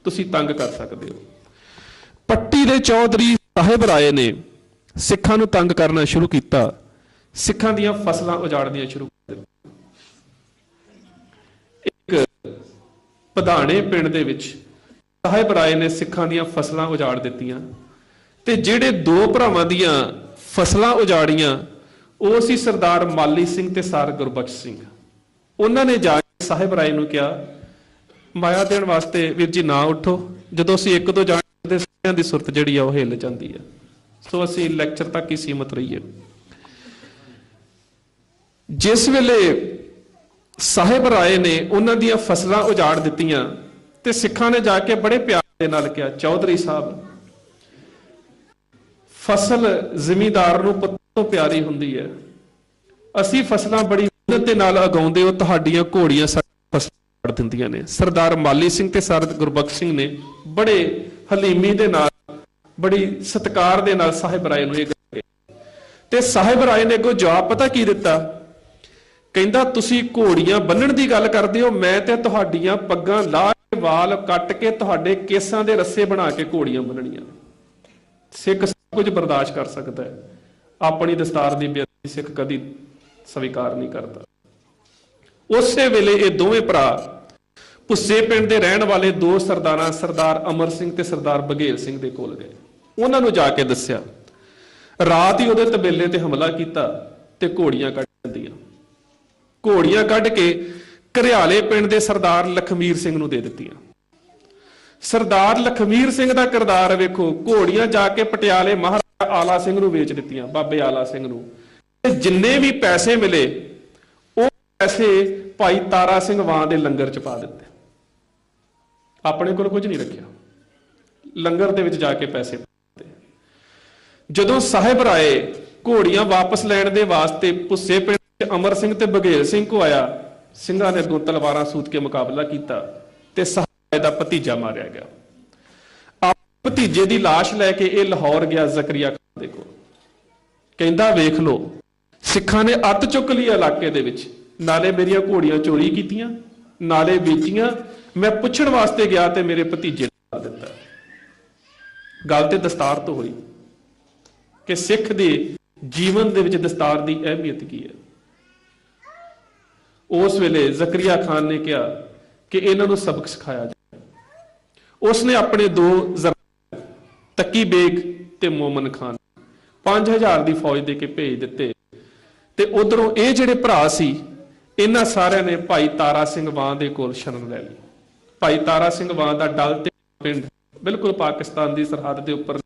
ਤੁਸੀਂ ਤੰਗ ਕਰ ਸਕਦੇ ਹੋ। ਪੱਟੀ ਦੇ ਚੌਧਰੀ ਸਾਹਿਬ ਰਾਏ ਨੇ ਸਿੱਖਾਂ ਨੂੰ ਤੰਗ ਕਰਨਾ ਸ਼ੁਰੂ ਕੀਤਾ, ਸਿੱਖਾਂ ਦੀਆਂ ਫਸਲਾਂ ਉਜਾੜਨੀਆਂ ਸ਼ੁਰੂ ਕਰ ਦਿੱਤੀਆਂ। ਇੱਕ ਪਧਾਣੇ ਪਿੰਡ ਦੇ ਵਿੱਚ ਸਾਹਿਬ ਰਾਏ ਨੇ ਸਿੱਖਾਂ ਦੀਆਂ ਫਸਲਾਂ ਉਜਾੜ ਦਿੱਤੀਆਂ, ਤੇ ਜਿਹੜੇ ਦੋ ਭਰਾਵਾਂ ਦੀਆਂ ਫਸਲਾਂ ਉਜਾੜੀਆਂ ਉਹ ਸੀ ਸਰਦਾਰ ਮਾਲੀ ਸਿੰਘ ਤੇ ਸਰ ਗੁਰਬਖਸ਼ ਸਿੰਘ। ਉਹਨਾਂ ਨੇ ਜਾ ਕੇ ਸਾਹਿਬ ਰਾਏ ਨੂੰ ਕਿਹਾ, ਮਾਇਆ ਦੇਣ ਵਾਸਤੇ ਵੀਰ ਜੀ ਨਾ ਉੱਠੋ, ਜਦੋਂ ਅਸੀਂ ਇੱਕ ਦੋ ਜਾਣਦੇ ਸਾਰਿਆਂ ਦੀ ਸੁਰਤ ਜਿਹੜੀ ਆ ਉਹ ਹਿੱਲ ਜਾਂਦੀ ਹੈ। ਸੋ ਅਸੀਂ ਲੈਕਚਰ ਤੱਕ ਹੀ ਸੀਮਤ ਰਹੀਏ। ਜਿਸ ਵੇਲੇ ਸਾਹਿਬ ਰਾਏ ਨੇ ਉਹਨਾਂ ਦੀਆਂ ਫਸਲਾਂ ਉਜਾੜ ਦਿੱਤੀਆਂ ਤੇ ਸਿੱਖਾਂ ਨੇ ਜਾ ਕੇ ਬੜੇ ਪਿਆਰ ਦੇ ਨਾਲ ਕਿਹਾ, ਚੌਧਰੀ ਸਾਹਿਬ, ਫਸਲ ਜ਼ਿਮੀਂਦਾਰ ਨੂੰ ਪੁੱਤ ਤੋਂ ਪਿਆਰੀ ਹੁੰਦੀ ਹੈ, ਅਸੀਂ ਫਸਲਾਂ ਬੜੀ ਮਿਹਨਤ ਦੇ ਨਾਲ ਉਗਾਉਂਦੇ ਹੋ, ਤੁਹਾਡੀਆਂ ਘੋੜੀਆਂ ਸਾਡੀ ਫਸਲ ਕੱਢ ਦਿੰਦੀਆਂ ਨੇ। ਸਰਦਾਰ ਮਾਲੀ ਸਿੰਘ ਤੇ ਸਰ ਗੁਰਬਖਸ਼ ਸਿੰਘ ਨੇ ਬੜੇ ਹਲੀਮੀ ਦੇ ਨਾਲ, ਬੜੀ ਸਤਿਕਾਰ ਦੇ ਨਾਲ ਸਾਹਿਬ ਰਾਏ ਨੂੰ ਇਹ ਗੱਲ ਕਹੀ, ਤੇ ਸਾਹਿਬ ਰਾਏ ਨੇ ਅੱਗੋਂ ਜਵਾਬ ਪਤਾ ਕੀ ਦਿੱਤਾ? ਕਹਿੰਦਾ, ਤੁਸੀਂ ਘੋੜੀਆਂ ਬੰਨਣ ਦੀ ਗੱਲ ਕਰਦੇ ਹੋ, ਮੈਂ ਤੇ ਤੁਹਾਡੀਆਂ ਪੱਗਾਂ ਲਾਹ ਕੇ ਵਾਲ ਕੱਟ ਕੇ ਤੁਹਾਡੇ ਕੇਸਾਂ ਦੇ ਰੱਸੇ ਬਣਾ ਕੇ ਘੋੜੀਆਂ ਬੰਨਣੀਆਂ। ਸਿੱਖ ਸਭ ਕੁਝ ਬਰਦਾਸ਼ਤ ਕਰ ਸਕਦਾ ਹੈ, ਆਪਣੀ ਦਸਤਾਰ ਦੀ ਬੇਇੱਜ਼ਤੀ ਸਿੱਖ ਕਦੀ ਸਵੀਕਾਰ ਨਹੀਂ ਕਰਦਾ। ਉਸੇ ਵੇਲੇ ਇਹ ਦੋਵੇਂ ਭਰਾ ਭੁੱਸੇ ਪਿੰਡ ਦੇ ਰਹਿਣ ਵਾਲੇ ਦੋ ਸਰਦਾਰਾਂ, ਸਰਦਾਰ ਅਮਰ ਸਿੰਘ ਤੇ ਸਰਦਾਰ ਬਘੇਲ ਸਿੰਘ ਦੇ ਕੋਲ ਗਏ। ਉਹਨਾਂ ਨੂੰ ਜਾ ਕੇ ਦੱਸਿਆ, ਰਾਤ ਹੀ ਉਹਦੇ ਤਬੇਲੇ ਤੇ ਹਮਲਾ ਕੀਤਾ ਤੇ ਘੋੜੀਆਂ ਕੱਢ ਦਿੰਦੀਆਂ। ਘੋੜੀਆਂ ਕੱਢ ਕੇ ਘਰਿਆਲੇ ਪਿੰਡ ਦੇ ਸਰਦਾਰ ਲਖਮੀਰ ਸਿੰਘ ਨੂੰ ਦੇ ਦਿੱਤੀਆਂ। ਸਰਦਾਰ ਲਖਮੀਰ ਸਿੰਘ ਦਾ ਕਿਰਦਾਰ ਵੇਖੋ, ਘੋੜੀਆਂ ਜਾ ਕੇ ਪਟਿਆਲੇ ਮਹਾਰਾਜਾ ਆਲਾ ਸਿੰਘ ਨੂੰ ਵੇਚ ਦਿੱਤੀਆਂ, ਬਾਬੇ ਆਲਾ ਸਿੰਘ ਨੂੰ। ਤੇ ਜਿੰਨੇ ਵੀ ਪੈਸੇ ਮਿਲੇ ਉਹ ਪੈਸੇ ਭਾਈ ਤਾਰਾ ਸਿੰਘ ਵਾਂ ਦੇ ਲੰਗਰ ਚ ਪਾ ਦਿੱਤੇ, ਆਪਣੇ ਕੋਲ ਕੁਝ ਨਹੀਂ ਰੱਖਿਆ, ਲੰਗਰ ਦੇ ਵਿੱਚ ਜਾ ਕੇ ਪੈਸੇ ਪਾਤੇ। ਜਦੋਂ ਸਾਹਿਬ ਰਾਏ ਘੋੜੀਆਂ ਵਾਪਸ ਲੈਣ ਦੇ ਵਾਸਤੇ ਭੁੱਸੇ ਪਿੰਡ ਅਮਰ ਸਿੰਘ ਤੇ ਬਘੇਲ ਸਿੰਘ ਕੋ ਆਇਆ, ਸਿੰਘਾਂ ਨੇ ਅੱਗੋਂ ਤਲਵਾਰਾਂ ਸੂਤ ਕੇ ਮੁਕਾਬਲਾ ਕੀਤਾ ਤੇ ਸਾਹਿਬ ਰਾਏ ਦਾ ਭਤੀਜਾ ਮਾਰਿਆ ਗਿਆ। ਭਤੀਜੇ ਦੀ ਲਾਸ਼ ਲੈ ਕੇ ਇਹ ਲਾਹੌਰ ਗਿਆ ਜ਼ਕਰੀਆ ਖਾਨ ਦੇ ਕੋਲ। ਕਹਿੰਦਾ, ਵੇਖ ਲੋ, ਸਿੱਖਾਂ ਨੇ ਅੱਤ ਚੁੱਕ ਲਈ ਇਲਾਕੇ ਦੇ ਵਿੱਚ, ਨਾਲੇ ਮੇਰੀਆਂ ਘੋੜੀਆਂ ਚੋਰੀ ਕੀਤੀਆਂ, ਨਾਲੇ ਵੇਚੀਆਂ। ਮੈਂ ਪੁੱਛਣ ਵਾਸਤੇ ਗਿਆ ਤੇ ਮੇਰੇ ਭਤੀਜੇ ਨੇ ਮਾਰ ਦਿੱਤਾ। ਗੱਲ ਤੇ ਦਸਤਾਰ ਤੋਂ ਹੋਈ ਕਿ ਸਿੱਖ ਦੇ ਜੀਵਨ ਦੇ ਵਿੱਚ ਦਸਤਾਰ ਦੀ ਅਹਿਮੀਅਤ ਕੀ ਹੈ। ਉਸ ਵੇਲੇ ਜ਼ਕਰੀਆ ਖਾਨ ਨੇ ਕਿਹਾ ਕਿ ਇਹਨਾਂ ਨੂੰ ਸਬਕ ਸਿਖਾਇਆ ਜਾਏ। ਉਸਨੇ ਆਪਣੇ ਦੋ ਤੱਕੀ ਬੇਗ ਤੇ ਮੋਮਨ ਖਾਨ 5000 ਦੀ ਫੌਜ ਦੇ ਕੇ ਭੇਜ ਦਿੱਤੇ। ਤੇ ਉਧਰੋਂ ਇਹ ਜਿਹੜੇ ਭਰਾ ਸੀ ਇਹਨਾਂ ਸਾਰਿਆਂ ਨੇ ਭਾਈ ਤਾਰਾ ਸਿੰਘ ਵਾਂ ਦੇ ਕੋਲ ਸ਼ਰਨ ਲੈ ਲਈ। ਭਾਈ ਤਾਰਾ ਸਿੰਘ ਵਾਂ ਦਾ ਡਲ ਤੇ ਪਿੰਡ ਬਿਲਕੁਲ ਪਾਕਿਸਤਾਨ ਦੀ ਸਰਹੱਦ ਦੇ ਉੱਪਰ,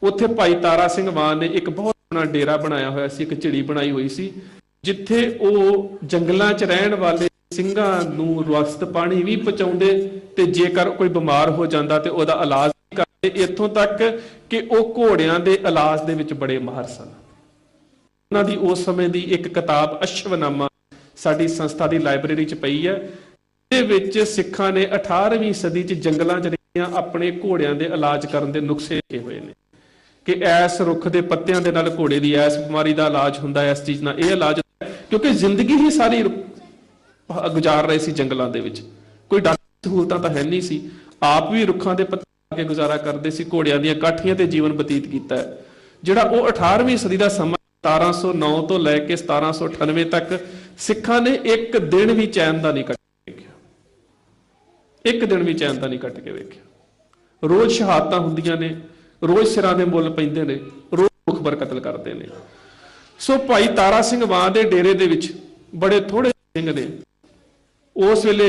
ਉੱਥੇ ਭਾਈ ਤਾਰਾ ਸਿੰਘ ਵਾਂ ਨੇ ਇੱਕ ਬਹੁਤ ਸੋਹਣਾ ਡੇਰਾ ਬਣਾਇਆ ਹੋਇਆ ਸੀ, ਇੱਕ ਝਿੜੀ ਬਣਾਈ ਹੋਈ ਸੀ, ਜਿੱਥੇ ਉਹ ਜੰਗਲਾਂ 'ਚ ਰਹਿਣ ਵਾਲੇ ਸਿੰਘਾਂ ਨੂੰ ਰਸਤ ਪਾਣੀ ਵੀ ਪਹੁੰਚਾਉਂਦੇ ਤੇ ਜੇਕਰ ਕੋਈ ਬਿਮਾਰ ਹੋ ਜਾਂਦਾ ਤੇ ਉਹਦਾ ਇਲਾਜ ਵੀ ਕਰਦੇ। ਇੱਥੋਂ ਤੱਕ ਕਿ ਉਹ ਘੋੜਿਆਂ ਦੇ ਇਲਾਜ ਦੇ ਵਿੱਚ ਬੜੇ ਮਾਹਰ ਸਨ। ਉਹਨਾਂ ਦੀ ਉਸ ਸਮੇਂ ਦੀ ਇੱਕ ਕਿਤਾਬ ਅਸ਼ਵਨਾਮਾ ਸਾਡੀ ਸੰਸਥਾ ਦੀ ਲਾਇਬ੍ਰੇਰੀ 'ਚ ਪਈ ਹੈ। ਇਹਦੇ ਵਿੱਚ ਸਿੱਖਾਂ ਨੇ 18ਵੀਂ ਸਦੀ 'ਚ ਜੰਗਲਾਂ 'ਚ ਰਹੀਆਂ ਆਪਣੇ ਘੋੜਿਆਂ ਦੇ ਇਲਾਜ ਕਰਨ ਦੇ ਨੁਸਖੇ ਲਿਖੇ ਹੋਏ ਨੇ ਕਿ ਐਸ ਰੁੱਖ ਦੇ ਪੱਤਿਆਂ ਦੇ ਨਾਲ ਘੋੜੇ ਦੀ ਐਸ ਬਿਮਾਰੀ ਦਾ ਇਲਾਜ ਹੁੰਦਾ, ਇਸ ਚੀਜ਼ ਨਾਲ ਇਹ ਇਲਾਜ ਹੁੰਦਾ, ਕਿਉਂਕਿ ਜ਼ਿੰਦਗੀ ਹੀ ਸਾਰੀ ਗੁਜ਼ਾਰ ਰਹੇ ਸੀ ਜੰਗਲਾਂ ਦੇ ਵਿੱਚ, ਕੋਈ ਡਾਕਟਰੀ ਸਹੂਲਤਾਂ ਤਾਂ ਹੈ ਨਹੀਂ ਸੀ, ਆਪ ਵੀ ਰੁੱਖਾਂ ਦੇ ਪੱਤੇ ਲਾ ਕੇ ਗੁਜ਼ਾਰਾ ਕਰਦੇ ਸੀ, ਘੋੜਿਆਂ ਦੀਆਂ ਕਾਠੀਆਂ ਤੇ ਜੀਵਨ ਬਤੀਤ ਕੀਤਾ ਹੈ। ਜਿਹੜਾ ਉਹ 18ਵੀਂ ਸਦੀ ਦਾ ਸਮਾਂ 1709 ਤੋਂ ਲੈ ਕੇ 1798 ਤੱਕ ਸਿੱਖਾਂ ਨੇ ਇੱਕ ਦਿਨ ਵੀ ਚੈਨ ਦਾ ਨਹੀਂ ਕੱਟ ਕੇ ਵੇਖਿਆ, ਇੱਕ ਦਿਨ ਵੀ ਚੈਨ ਦਾ ਨਹੀਂ ਕੱਟ ਕੇ ਵੇਖਿਆ। ਰੋਜ਼ ਸ਼ਹਾਦਤਾਂ ਹੁੰਦੀਆਂ ਨੇ, ਰੋਜ਼ ਸਿਰਾਂ ਦੇ ਮੁੱਲ ਪੈਂਦੇ ਨੇ, ਰੋਜ਼ ਮੁਖਬਰ ਕਤਲ ਕਰਦੇ ਨੇ। ਸੋ ਭਾਈ ਤਾਰਾ ਸਿੰਘ ਵਾਂ ਦੇ ਡੇਰੇ ਦੇ ਵਿੱਚ ਬੜੇ ਥੋੜੇ ਸਿੰਘ ਨੇ। ਉਸ ਵੇਲੇ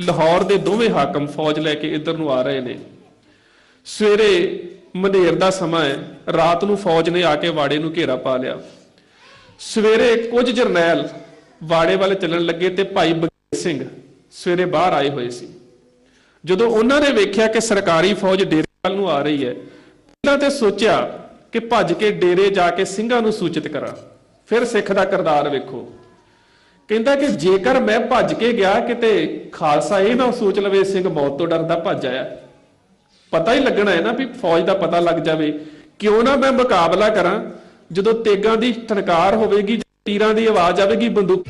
ਲਾਹੌਰ ਦੇ ਦੋਵੇਂ ਹਾਕਮ ਫੌਜ ਲੈ ਕੇ ਇੱਧਰ ਨੂੰ ਆ ਰਹੇ ਨੇ। ਸਵੇਰੇ ਮਨੇਰ ਦਾ ਸਮਾਂ ਹੈ, ਰਾਤ ਨੂੰ ਫੌਜ ਨੇ ਆ ਕੇ ਵਾੜੇ ਨੂੰ ਘੇਰਾ ਪਾ ਲਿਆ। ਸਵੇਰੇ ਕੁਝ ਜਰਨੈਲ ਵਾੜੇ ਵੱਲ ਚੱਲਣ ਲੱਗੇ ਤੇ ਭਾਈ ਬਘੇਲ ਸਿੰਘ ਸਵੇਰੇ ਬਾਹਰ ਆਏ ਹੋਏ ਸੀ। ਜਦੋਂ ਉਹਨਾਂ ਨੇ ਵੇਖਿਆ ਕਿ ਸਰਕਾਰੀ ਫੌਜ ਡੇਰੇ ਵੱਲ ਨੂੰ ਆ ਰਹੀ ਹੈ, ਪਹਿਲਾਂ ਤੇ ਸੋਚਿਆ ਕਿ ਭੱਜ ਕੇ ਡੇਰੇ ਜਾ ਕੇ ਸਿੰਘਾਂ ਨੂੰ ਸੂਚਿਤ ਕਰਾਂ। ਫਿਰ ਸਿੱਖ ਦਾ ਕਿਰਦਾਰ ਵੇਖੋ, ਕਹਿੰਦਾ ਕਿ ਜੇਕਰ ਮੈਂ ਭੱਜ ਕੇ ਗਿਆ ਕਿਤੇ ਖਾਲਸਾ ਇਹ ਨਾ ਸੋਚ ਲਵੇ ਸਿੰਘ ਮੌਤ ਤੋਂ ਡਰਦਾ ਭੱਜ ਆਇਆ, ਪਤਾ ਹੀ ਲੱਗਣਾ ਹੈ ਨਾ ਵੀ ਫੌਜ ਦਾ ਪਤਾ ਲੱਗ ਜਾਵੇ। ਕਿਉਂ ਨਾ ਮੈਂ ਮੁਕਾਬਲਾ ਕਰਾਂ, ਜਦੋਂ ਤੇਗਾਂ ਦੀ ਟਨਕਾਰ ਹੋਵੇਗੀ, ਤੀਰਾਂ ਦੀ ਆਵਾਜ਼ ਆਵੇਗੀ, ਬੰਦੂਕ